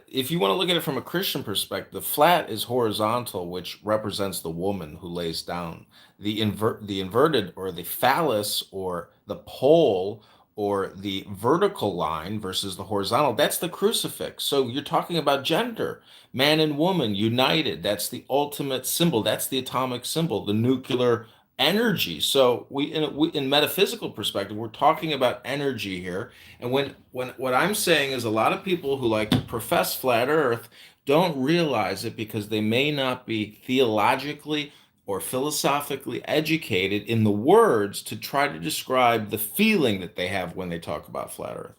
S3: If you want to look at it from a Christian perspective, flat is horizontal, which represents the woman who lays down. The inverted, or the phallus, or the pole, or the vertical line versus the horizontal, that's the crucifix. So you're talking about gender, man and woman united. That's the ultimate symbol. That's the atomic symbol, the nuclear energy. So in metaphysical perspective, we're talking about energy here. And when what I'm saying is, a lot of people who like to profess flat earth don't realize it because they may not be theologically or philosophically educated in the words to try to describe the feeling that they have when they talk about flat earth.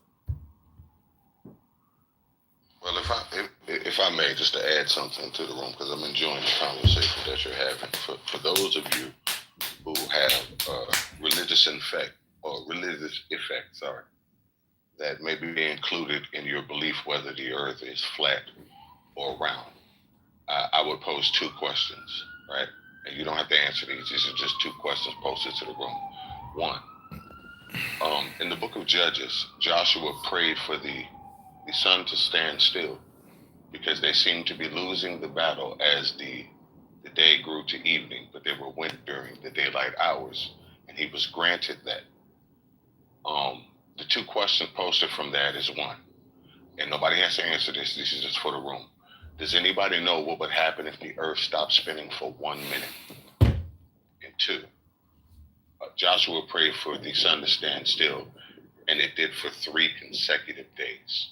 S10: Well, if I may, just to add something to the room, because I'm enjoying the conversation that you're having. For those of you who have religious effect, that may be included in your belief whether the earth is flat or round, I would pose two questions, right? And you don't have to answer these. These are just two questions posted to the room. One, in the book of Judges, Joshua prayed for the sun to stand still because they seemed to be losing the battle as the day grew to evening, but they were winning during the daylight hours, and he was granted that. The two questions posted from that is one, and nobody has to answer this. This is just for the room. Does anybody know what would happen if the earth stopped spinning for 1 minute? And two, Joshua prayed for the sun to stand still, and it did for 3 consecutive days.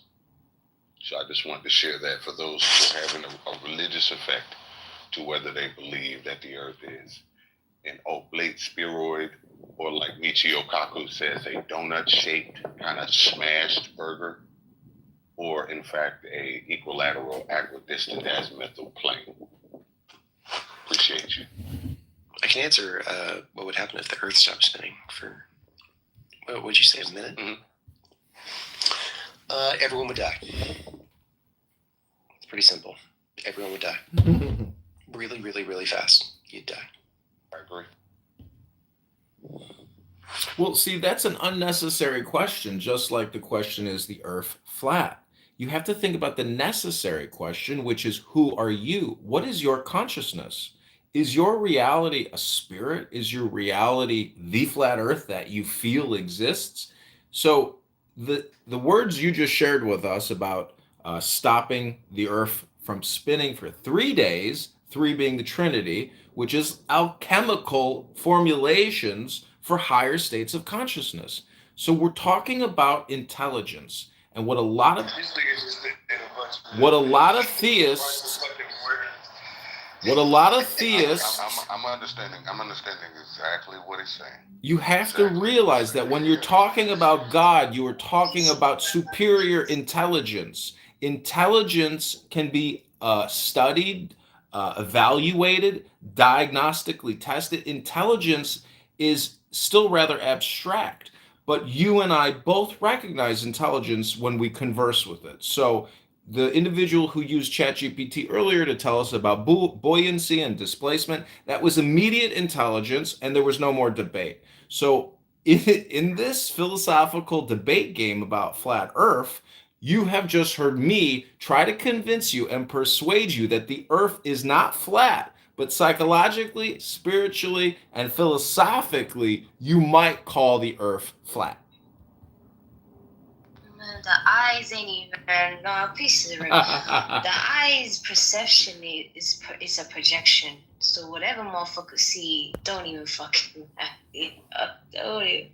S2: So I just wanted to share that for those who are having a religious effect to whether they believe that the earth is an oblate spheroid, or like Michio Kaku says, a donut-shaped kind of smashed burger, or in fact a equilateral equidistant azimuthal plane. Appreciate you.
S26: I can answer what would happen if the Earth stopped spinning for, what would you say, a minute?
S2: Mm-hmm.
S26: Everyone would die. It's pretty simple. Everyone would die. Really, really, really fast. You'd die.
S2: I agree.
S3: Well, see, that's an unnecessary question, just like the question is the earth flat. You have to think about the necessary question, which is who are you? What is your consciousness? Is your reality a spirit? Is your reality the flat earth that you feel exists? So the words you just shared with us about stopping the earth from spinning for 3 days, three being the Trinity, which is alchemical formulations for higher states of consciousness. So we're talking about intelligence, and what a lot of theists
S2: I'm understanding exactly what he's saying.
S3: You have to realize that when you're talking about God, you are talking about superior intelligence. Intelligence can be studied, evaluated, diagnostically tested. Intelligence is still rather abstract, but you and I both recognize intelligence when we converse with it. So the individual who used ChatGPT earlier to tell us about buoyancy and displacement, that was immediate intelligence, and there was no more debate. So in this philosophical debate game about flat Earth, you have just heard me try to convince you and persuade you that the Earth is not flat, but psychologically, spiritually, and philosophically, you might call the Earth flat.
S7: The eyes ain't even a piece of the room. The eyes perception is a projection. So whatever motherfuckers see, don't even fucking don't even.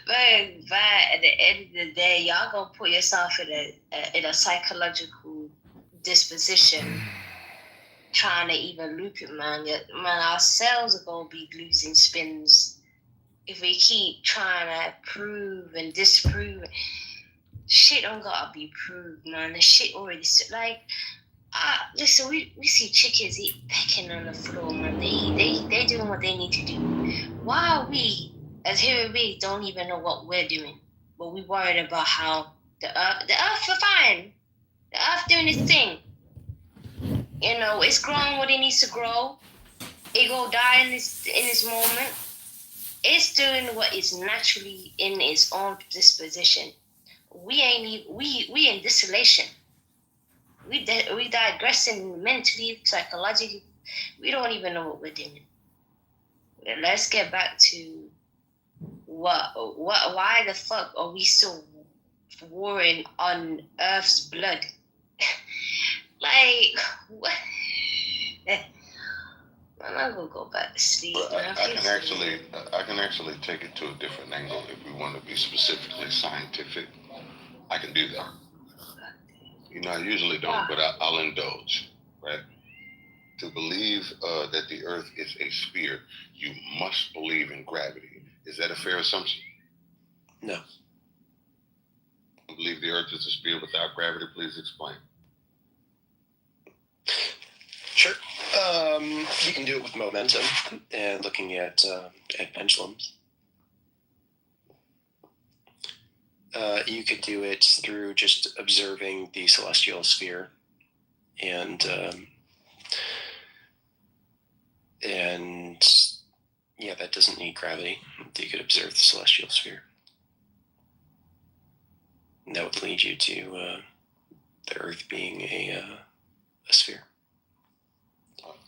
S7: But at the end of the day, y'all gonna put yourself in a psychological disposition, trying to even loop it, man. Our cells are gonna be losing spins if we keep trying to prove and disprove. Shit don't gotta be proved, man. The shit already listen, we see chickens pecking on the floor, man. They doing what they need to do. Why we as human beings don't even know what we're doing, but we worried about how the earth are fine. The earth doing its thing. You know, it's growing what it needs to grow. It go die in this moment. It's doing what is naturally in its own disposition. We in distillation. We digressing mentally, psychologically. We don't even know what we're doing. Let's get back to why the fuck are we still warring on Earth's blood? Like what? I'm not gonna go back to sleep.
S2: I can actually take it to a different angle if we want to be specifically scientific. I can do that. You know, I usually don't, but I'll indulge, right? To believe that the Earth is a sphere, you must believe in gravity. Is that a fair assumption?
S26: No.
S2: You believe the Earth is a sphere without gravity? Please explain.
S26: Sure. You can do it with momentum and looking at pendulums. You could do it through just observing the celestial sphere, and yeah, that doesn't need gravity. You could observe the celestial sphere. And that would lead you to the Earth being a sphere.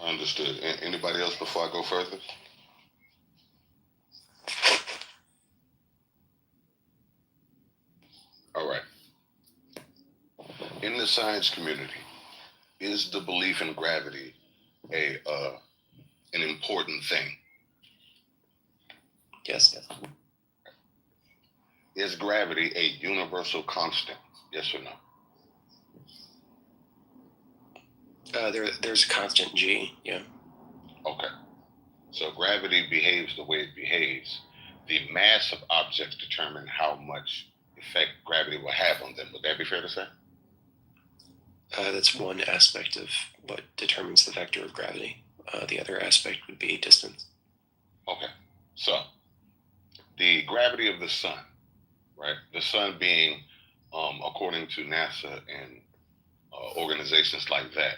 S2: Understood. Anybody else before I go further? All right. In the science community, is the belief in gravity an important thing?
S26: Yes.
S2: Is gravity a universal constant? Yes or no?
S26: There's a constant G. Yeah.
S2: Okay. So gravity behaves the way it behaves. The mass of objects determine how much effect gravity will have on them. Would that be fair to say?
S26: That's one aspect of what determines the vector of gravity. The other aspect would be distance.
S2: Okay. So the gravity of the sun, right? The sun being, according to NASA and organizations like that,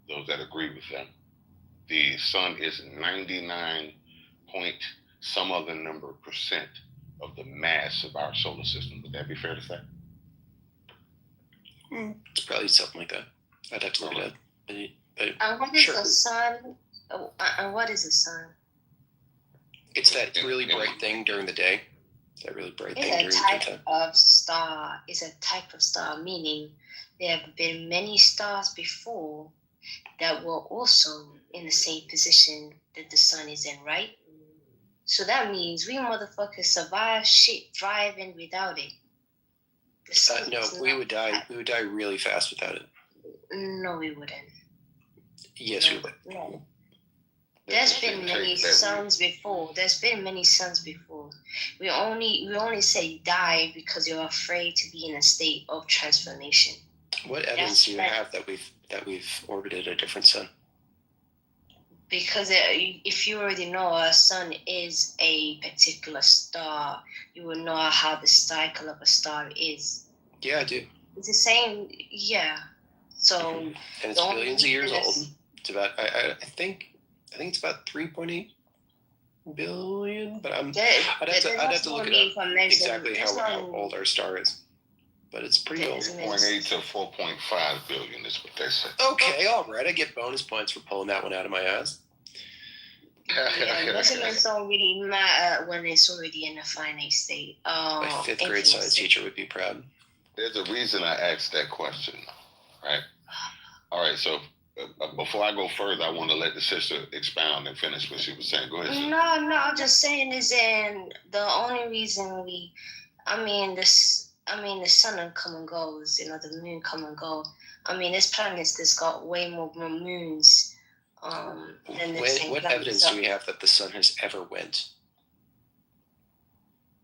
S2: those that agree with them, the sun is 99 point some other number percent of the mass of our solar system. Would that be fair to say?
S26: It's probably something like that. I'd have to look it up.
S7: And what is the sun? And what is the sun?
S26: It's that really bright thing during the day. That really bright thing during
S7: It's
S26: the
S7: a type
S26: daytime.
S7: of star. It's a type of star, meaning there have been many stars before that were also in the same position that the sun is in, right? So that means we motherfuckers survive shit driving without it. The sun
S26: No,
S7: is
S26: we
S7: not
S26: would die.
S7: that-
S26: We would die really fast without it.
S7: No, we wouldn't.
S26: Yes, we would.
S7: No. There's been many suns before. There's been many suns before. We only say die because you're afraid to be in a state of transformation.
S26: What evidence do you have that we've orbited a different sun?
S7: Because if you already know a sun is a particular star, you will know how the cycle of a star is.
S26: Yeah, I do.
S7: It's the same, yeah. So
S26: And it's billions of years old. It's about I think it's about 3.8 billion, but I'd have to look it up exactly how old our star is. But it's pretty old.
S2: 3.8 to 4.5 billion is what they say.
S26: Okay, all right. I get bonus points for pulling that one out of my ass.
S7: Measurements don't really matter when it's already in a finite state.
S26: My fifth grade science teacher would be proud.
S2: There's a reason I asked that question, right? All right, so before I go further, I want to let the sister expound and finish what she was saying. Go ahead, sister.
S7: No, I'm just saying is in the only reason the sun will come and goes, the moon come and go. There's planets that's got way more moons than the same
S26: What
S7: planet.
S26: evidence do we have that the sun has ever went?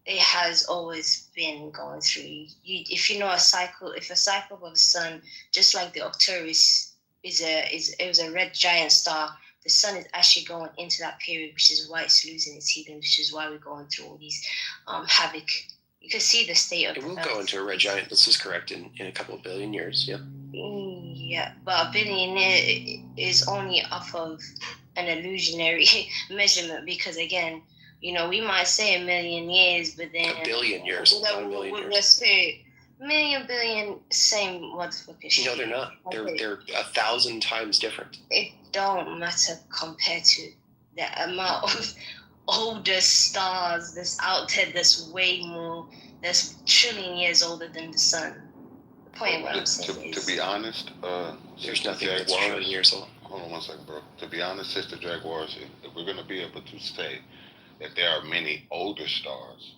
S7: It has always been going through. If you know a cycle of the sun, just like the Arcturus it was a red giant star. The sun is actually going into that period, which is why it's losing its heat, which is why we're going through all these havoc. You can see the state of
S26: it will go into a red giant. This is correct in a couple of billion years. Yeah.
S7: Yeah, but a billion is only off of an illusionary measurement because again, we might say a million years, but then
S26: a billion years, not a million years.
S7: Let's say million, billion, same motherfucker shit.
S26: No, they're not. They're 1,000 times different.
S7: It don't matter compared to the amount of older stars that's out there that's trillion years older than the sun. The point of what I'm saying
S2: to be honest,
S26: there's nothing that's trillion years old.
S2: Hold on one second, bro. To be honest, Sister Jaguars, if we're going to be able to say that there are many older stars,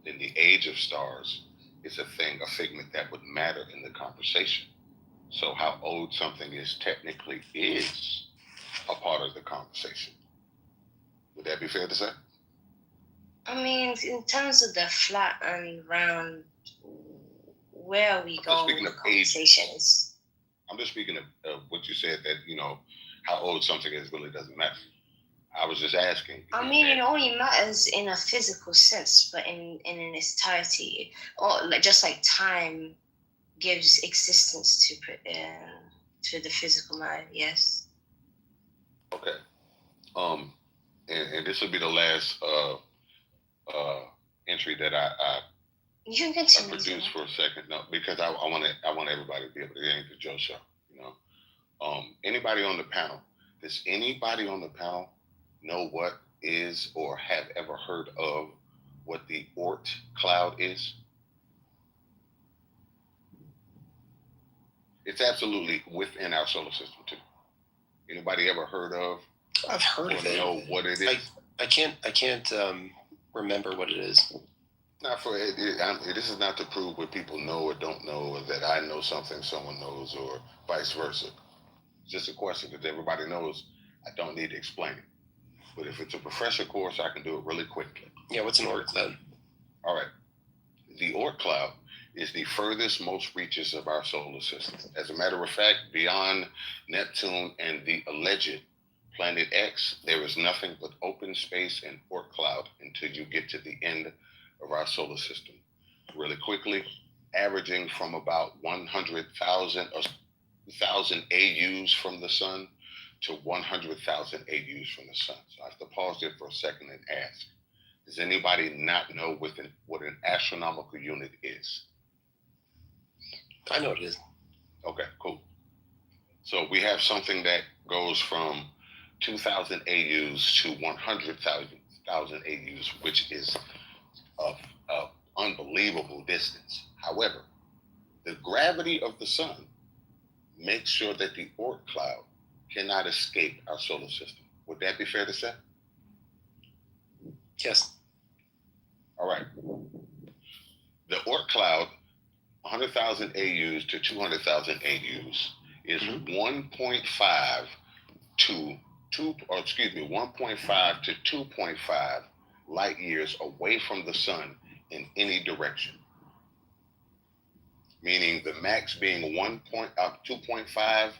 S2: then the age of stars is a figment that would matter in the conversation. So how old something is technically is a part of the conversation. Would that be fair to say?
S7: In terms of the flat and round, where are we going with conversations?
S2: I'm just speaking of what you said that, how old something is really doesn't matter. I was just asking.
S7: It only matters in a physical sense, but in an entirety, or just like time gives existence to the physical matter. Yes.
S2: Okay. And this will be the last entry that I produced for a second. No, because I want everybody to be able to get into Joe's show. Anybody on the panel? Does anybody on the panel know what is or have ever heard of what the Oort cloud is? It's absolutely within our solar system too. Anybody ever heard of?
S26: I've heard of it.
S2: Know what it is?
S26: I can't remember what it is.
S2: Not for it. This is not to prove what people know or don't know, or that I know something someone knows, or vice versa. It's just a question that everybody knows. I don't need to explain it. But if it's a refresher course, I can do it really quickly.
S26: Yeah, what's an Oort cloud?
S2: All right. The Oort cloud is the furthest most reaches of our solar system. As a matter of fact, beyond Neptune and the alleged Planet X, there is nothing but open space and Oort cloud until you get to the end of our solar system. Really quickly, averaging from about 100,000 AUs from the sun to 100,000 AUs from the sun. So I have to pause there for a second and ask, does anybody not know what an astronomical unit is?
S26: I know what it is.
S2: Okay, cool. So we have something that goes from 2,000 AUs to 100,000 AUs, which is of unbelievable distance. However, the gravity of the sun makes sure that the Oort cloud cannot escape our solar system. Would that be fair to say?
S26: Yes.
S2: All right. The Oort cloud, 100,000 AUs to 200,000 AUs, is 1.5 to 2.5 light years away from the sun in any direction. Meaning the max being 2.5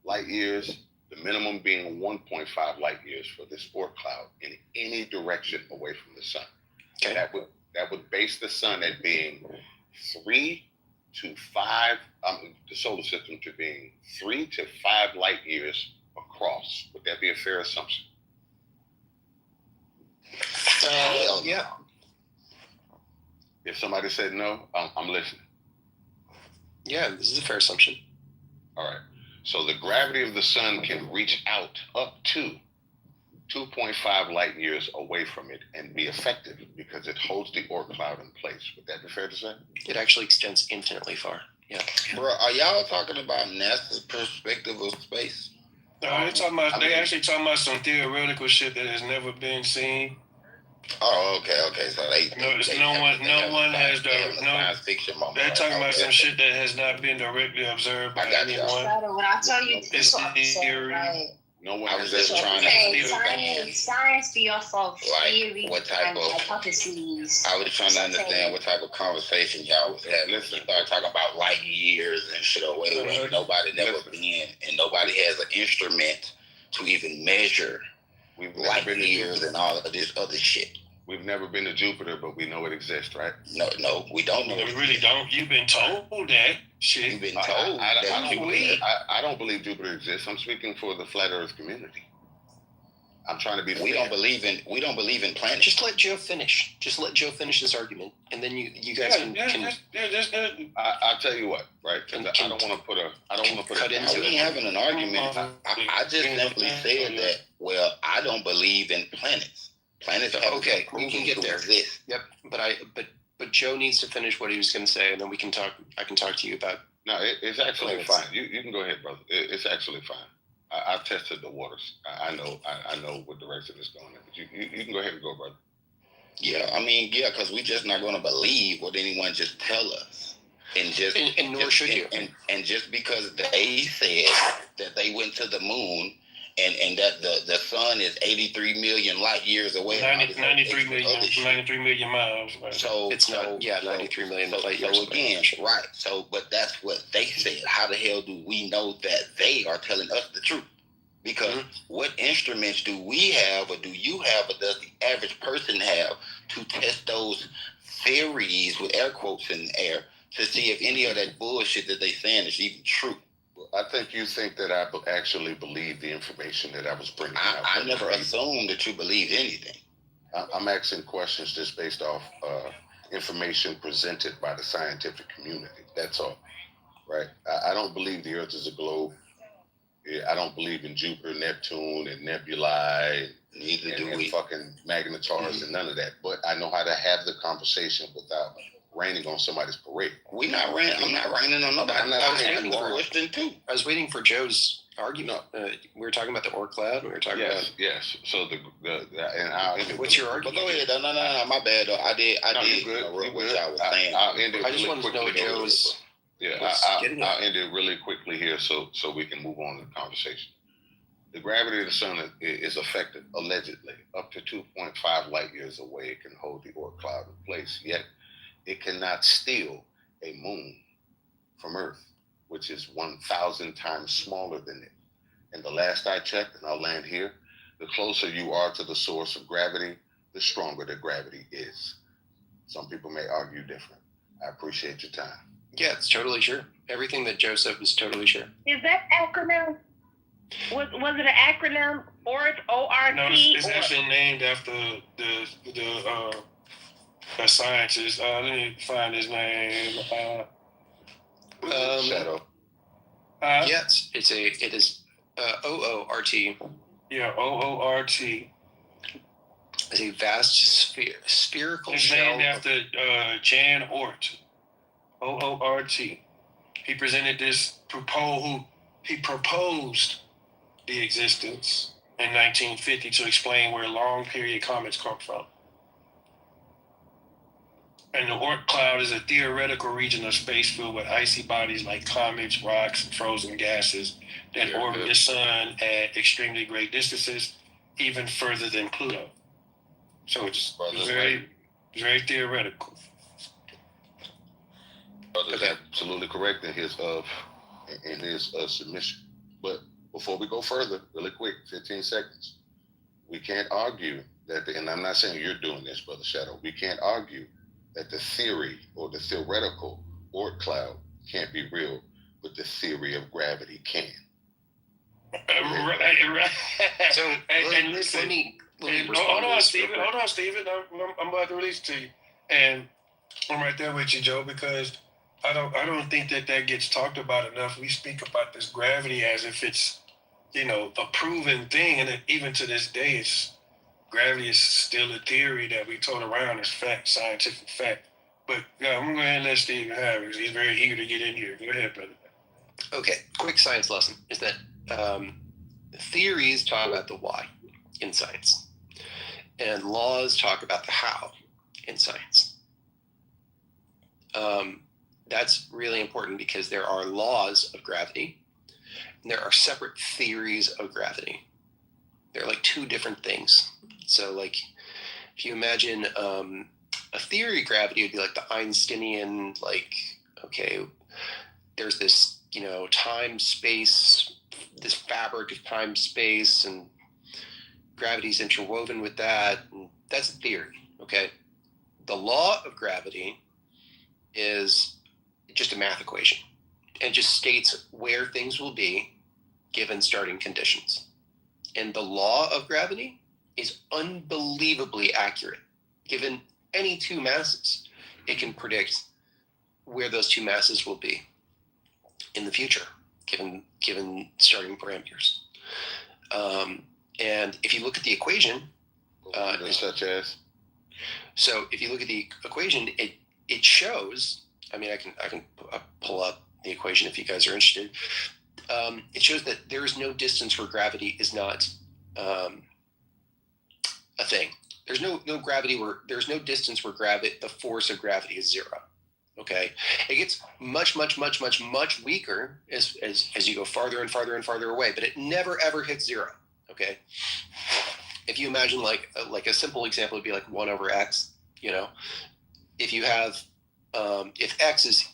S2: light years, the minimum being 1.5 light years for this Oort cloud in any direction away from the sun. Okay. That would base the sun at being 3 to 5, the solar system to being 3 to 5 light years across. Would that be a fair assumption?
S26: Yeah.
S2: If somebody said no, I'm listening.
S26: Yeah, this is a fair assumption.
S2: All right. So the gravity of the sun can reach out up to 2.5 light years away from it and be effective because it holds the Oort cloud in place. Would that be fair to say?
S26: It actually extends infinitely far. Yeah.
S8: Bro, are y'all talking about NASA's perspective of space?
S9: No, they actually talking about some theoretical shit that has never been seen.
S8: Oh, okay. So
S9: no one has
S8: science fiction moment.
S9: They're talking about some shit that has not been directly observed by anyone.
S7: When I tell you
S9: It's the theory.
S2: No one
S8: I was just trying to
S7: science be off of theory
S8: what type
S7: and
S8: of
S7: hypotheses.
S8: I was trying to understand what type of conversation y'all was having. Listen, you started talking about light years and shit away where nobody never been, and nobody has an instrument to even measure light years and all of this other shit.
S2: We've never been to Jupiter, but we know it exists, right?
S8: No, we don't know.
S9: We really don't. You've been told that shit.
S8: You've been told
S2: I don't believe Jupiter exists. I'm speaking for the flat Earth community. I'm trying to be.
S8: We don't believe in planets.
S26: Just let Joe finish. Just let Joe finish this argument, and then you guys can.
S2: I'll tell you what, right? Because I don't want to put a.
S8: We ain't having an argument. I just simply said that. Well, I don't believe in planets. Planets are
S26: okay. We can get there. Yep, but Joe needs to finish what he was going to say, and then we can talk. I can talk to you about.
S2: No, it's actually fine. You can go ahead, brother. It's actually fine. I've tested the waters. I know what direction it's going in. But you can go ahead and go, brother.
S8: Yeah, because we're just not going to believe what anyone just tell us, and
S26: nor should you.
S8: And just because they said that they went to the moon. And that the sun is 83 million light years away.
S9: 93 million miles. Right?
S26: So it's not. Yeah, 93 million light years.
S8: So again, right. So, but that's what they said. How the hell do we know that they are telling us the truth? Because what instruments do we have, or do you have, or does the average person have to test those theories with air quotes in the air to see if any of that bullshit that they saying is even true?
S2: I think you think that I actually believe the information that I was bringing out.
S8: I never assumed that you believed anything.
S2: I'm asking questions just based off information presented by the scientific community. That's all, right? I don't believe the Earth is a globe. I don't believe in Jupiter, Neptune, and nebulae.
S8: Neither do we.
S2: Fucking magnetars and none of that. But I know how to have the conversation without raining on somebody's parade.
S8: I'm not raining on nobody.
S26: I was waiting for Joe's argument. We were talking about the Oort cloud. We were talking about.
S2: Yes. So
S26: what's your argument?
S8: But go ahead. No. My bad. I did.
S26: I just wanted to know Joe's.
S2: Yeah, I'll end it really quickly here so we can move on to the conversation. The gravity of the sun is affected, allegedly, up to 2.5 light years away. It can hold the Oort cloud in place, yet it cannot steal a moon from Earth, which is 1,000 times smaller than it. And the last I checked, and I'll land here, the closer you are to the source of gravity, the stronger the gravity is. Some people may argue different. I appreciate your time.
S1: Yeah, it's totally true. Everything that Joe said was totally true.
S16: Is that acronym? Was it an acronym or it's ORT?
S9: No, it's actually named after the scientist. Let me find his name.
S2: Shadow.
S1: Yes, it is OORT.
S9: Yeah, OORT.
S1: It's a vast spherical
S9: it's
S1: shell.
S9: Named after Jan Oort. OORT. He presented this he proposed the existence in 1950 to explain where long period comets come from. And the Oort cloud is a theoretical region of space filled with icy bodies like comets, rocks, and frozen gases that orbit the sun at extremely great distances, even further than Pluto. So it's very theoretical.
S2: Brother's absolutely correct in his submission. But before we go further, really quick, 15 seconds, we can't argue that, and I'm not saying you're doing this, Brother Shadow, we can't argue that the theory or the theoretical Oort cloud can't be real, but the theory of gravity can.
S9: Right.
S1: So
S9: listen, hold on, Stephen. I'm about to release it to you, and I'm right there with you, Joe, because I don't think that gets talked about enough. We speak about this gravity as if it's a proven thing, and even to this day, gravity is still a theory that we told around as fact, scientific fact. But I'm going to go ahead and let Stephen have it. He's very eager to get in here. Go ahead, brother.
S1: Okay, quick science lesson is that theories talk about the why in science, and laws talk about the how in science. That's really important because there are laws of gravity, and there are separate theories of gravity. They're like two different things. So, like, if you imagine a theory of gravity would be like the Einsteinian, like, okay, there's this, time, space, this fabric of time, space, and gravity's interwoven with that. And that's a theory, okay? The law of gravity is just a math equation. And just states where things will be given starting conditions. And the law of gravity is unbelievably accurate. Given any two masses, it can predict where those two masses will be in the future, given starting parameters. And if you look at the equation,
S2: such as,
S1: so if you look at the equation, it shows. I mean, I can pull up the equation if you guys are interested. It shows that there is no distance where gravity is not a thing. There's no gravity where there's no distance where the force of gravity is zero. Okay, it gets much weaker as you go farther and farther and farther away, but it never ever hits zero. Okay, if you imagine like a simple example would be like 1 over x. If you have if x is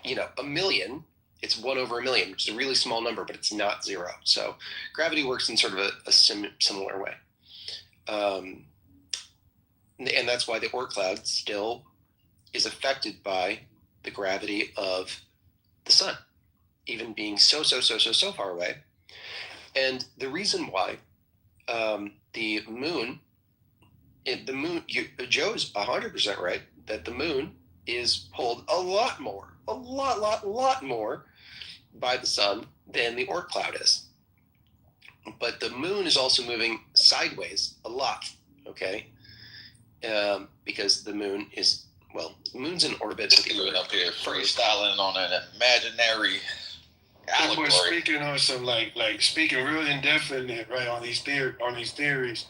S1: a million, it's 1 over a million, which is a really small number, but it's not zero. So gravity works in sort of a similar way. And that's why the Oort cloud still is affected by the gravity of the sun, even being so far away. And the reason why the moon, Joe's 100% right, that the moon is pulled a lot more by the sun than the Oort cloud is. But the moon is also moving sideways a lot, okay? Because the moon is, the moon's in orbit.
S8: Even up here freestyling on an imaginary allegory.
S9: We're speaking on some like speaking real indefinite, right, on these theories.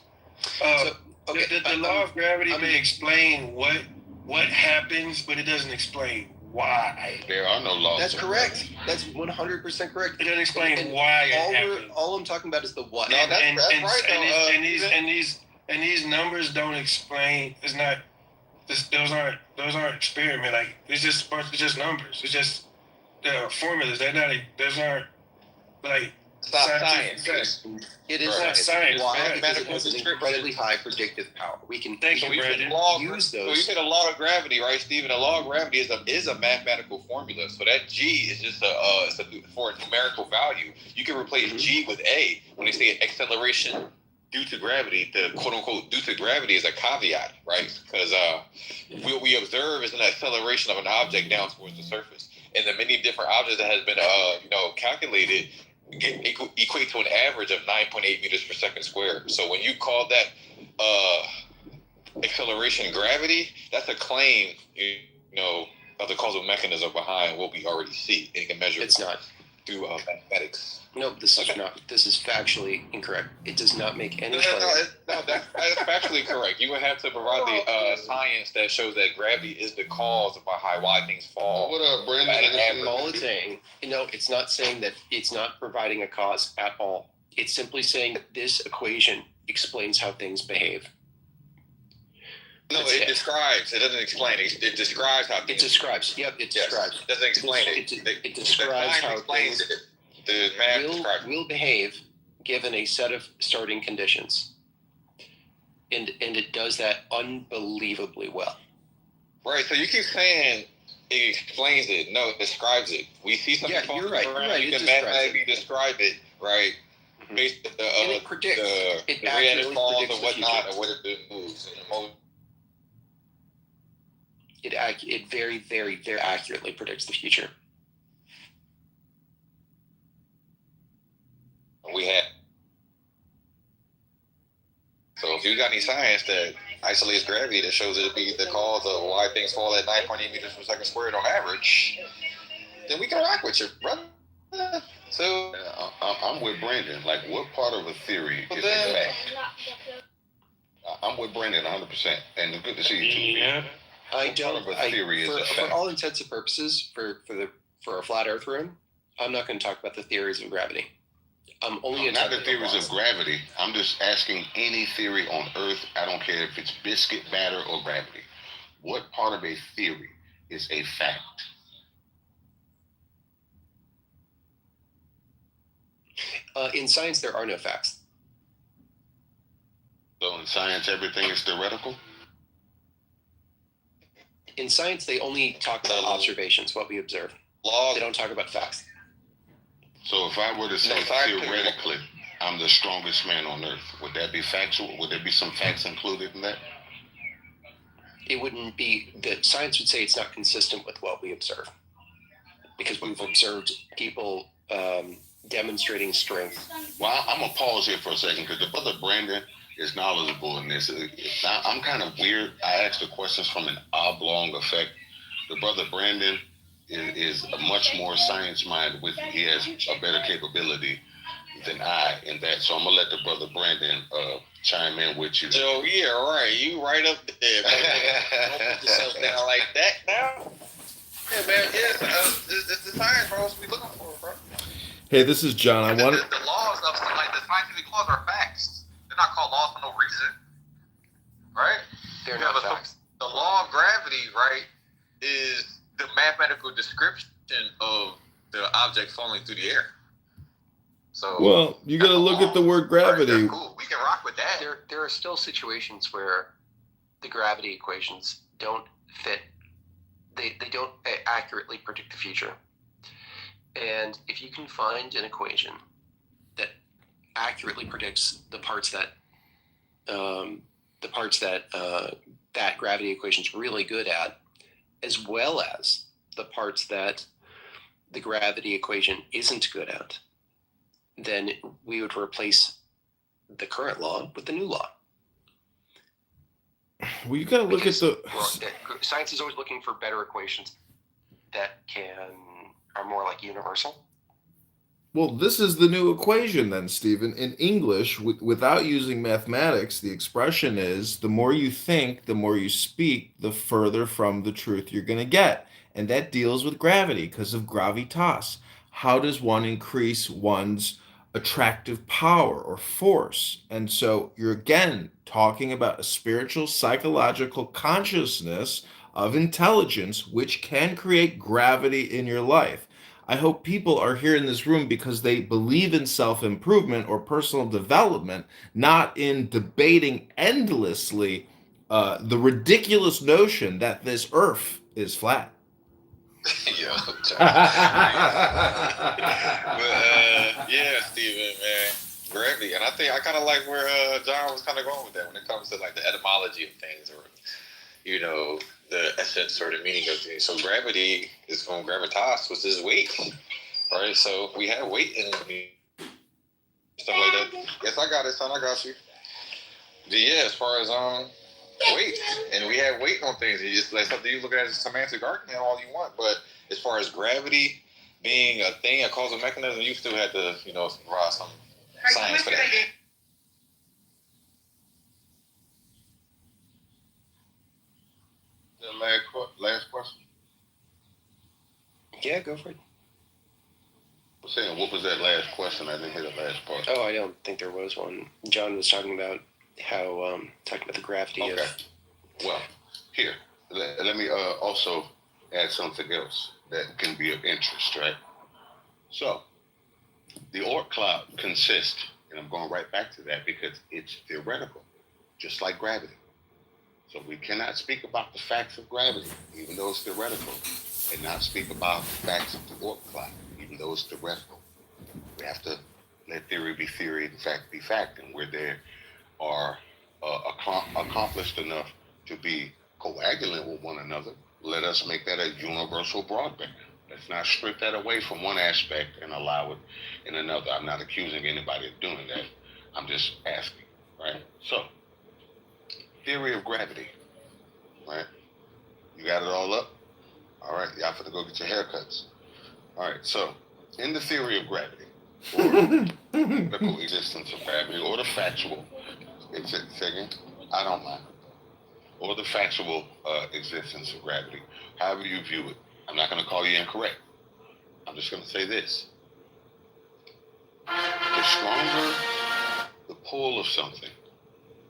S9: The law of gravity may explain what happens, but it doesn't explain why.
S2: There are no laws.
S1: That's correct. That's 100% correct.
S9: It doesn't explain why it happened.
S1: All I'm talking about is the what.
S2: No, that's right.
S9: And these numbers don't explain. It's not. Those aren't experiment. Like it's just numbers. It's just formulas. They're not. Those aren't like.
S1: It's not science. It is
S9: not science.
S1: Why? Because it has an incredibly high predictive power. We can use those.
S13: So you said a law of gravity, right, Stephen? A law of gravity is a mathematical formula. So that G is just for a numerical value. You can replace G with A. When they say acceleration due to gravity, the quote unquote due to gravity is a caveat, right? Because what we observe is an acceleration of an object down towards the surface, and the many different objects that has been calculated equate to an average of 9.8 meters per second squared. So when you call that acceleration gravity, that's a claim, of the causal mechanism behind what we already see. And you can measure
S1: it's not
S13: through mathematics.
S1: No, this is not. This is factually incorrect. It does not make any
S13: sense. No, that's factually correct. You would have to provide the science that shows that gravity is the cause behind why things fall.
S2: What up, Brandon?
S1: All it's saying, it's not saying that it's not providing a cause at all. It's simply saying that this equation explains how things behave.
S13: No, it describes. It doesn't explain. It describes how things.
S1: It describes. Yep, it describes.
S13: It doesn't explain it.
S1: It describes how things will behave given a set of starting conditions, and it does that unbelievably well.
S13: Right. So you keep saying it explains it. No, it describes it. We see something.
S1: Yeah, you're right.
S13: Around, you can mathematically describe it, right? Based on
S1: and it predicts.
S13: It accurately predicts and whatnot, and what it moves.
S1: It very, very, very accurately predicts the future.
S13: We had. So if you got any science that isolates gravity that shows it to be the cause of why things fall at 9.8 meters per second squared on average, then we can rock with you, brother. So
S2: I'm with Brandon. Like, what part of a theory is a fact? I'm with Brandon 100%, and it's good to see you too.
S1: Yeah. For all intents and purposes, for a flat Earth room, I'm not going to talk about the theories of gravity. I'm only
S2: not the theories of gravity. I'm just asking any theory on Earth. I don't care if it's biscuit, batter, or gravity. What part of a theory is a fact?
S1: In science, there are no facts.
S2: So in science, everything is theoretical?
S1: In science, they only talk about observations, what we observe. They don't talk about facts.
S2: So if I were to say theoretically, I'm the strongest man on Earth, would that be factual? Would there be some facts included in that?
S1: It wouldn't be. The science would say it's not consistent with what we observe, because we've observed people demonstrating strength.
S2: Well, I'm gonna pause here for a second because the brother Brandon is knowledgeable in this. I'm kind of weird. I asked the questions from an oblong effect. The brother Brandon is a much more science minded with. He has a better capability than I in that. So I'm gonna let the brother Brandon chime in with you.
S13: So yeah, right. You right up there. Don't put yourself down like that now. Yeah, man. It's the science, bro. That's what we looking for, bro.
S3: Hey, this is John. I wanted.
S13: The laws of the scientific laws are facts. They're not called laws for no reason, right?
S1: They're not facts.
S13: The law of gravity, right, is the mathematical description of the object falling through the air. So
S3: well, you got to look at the word gravity.
S13: Right, cool. We can rock with that.
S1: There are still situations where the gravity equations don't fit. They don't accurately predict the future. And if you can find an equation that accurately predicts the parts that that gravity equation is really good at, as well as the parts that the gravity equation isn't good at, then we would replace the current law with the new law.
S3: Well, you got to look at the
S1: science is always looking for better equations that are more like universal.
S3: Well, this is the new equation then, Stephen. In English, without using mathematics, the expression is the more you think, the more you speak, the further from the truth you're going to get. and that deals with gravity because of gravitas. How does one increase one's attractive power or force? And so you're again talking about a spiritual, psychological consciousness of intelligence, which can create gravity in your life. I hope people are here in this room because they believe in self improvement or personal development, not in debating endlessly the ridiculous notion that this earth is flat.
S13: Yeah, yeah, Steven, man, gravity, and I think I kind of like where John was kind of going with that when it comes to like the etymology of things, or the essence or the meaning of things. So gravity is from gravitas, which is weight, right? So we have weight in stuff like that. Yes, I got it, son. I got you. But yeah, as far as weight, and we have weight on things. It's like something you look at as a semantic argument all you want, but as far as gravity being a thing, a causal mechanism, you still had to, provide some science for that.
S2: The last question.
S1: Yeah, go for it.
S2: I was saying, what was that last question? I didn't hear the last part.
S1: Oh, I don't think there was one. John was talking about how talking about the gravity of.
S2: Well, here, let me also add something else that can be of interest, right? So, the Oort cloud consists, and I'm going right back to that because it's theoretical, just like gravity. So we cannot speak about the facts of gravity, even though it's theoretical, and not speak about the facts of the Oort cloud, even though it's theoretical. We have to let theory be theory and fact be fact, and where they are accomplished enough to be coagulant with one another, let us make that a universal broadband. Let's not strip that away from one aspect and allow it in another. I'm not accusing anybody of doing that. I'm just asking, right? So, theory of gravity, right? You got it all up? All right, y'all for to go get your haircuts. All right, so, in the theory of gravity, or the coexistence of gravity, or the factual, second, I don't mind, or the factual existence of gravity, however you view it. I'm not going to call you incorrect. I'm just going to say this. The stronger the pull of something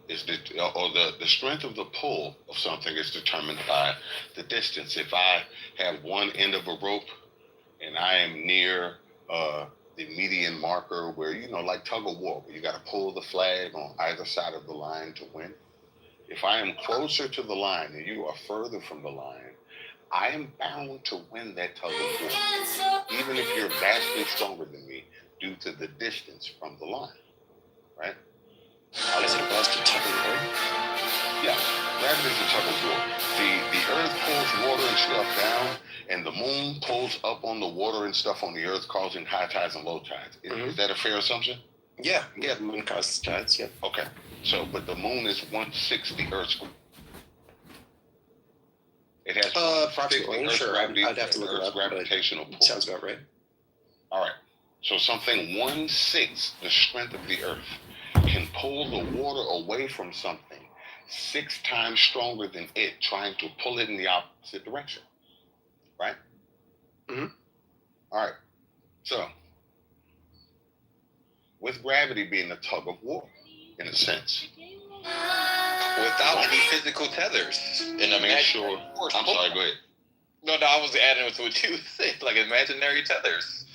S2: is the strength of the pull of something is determined by the distance. If I have one end of a rope and I am near the median marker where, like tug of war, where you got to pull the flag on either side of the line to win. If I am closer to the line and you are further from the line, I am bound to win that tug of war, even if you're vastly stronger than me due to the distance from the line, right?
S1: Is it a best tug of war?
S2: Yeah, gravity is a tug of war. The earth pulls water and stuff down, and the moon pulls up on the water and stuff on the earth, causing high tides and low tides. Is that a fair assumption?
S1: Yeah, the moon causes tides, yeah.
S2: Okay, so, but the moon is 1/6 the Earth's. It has
S1: approximately, sure. I'd have to look it up,
S2: gravitational pull.
S1: Sounds about right.
S2: All right, so something 1/6 the strength of the Earth can pull the water away from something 6 times stronger than it, trying to pull it in the opposite direction, right?
S1: Mm-hmm.
S2: All right, so with gravity being a tug of war, in a sense.
S13: Without any physical tethers. And
S2: I'm sorry, go ahead.
S13: No, I was adding to what you said, like imaginary tethers.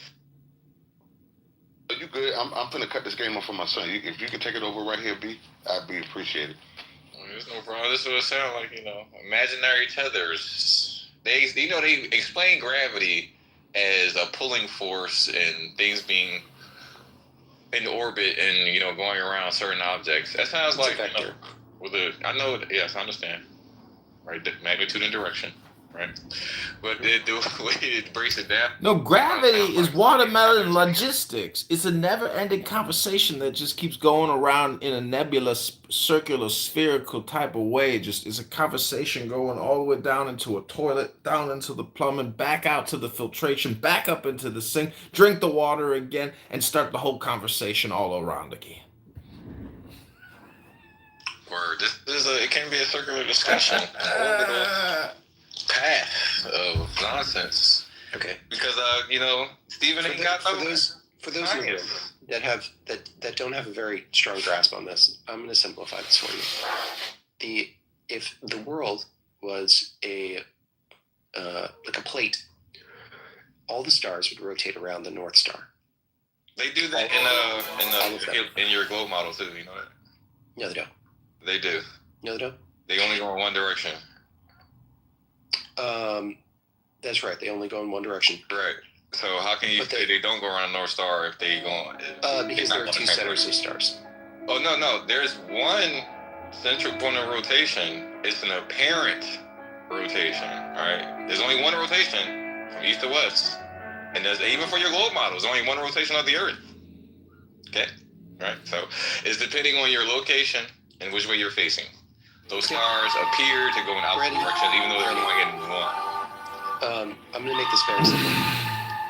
S2: You good? I'm finna cut this game off for my son. If you can take it over right here, B, I'd be appreciated.
S13: There's no problem. This is what it sounds like, imaginary tethers. They explain gravity as a pulling force and things being in orbit and going around certain objects. That sounds like yes, I understand. Right, the magnitude and direction. Right, but it breaks it down.
S3: No, gravity is watermelon logistics. It's a never-ending conversation that just keeps going around in a nebulous, circular, spherical type of way. It's a conversation going all the way down into a toilet, down into the plumbing, back out to the filtration, back up into the sink, drink the water again, and start the whole conversation all around again.
S13: Or it can be a circular discussion, an orbital path. of nonsense.
S1: Okay.
S13: Because Stephen ain't got
S1: for those in the room that don't have a very strong grasp on this, I'm going to simplify this for you. If the world was a like a plate, all the stars would rotate around the North Star.
S13: They do that in your globe model too. You know that?
S1: No, they don't.
S13: They do.
S1: No, they don't.
S13: They only go in one direction.
S1: That's right. They only go in one direction.
S13: Right. So how can you say they don't go around the North Star if they go on?
S1: Because there are two centers of stars.
S13: Oh no! There's one central point of rotation. It's an apparent rotation. Right. There's only one rotation from east to west, and there's even for your globe model, there's only one rotation of the Earth. Okay. Right. So it's depending on your location and which way you're facing. Those stars appear to go in opposite directions, even though they're going in one.
S1: I'm going to make this very simple.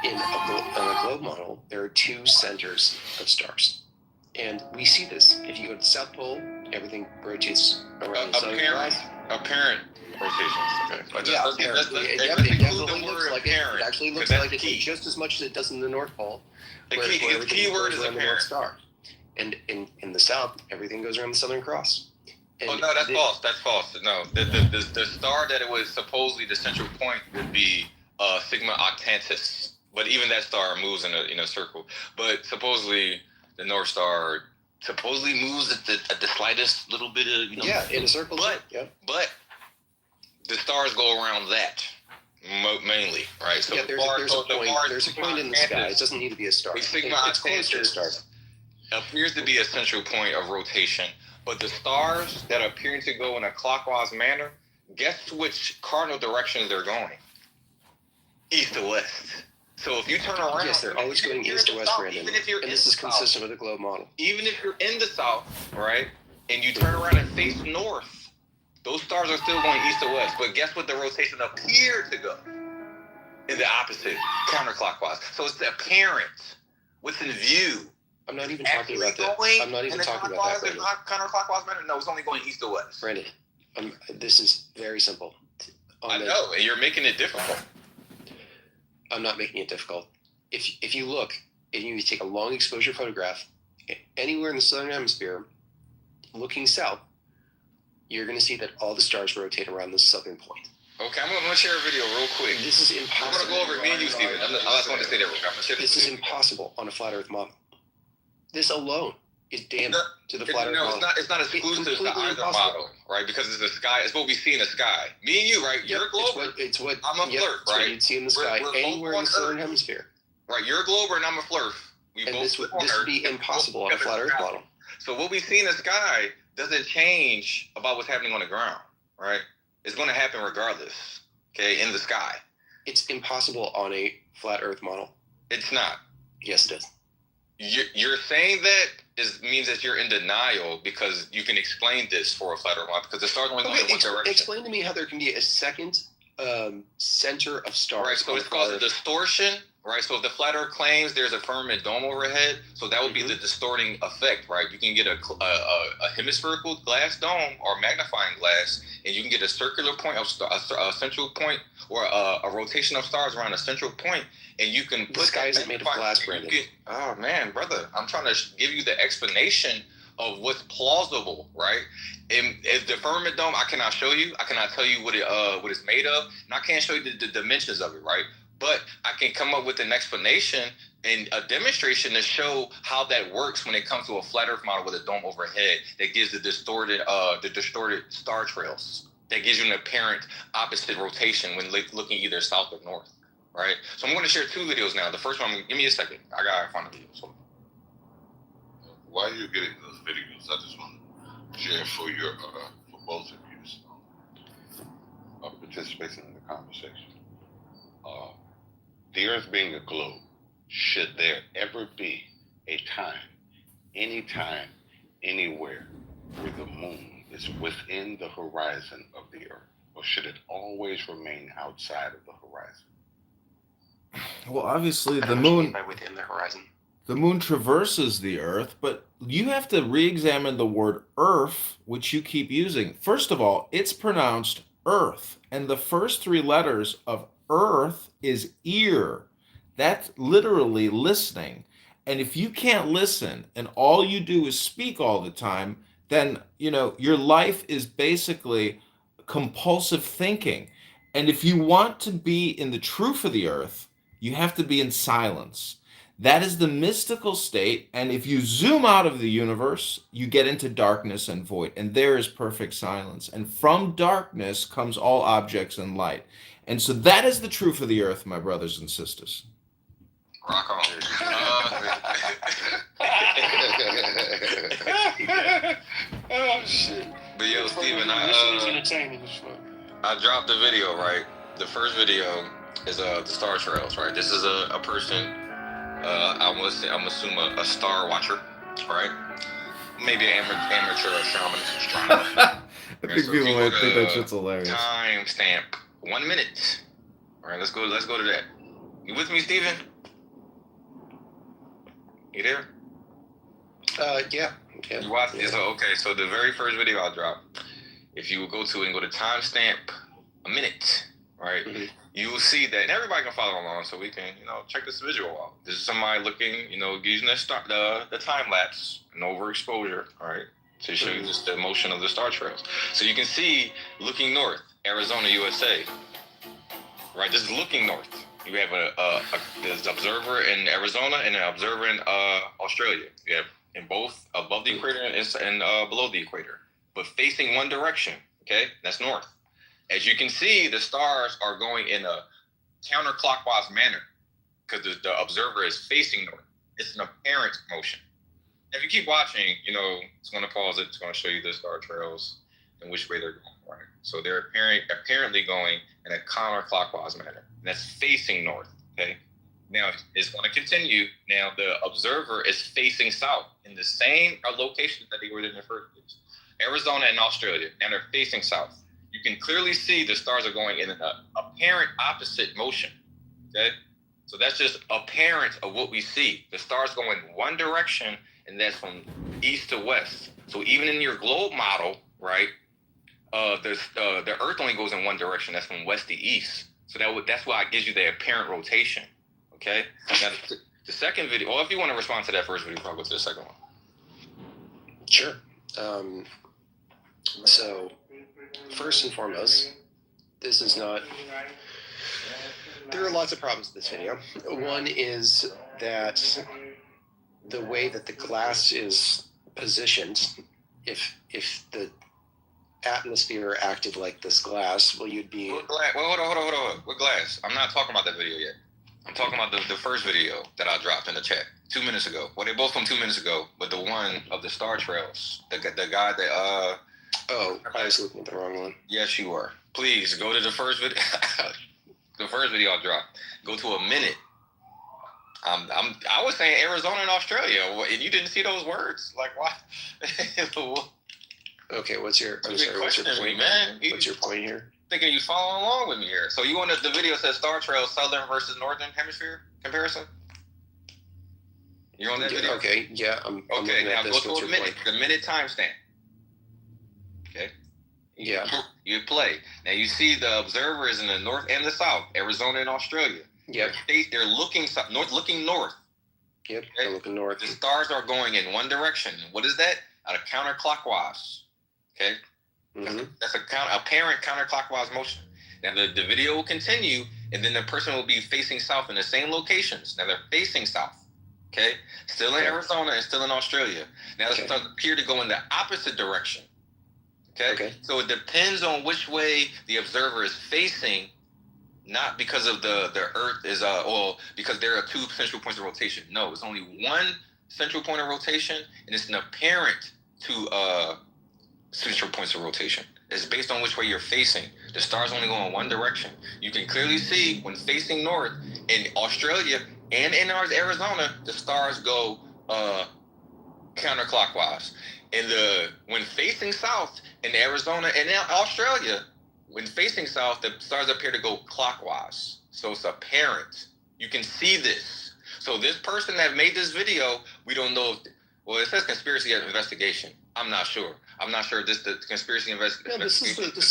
S1: In a globe model, there are two centers of stars. And we see this. If you go to the South Pole, everything rotates around the southern horizon.
S13: Apparent rotations. Okay.
S1: It definitely looks like it. It actually looks like it just as much as it does in the North Pole.
S13: The key word is apparent.
S1: Star. And in the South, everything goes around the Southern Cross.
S13: And no, that's false. That's false. No, the star that it was supposedly the central point would be Sigma Octantis, but even that star moves in a circle. But supposedly the North Star moves at the slightest little bit of
S1: in a circle.
S13: But the stars go around that mainly, right? So
S1: there's a point in the sky. It doesn't need to be a star.
S13: Sigma Octantis appears to be a central point of rotation. But the stars that appear to go in a clockwise manner, guess which cardinal directions they're going? East to west. So if you turn around...
S1: Yes, they're always going east to west, Brandon. And this is consistent with the globe model.
S13: Even if you're in the south, right, and you turn around and face north, those stars are still going east to west. But guess what the rotation appeared to go? In the opposite, counterclockwise. So it's the apparent. What's in view?
S1: I'm not even talking about that. I'm not even talking about that, Brandon.
S13: Counterclockwise manner? No, it's only going east to west.
S1: Brandon, this is very simple.
S13: I know, and you're making it difficult.
S1: I'm not making it difficult. If you look and you take a long exposure photograph anywhere in the southern hemisphere, looking south, you're going to see that all the stars rotate around the southern point.
S13: Okay, I'm going to share a video real quick.
S1: This is impossible.
S13: I'm going to go over me and you, Stephen. I just wanted to say that real quick.
S1: This is impossible on a flat Earth model. This alone is damning to the flat Earth model.
S13: It's not exclusive to either model, right? Because it's the sky. It's what we see in the sky. Me and you, right? You're a glober.
S1: It's what
S13: I'm a flirt, right?
S1: What you'd see in the sky anywhere in the southern hemisphere.
S13: Right, you're a glober and I'm a flirt.
S1: This would be impossible on a flat Earth model.
S13: So what we see in the sky doesn't change about what's happening on the ground, right? It's going to happen regardless, okay, in the sky.
S1: It's impossible on a flat Earth model.
S13: It's not.
S1: Yes, it is.
S13: You're saying that means that you're in denial because you can explain this for a flat Earth model because the stars only go in one direction.
S1: Explain to me how there can be a second center of stars.
S13: Right, so it's called a distortion. Right, so if the flat Earth claims there's a firmament dome overhead, so that would be the distorting effect, right? You can get a hemispherical glass dome or magnifying glass, and you can get a circular point, a central point, or a rotation of stars around a central point, and you can put
S1: the sky isn't made of glass, Brandon.
S13: Oh man, brother, I'm trying to give you the explanation of what's plausible, right? If the firmament dome, I cannot show you. I cannot tell you what it's made of, and I can't show you the dimensions of it, right? But I can come up with an explanation and a demonstration to show how that works when it comes to a flat Earth model with a dome overhead that gives the distorted star trails. That gives you an apparent opposite rotation when looking either south or north, right? So I'm going to share two videos now. The first one, give me a second. I got to find the video. So.
S2: While you're getting those videos, I just want to share for both of you participation in the conversation. The Earth being a globe, should there ever be a time, anytime, anywhere, where the moon is within the horizon of the Earth, or should it always remain outside of the horizon?
S3: Well, obviously the moon
S1: by within the horizon.
S3: The moon traverses the Earth, but you have to re-examine the word Earth, which you keep using. First of all, it's pronounced Earth. And the first three letters of Earth is ear. That's literally listening. And if you can't listen and all you do is speak all the time, then, your life is basically compulsive thinking. And if you want to be in the truth of the earth, you have to be in silence. That is the mystical state. And if you zoom out of the universe, you get into darkness and void. And there is perfect silence. And from darkness comes all objects and light. And so that is the truth of the earth, my brothers and sisters.
S13: Rock on.
S9: Oh shit.
S13: But yo, Steven,
S9: entertaining as fuck.
S13: I dropped the video, right? The first video is the Star Trails, right? This is a person, I'm assuming a star watcher, right? Maybe an amateur shaman astronomer.
S3: I think people might think that shit's hilarious.
S13: Time stamp 1 minute. All right, let's go to that. You with me, Steven? You there?
S1: Yeah.
S13: You watched it? So, okay, so the very first video I dropped, if you would go to it and go to timestamp a minute, right, you will see that, and everybody can follow along so we can, check this visual out. This is somebody looking, using the time lapse and overexposure, all right, to show you just the motion of the star trails. So you can see, looking north, Arizona, USA, right, this is looking north. You have there's an observer in Arizona and an observer in Australia. You have in both above the equator and below the equator, but facing one direction. Okay, that's north. As you can see, the stars are going in a counterclockwise manner because the observer is facing north. It's an apparent motion. If you keep watching, it's going to pause it. It's going to show you the star trails and which way they're going. Right. So they're apparently going in a counterclockwise manner. And that's facing north. Okay. Now it's going to continue. Now the observer is facing south in the same location that they were in the first place. Arizona and Australia. Now they're facing south. You can clearly see the stars are going in an apparent opposite motion. Okay. So that's just apparent of what we see. The stars go in one direction, and that's from east to west. So even in your globe model, right, the Earth only goes in one direction. That's from west to east. So that's why it gives you the apparent rotation. Okay. Now the second video, or if you want to respond to that first video, probably go to the second one.
S1: Sure. So first and foremost, this is not. There are lots of problems with this video. One is that the way that the glass is positioned, if the atmosphere acted like this glass, well, you'd be.
S13: Well, hold on. What glass? I'm not talking about that video yet. I'm talking about the first video that I dropped in the chat 2 minutes ago. Well, they're both from 2 minutes ago, but the one of the star trails, the guy that
S1: Oh, I was looking at the wrong one.
S13: Yes, you were. Please go to the first video. The first video I dropped. Go to a minute. I was saying Arizona and Australia, and you didn't see those words. Like, why?
S1: Okay, what's your point,
S13: man?
S1: What's your point here?
S13: Thinking you following along with me here. So you want the video says Star Trail Southern versus Northern Hemisphere comparison? You're on that video?
S1: Okay, yeah. I'm
S13: okay, now go to a minute. The minute timestamp. Okay.
S1: Yeah.
S13: You play. Now you see the observer is in the north and the south, Arizona and Australia.
S1: Yeah.
S13: They're looking looking north.
S1: Yep. Okay? They're looking north.
S13: The stars are going in one direction. What is that? At a counterclockwise. Okay. Mm-hmm. That's apparent counterclockwise motion. Now the video will continue, and then the person will be facing south in the same locations. Now they're facing south. Okay. Still in Arizona and still in Australia. Now the stars appear to go in the opposite direction. Okay. So it depends on which way the observer is facing, not because of the Earth is because there are two central points of rotation. No, it's only one central point of rotation, and it's an apparent two central points of rotation. It's based on which way you're facing. The stars only go in one direction. You can clearly see when facing north in Australia and in Arizona, the stars go counterclockwise. When facing south in Arizona and Australia, when facing south, the stars appear to go clockwise. So it's apparent. You can see this. So this person that made this video, we don't know. Well, it says conspiracy investigation. I'm not sure. I'm not sure if this the conspiracy investigation.
S1: No, this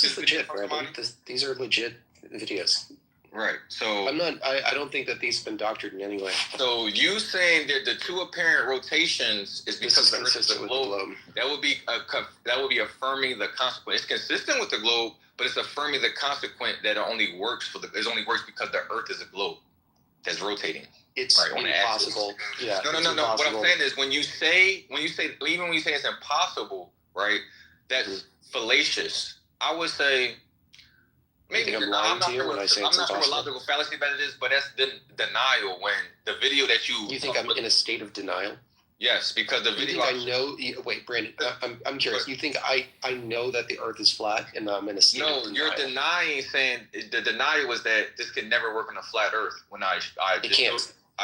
S1: is legit, Brandon. These are legit videos.
S13: Right. So
S1: I don't think that these have been doctored in any way.
S13: So you saying that the two apparent rotations is because the Earth is a globe? That would be affirming the consequent. It's consistent with the globe, but it's affirming the consequent that it only works because the Earth is a globe that's rotating.
S1: It's impossible. Yeah.
S13: No. What I'm saying is when you say it's impossible, right? That's fallacious. I would say maybe
S1: I'm lying to you when I say it's
S13: I'm not sure what
S1: impossible.
S13: logical fallacy that it is, but that's denial. When the video that
S1: you think I'm in a state of denial?
S13: Yes, because the video.
S1: You think I know? Wait, Brandon. I'm curious. You think I know that the Earth is flat and I'm in a state of denial?
S13: No, you're denying. Saying the denial was that this could never work on a flat Earth. When I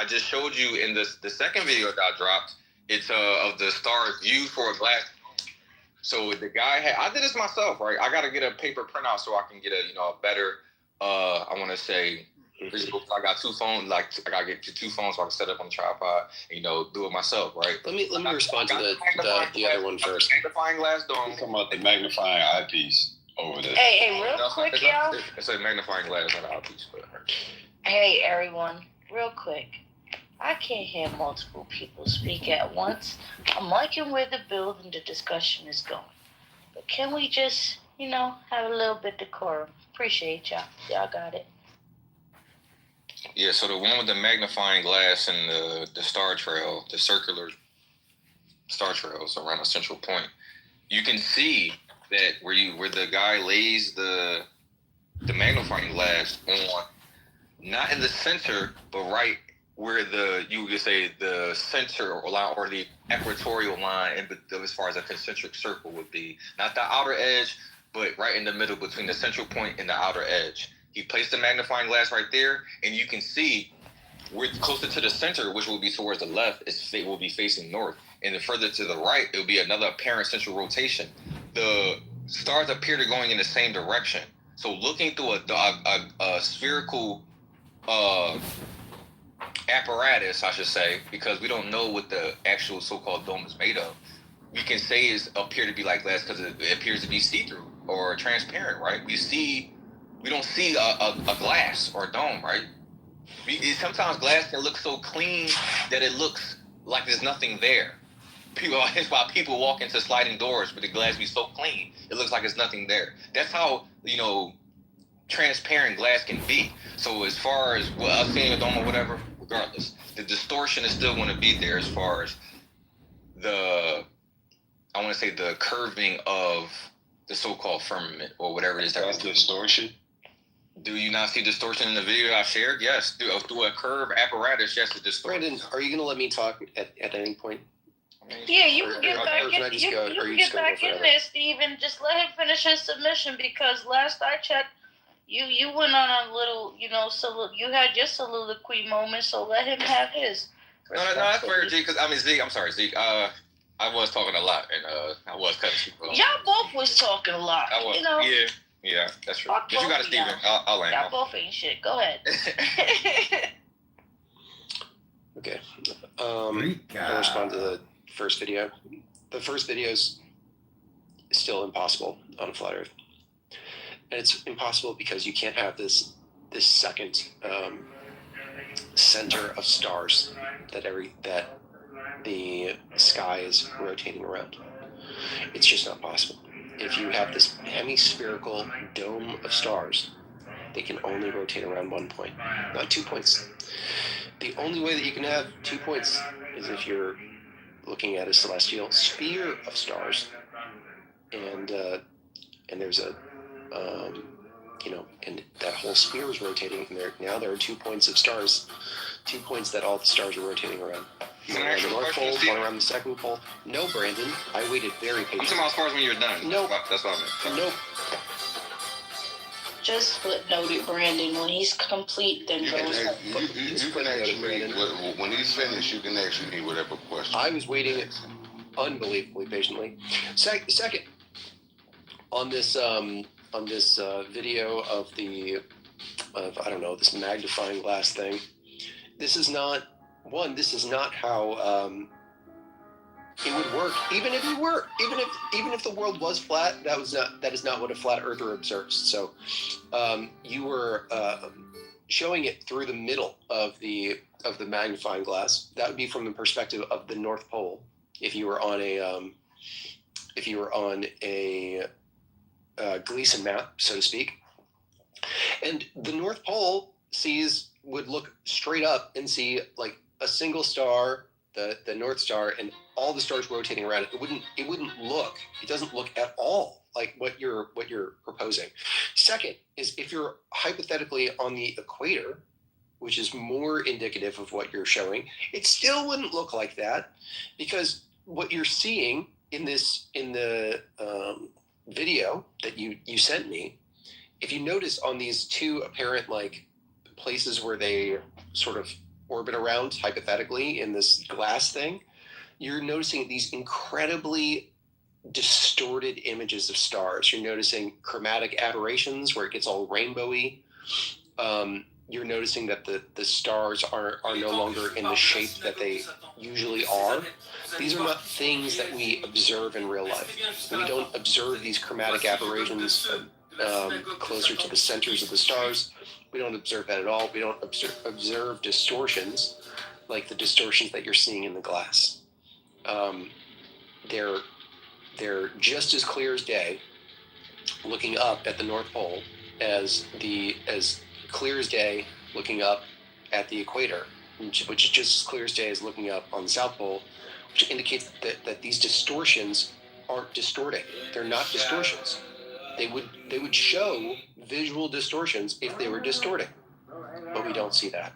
S13: just showed you in the second video that I dropped. It's of the stars viewed for a glass. So the guy I did this myself, right? I got to get a paper printout so I can get a better. I want to say. I got two phones. Like I gotta get two phones so I can set up on the tripod and do it myself, right?
S1: Let me respond to the other one first.
S13: Magnifying glass dome.
S24: Talking about the magnifying eyepiece over there.
S4: Hey, real quick, y'all.
S13: It's a magnifying glass, not an eyepiece.
S4: Hey, everyone, real quick. I can't hear multiple people speak at once. I'm liking where the build and the discussion is going, but can we just, have a little bit decorum? Appreciate y'all. Y'all got it.
S13: Yeah, so the one with the magnifying glass and the star trail, the circular star trails around a central point, you can see that where the guy lays the magnifying glass on, not in the center, but right where you could say the center or the equatorial line, as far as a concentric circle would be, not the outer edge, but right in the middle between the central point and the outer edge. He placed the magnifying glass right there, and you can see we're closer to the center, which will be towards the left. It will be facing north, and then further to the right, it will be another apparent central rotation. The stars appear to going in the same direction. So looking through a spherical apparatus, I should say, because we don't know what the actual so-called dome is made of. We can say it appear to be like glass because it appears to be see-through or transparent, right? We don't see a glass or a dome, right? Sometimes glass can look so clean that it looks like there's nothing there. That's why people walk into sliding doors, but the glass be so clean, it looks like there's nothing there. That's how, transparent glass can be. So as far as us seeing a dome or whatever, regardless, the distortion is still going to be there as far as the curving of the so-called firmament or whatever it is.
S24: That's distortion?
S13: Do you not see distortion in the video I shared? Yes. Through a curve apparatus, yes, it's distortion.
S1: Brandon, are you going to let me talk at any point?
S4: Yeah, you can get back in. You can get back in there, Steve, and just let him finish his submission, because last I checked, you went on a little, you had your soliloquy moment, so let him have his.
S13: No, that's fair, G. Because Zeke. I'm sorry, Zeke. I was talking a lot, and I was cutting people off.
S4: Y'all both was talking a lot.
S13: I was, Yeah, that's true. But you got it, Steven. I'll land.
S4: Y'all both ain't shit. Go ahead.
S1: Okay. I'll respond to the first video. The first video is still impossible on a flat Earth. And it's impossible because you can't have this second center of stars that the sky is rotating around. It's just not possible. If you have this hemispherical dome of stars, they can only rotate around one point, not 2 points. The only way that you can have 2 points is if you're looking at a celestial sphere of stars, and there's a and that whole sphere is rotating, and there are 2 points of stars, 2 points that all the stars are rotating around. One around the North Pole, one around the second pole. No, Brandon, I waited very patiently.
S13: I'm talking about as far as when you're done.
S1: Nope.
S13: That's what I meant.
S1: Nope.
S4: Just footnote it, Brandon. When he's complete, then go.
S2: You can ask me, when he's finished, you can ask me whatever question.
S1: I was waiting unbelievably patiently. Second, on this video of this magnifying glass thing, this is not how it would work. Even if the world was flat, that is not what a flat earther observes. So you were showing it through the middle of the magnifying glass. That would be from the perspective of the North Pole. If you were on a Gleason map, so to speak, and the North Pole would look straight up and see like a single star, the North Star, and all the stars rotating around it. It doesn't look at all like what you're proposing. Second is if you're hypothetically on the equator, which is more indicative of what you're showing, it still wouldn't look like that, because what you're seeing in the video that you sent me, if you notice on these two apparent like places where they sort of orbit around hypothetically in this glass thing, you're noticing these incredibly distorted images of stars. You're noticing chromatic aberrations where it gets all rainbowy. You're noticing that the stars are no longer in the shape that they usually are. These are not things that we observe in real life. We don't observe these chromatic aberrations closer to the centers of the stars. We don't observe that at all. We don't observe distortions like the distortions that you're seeing in the glass. They're just as clear as day looking up at the North Pole as clear as day looking up at the equator, which is just as clear as day as looking up on the South Pole, which indicates that these distortions aren't distorting. They're not distortions. They would show visual distortions if they were distorting, but we don't see that,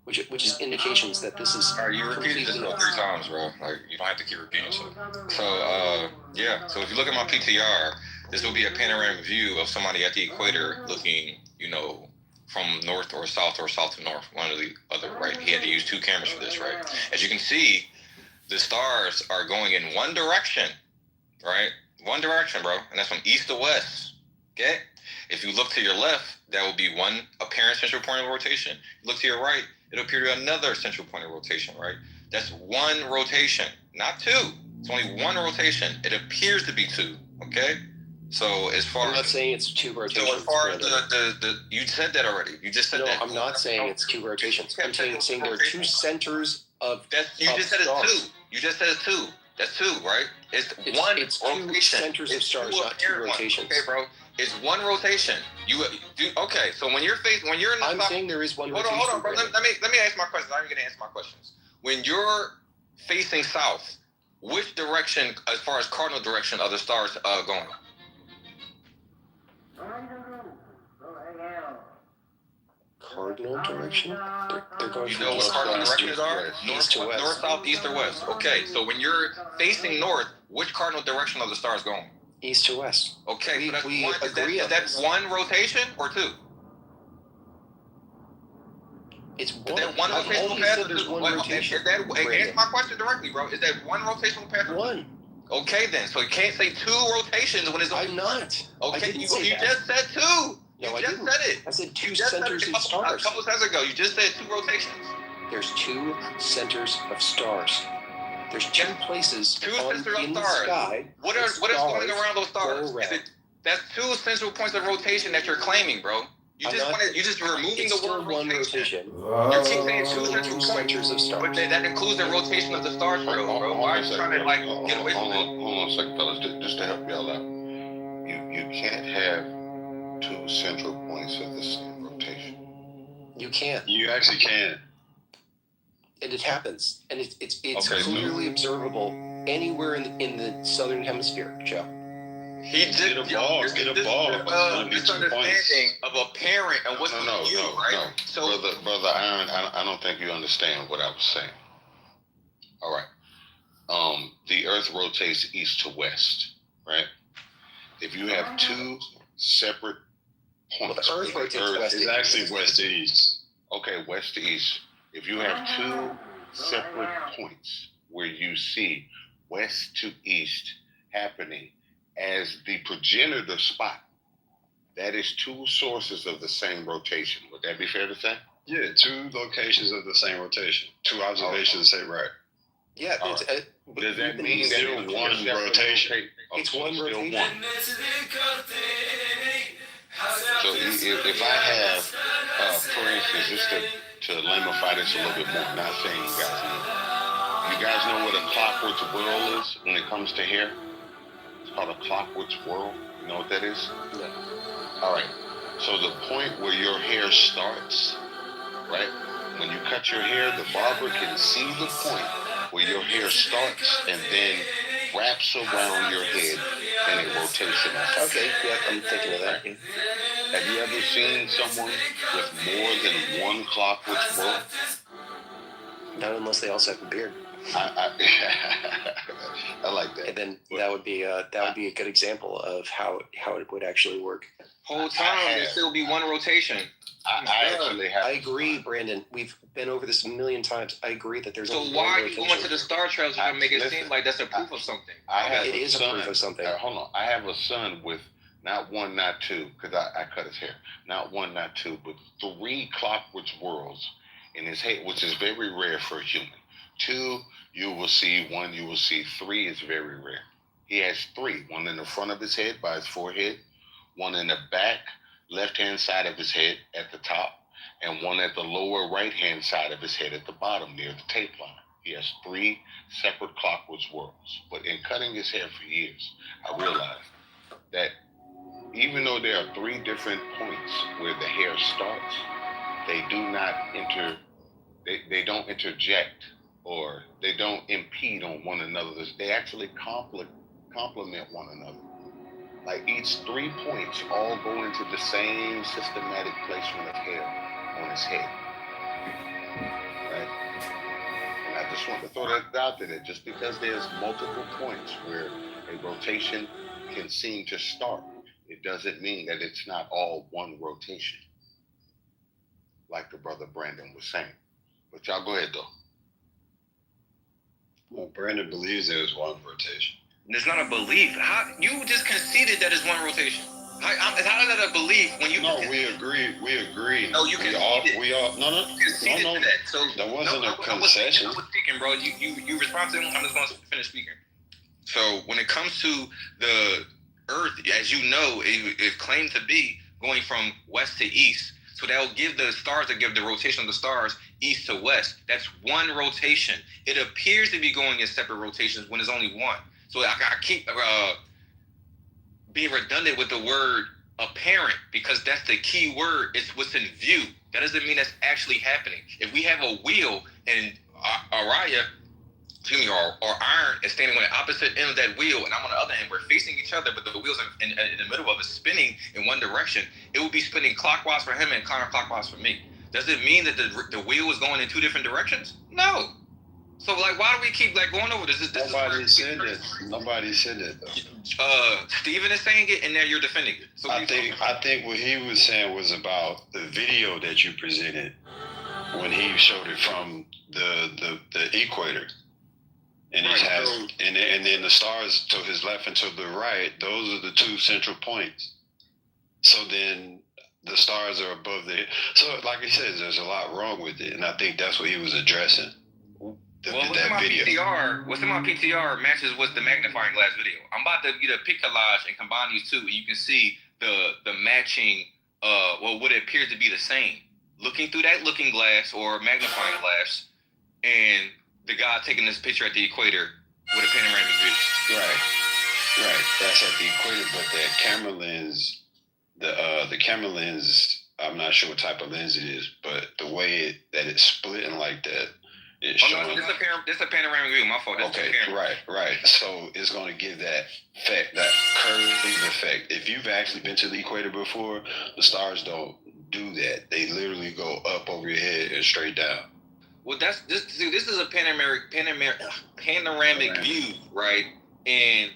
S1: which is indications that this is.
S12: All right, you repeated this 3 times, bro. Like, you don't have to keep repeating shit. So, yeah. So if you look at my PTR, this will be a panoramic view of somebody at the equator looking, from north or south to north, one or the other, right? He had to use 2 cameras for this, right? As you can see, the stars are going in one direction, right? One direction, bro, and that's from east to west. Okay? If you look to your left, that will be one apparent central point of rotation. Look to your right, it'll appear to be another central point of rotation, right? That's one rotation, not 2. It's only one rotation. It appears to be 2. Okay? So as far
S1: I'm not saying it's 2 rotations.
S12: So as far as you said that already. You just said that.
S1: No, I'm not saying it's 2 rotations. I'm saying there are 2 centers of.
S12: You just said it's 2. You just said it's 2. That's 2, right? It's one
S1: it's
S12: rotation.
S1: 2 centers of stars, not 2 rotations.
S12: Okay, bro. It's one rotation. Okay? So when you're in the
S1: I'm saying there is one rotation.
S12: Hold on, bro. Let me ask my questions. I'm gonna answer my questions. When you're facing south, which direction, as far as cardinal direction, are the stars going?
S1: Cardinal direction? They're going
S12: You know what cardinal directions are? North, south, east, or west. Okay, so when you're facing north, which cardinal direction are the stars going?
S1: East to west.
S12: Okay, so that's
S1: we
S12: one.
S1: agree
S12: Is that one rotation or 2?
S1: It's one.
S12: Is that one rotational path?
S1: There's one rotation.
S12: Answer my question directly, bro. Is that one rotational path?
S1: One.
S12: Okay, then. So you can't say 2 rotations when it's only
S1: I'm not.
S12: Okay, you just said 2.
S1: No,
S12: you just said it.
S1: I said 2 centers of stars.
S12: A couple seconds ago, you just said 2 rotations.
S1: There's 2 centers of stars. There's 2 places in the sky.
S12: What is going around those stars? That's 2 central points of rotation that you're claiming, bro. You're removing the word rotation. You keep saying 2 central points of stars. But that includes the rotation of the stars, bro. Why are you trying to get away from it?
S2: Hold on a second, fellas, just to help y'all out. You can't have 2 central points of the same rotation.
S1: You can't.
S24: You actually can.
S1: And it happens, and it's clearly observable anywhere in the southern hemisphere, Joe.
S12: He did a ball. Get a ball. Misunderstanding of a parent and what's right?
S2: No. So, brother Aaron, I don't think you understand what I was saying. All right. The Earth rotates east to west, right? If you have 2 separate points,
S1: well, the Earth rotates west.
S24: It's actually west to east.
S2: Okay, west to east. If you have 2 separate points where you see west to east happening as the progenitor spot, that is 2 sources of the same rotation. Would that be fair to say?
S24: Yeah, 2 locations of the same rotation. 2 observations say right.
S1: Yeah,
S2: Does that mean that
S27: still
S2: it's
S27: one rotation?
S1: It's one
S2: still
S1: rotation.
S2: one. So if I have, for instance, just to lamify this a little bit more, not saying you guys know what a clockwork whirl is when it comes to hair? It's called a clockwork whirl. You know what that is?
S1: No.
S2: All right. So the point where your hair starts, right? When you cut your hair, the barber can see the point where your hair starts and then wraps around your head in a rotation.
S1: Okay, yeah, I'm thinking of that.
S2: Have you ever seen someone with more than one clockwork whirl?
S1: Not unless they also have a beard.
S2: I like that.
S1: And then that would be a good example of how it would actually work.
S12: Whole time there still be one rotation.
S2: I
S1: agree, Brandon. We've been over this a million times. I agree that there's
S12: so
S1: only
S12: why
S1: one
S12: are you
S1: rotation.
S12: going to the Star Trails to make it seem like that's a proof of something?
S1: It is a proof of something.
S2: Hold on. I have a son with not one, not two, because I cut his hair. Not one, not two, but 3 clockwork whirls in his head, which is very rare for a human. 2, you will see. 1, you will see. 3 is very rare. He has 3. 1 in the front of his head by his forehead, 1 in the back left-hand side of his head at the top, and 1 at the lower right-hand side of his head at the bottom near the tape line. He has 3 separate clockwork whirls. But in cutting his hair for years, I realized that even though there are 3 different points where the hair starts, they do not they don't interject or they don't impede on one another. They actually complement one another. Like each 3 points all go into the same systematic placement of hair on his head. Right? And I just want to throw that out there, that just because there's multiple points where a rotation can seem to start, it doesn't mean that it's not all one rotation. Like the brother Brandon was saying. But y'all go ahead though.
S14: Well, Brandon believes there's one rotation.
S12: It's not a belief. How you just conceded that it's one rotation? How is that a belief when you?
S14: No, we agree. We agree.
S12: No, you conceded.
S14: We all. No.
S12: To that. So
S14: that wasn't a concession.
S12: I was speaking, bro. You responded. I'm just going to finish speaking. So when it comes to the Earth, as you know, it claimed to be going from west to east. So that will give the stars, that give the rotation of the stars east to west. That's one rotation. It appears to be going in separate rotations when there's only one. So I keep being redundant with the word apparent because that's the key word. It's what's in view. That doesn't mean that's actually happening. If we have a wheel and Araya, or iron is standing on the opposite end of that wheel, and I'm on the other end, we're facing each other, but the wheel's in the middle of it spinning in one direction, it will be spinning clockwise for him and counterclockwise for me. Does it mean that the wheel is going in 2 different directions? No. So why do we keep going over this?
S14: Nobody said that. Nobody said that though.
S12: Steven is saying it, and now you're defending it. So
S14: I think what he was saying was about the video that you presented when he showed it from the equator. And
S2: right,
S14: it has, and then the stars to his left and to the right, those are the 2 central points. So then the stars are above the. So like he says, there's a lot wrong with it, and I think that's what he was addressing.
S12: What's in my PTR matches with the magnifying glass video. I'm about to get a pic collage and combine these 2, and you can see the matching. What it appears to be the same. Looking through that looking glass or magnifying glass, and the guy taking this picture at the equator with a panoramic view.
S14: Right. That's at the equator, but that camera lens, the camera lens, I'm not sure what type of lens it is, but the way that it's splitting like that, it's showing.
S12: This is a panoramic view. My fault.
S14: Okay, right. So it's going to give that effect, that curved effect. If you've actually been to the equator before, the stars don't do that. They literally go up over your head and straight down.
S12: Well, this is a panoramic view, right? And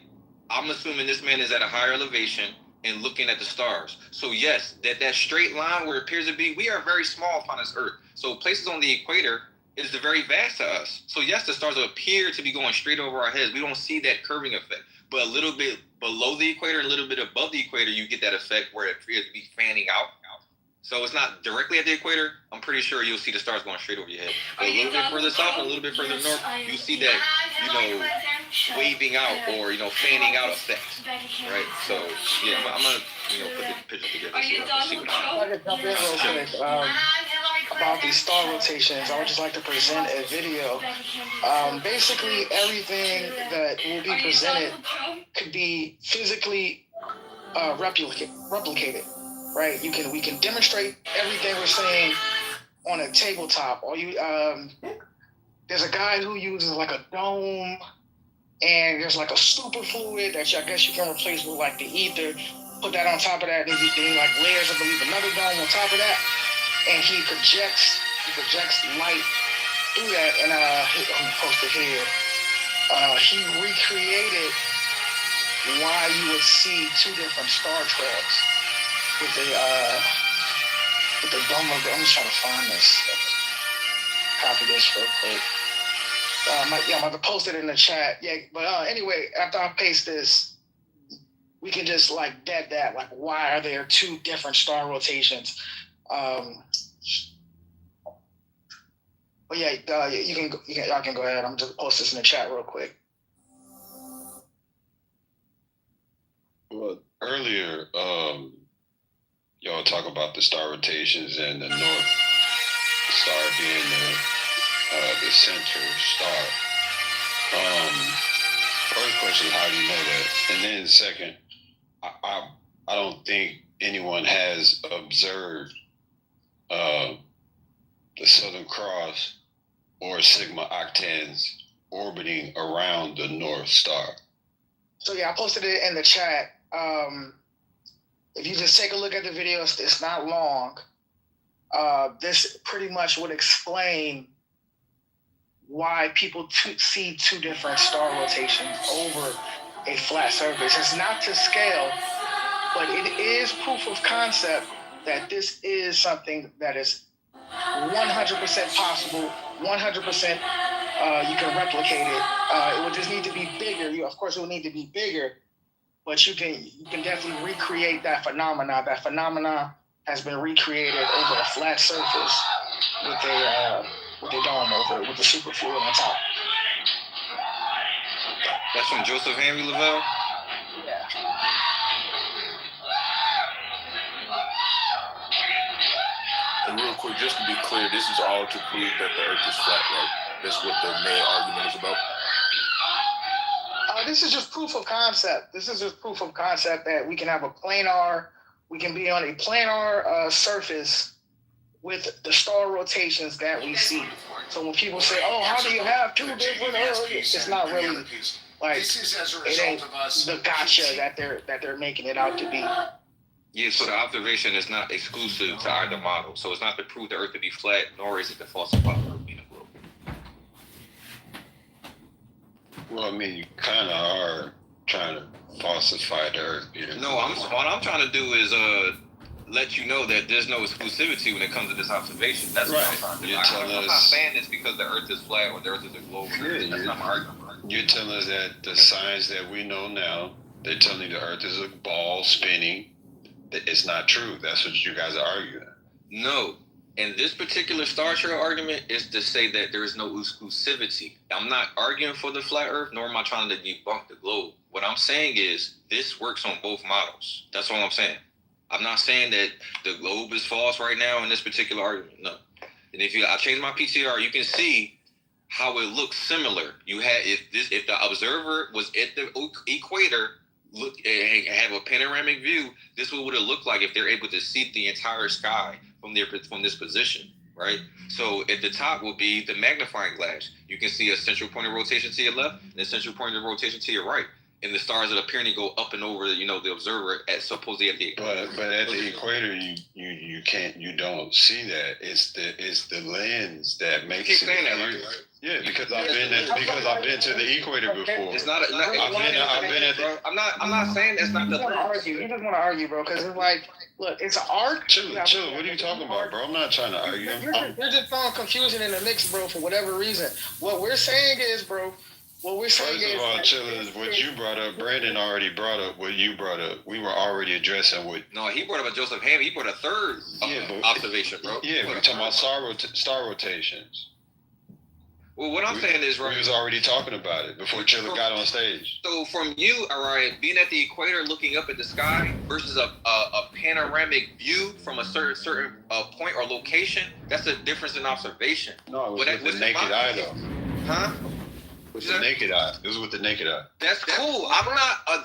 S12: I'm assuming this man is at a higher elevation and looking at the stars. So yes, that straight line where it appears to be, we are very small upon this Earth. So places on the equator is very vast to us. So yes, the stars appear to be going straight over our heads. We don't see that curving effect. But a little bit below the equator and a little bit above the equator, you get that effect where it appears to be fanning out. So it's not directly at the equator. I'm pretty sure you'll see the stars going straight over your head. But a little bit further south and a little bit further north, you see that, waving out or, fanning out effect, right? So, yeah, I'm going to put the pictures together so you can see what
S5: I can jump in real quick. About these star rotations, I would just like to present a video. Basically, everything that will be presented could be physically replicated, right? We can demonstrate everything we're saying on a tabletop. Or there's a guy who uses like a dome, and there's like a super fluid that I guess you can replace with like the ether. Put that on top of that, and then like layers, I believe, another dome on top of that, and he projects light through that. And I'm posted here. He recreated why you would see two different Star Treks with the dome of the. I'm just trying to find this. Copy this real quick. I'm about to post it in the chat. Yeah, but anyway, after I paste this, we can just like dead that. Like, why are there two different star rotations? But yeah, y'all can go ahead. I'm just post this in the chat real quick.
S14: Well, earlier, y'all talk about the star rotations and the North Star being the center star. First question is, how do you know that? And then second, I don't think anyone has observed the Southern Cross or Sigma Octans orbiting around the North Star.
S5: So yeah, I posted it in the chat. If you just take a look at the video, it's not long. This pretty much would explain why people see two different star rotations over a flat surface. It's not to scale, but it is proof of concept that this is something that is 100% possible, 100% you can replicate it. It would just need to be bigger. Of course, it would need to be bigger, but you can definitely recreate that phenomena. That phenomena has been recreated over a flat surface with a dome over it, with the super fluid on top.
S12: That's from Joseph Henry Lavelle?
S5: Yeah.
S15: And real quick, just to be clear, this is all to prove that the Earth is flat, right? That's what the main argument is about.
S5: This is just proof of concept. This is just proof of concept that we can have a planar, we can be on a planar surface with the star rotations that we see. So when people say, "Oh, how do you have two different Earths?" It's not really like it ain't the gotcha that they're making it out to be.
S12: Yeah, so the observation is not exclusive to either model. So it's not to prove the Earth to be flat, nor is it to falsify the Earth being a globe.
S14: Well, I mean, you kind of are trying to falsify the Earth.
S12: No, what I'm trying to do is let you know that there's no exclusivity when it comes to this observation. That's what I'm trying to do. I'm not saying this because the Earth is flat or the Earth is a globe. That's not my argument.
S14: You're telling us that the science that we know now, they're telling you the Earth is a ball spinning. It's not true. That's what you guys are arguing.
S12: No. And this particular Star Trek argument is to say that there is no exclusivity. I'm not arguing for the flat Earth, nor am I trying to debunk the globe. What I'm saying is this works on both models. That's all I'm saying. I'm not saying that the globe is false right now in this particular argument. No. And I change my PTR, you can see how it looks similar. If the observer was at the equator, look and have a panoramic view, this is what it would have looked like if they're able to see the entire sky from this position, right? So at the top will be the magnifying glass. You can see a central point of rotation to your left and a central point of rotation to your right. And the stars that apparently go up and over, the observer supposedly at the equator.
S14: But at the equator, you don't see that. It's the lens that makes it.
S12: Keep saying that, right?
S14: Yeah, because I've been to the equator before.
S12: It's not.
S14: I've been at.
S12: I'm not saying that's not the.
S5: You just want to argue, bro, because it's like, look, it's an art.
S14: Chill. What are you talking about, bro? I'm not trying to argue.
S5: You're just throwing confusion in the mix, bro, for whatever reason. What we're saying is, bro, What we're saying
S14: First
S5: is
S14: of all, Chillers, what you brought up, Brandon already brought up what you brought up. We were already addressing what.
S13: No, he brought up a Joseph Hammond. He brought a third observation, bro.
S14: Yeah, we're talking about star rotations.
S13: Well, what I'm saying is, right.
S14: We was already talking about it before Chiller got on stage.
S13: So from you, Orion, being at the equator, looking up at the sky versus a panoramic view from a certain point or location, that's a difference in observation.
S14: No, it was with the naked eye, though.
S13: Huh?
S14: With the naked eye. It was with the naked eye.
S13: That's cool. I'm not.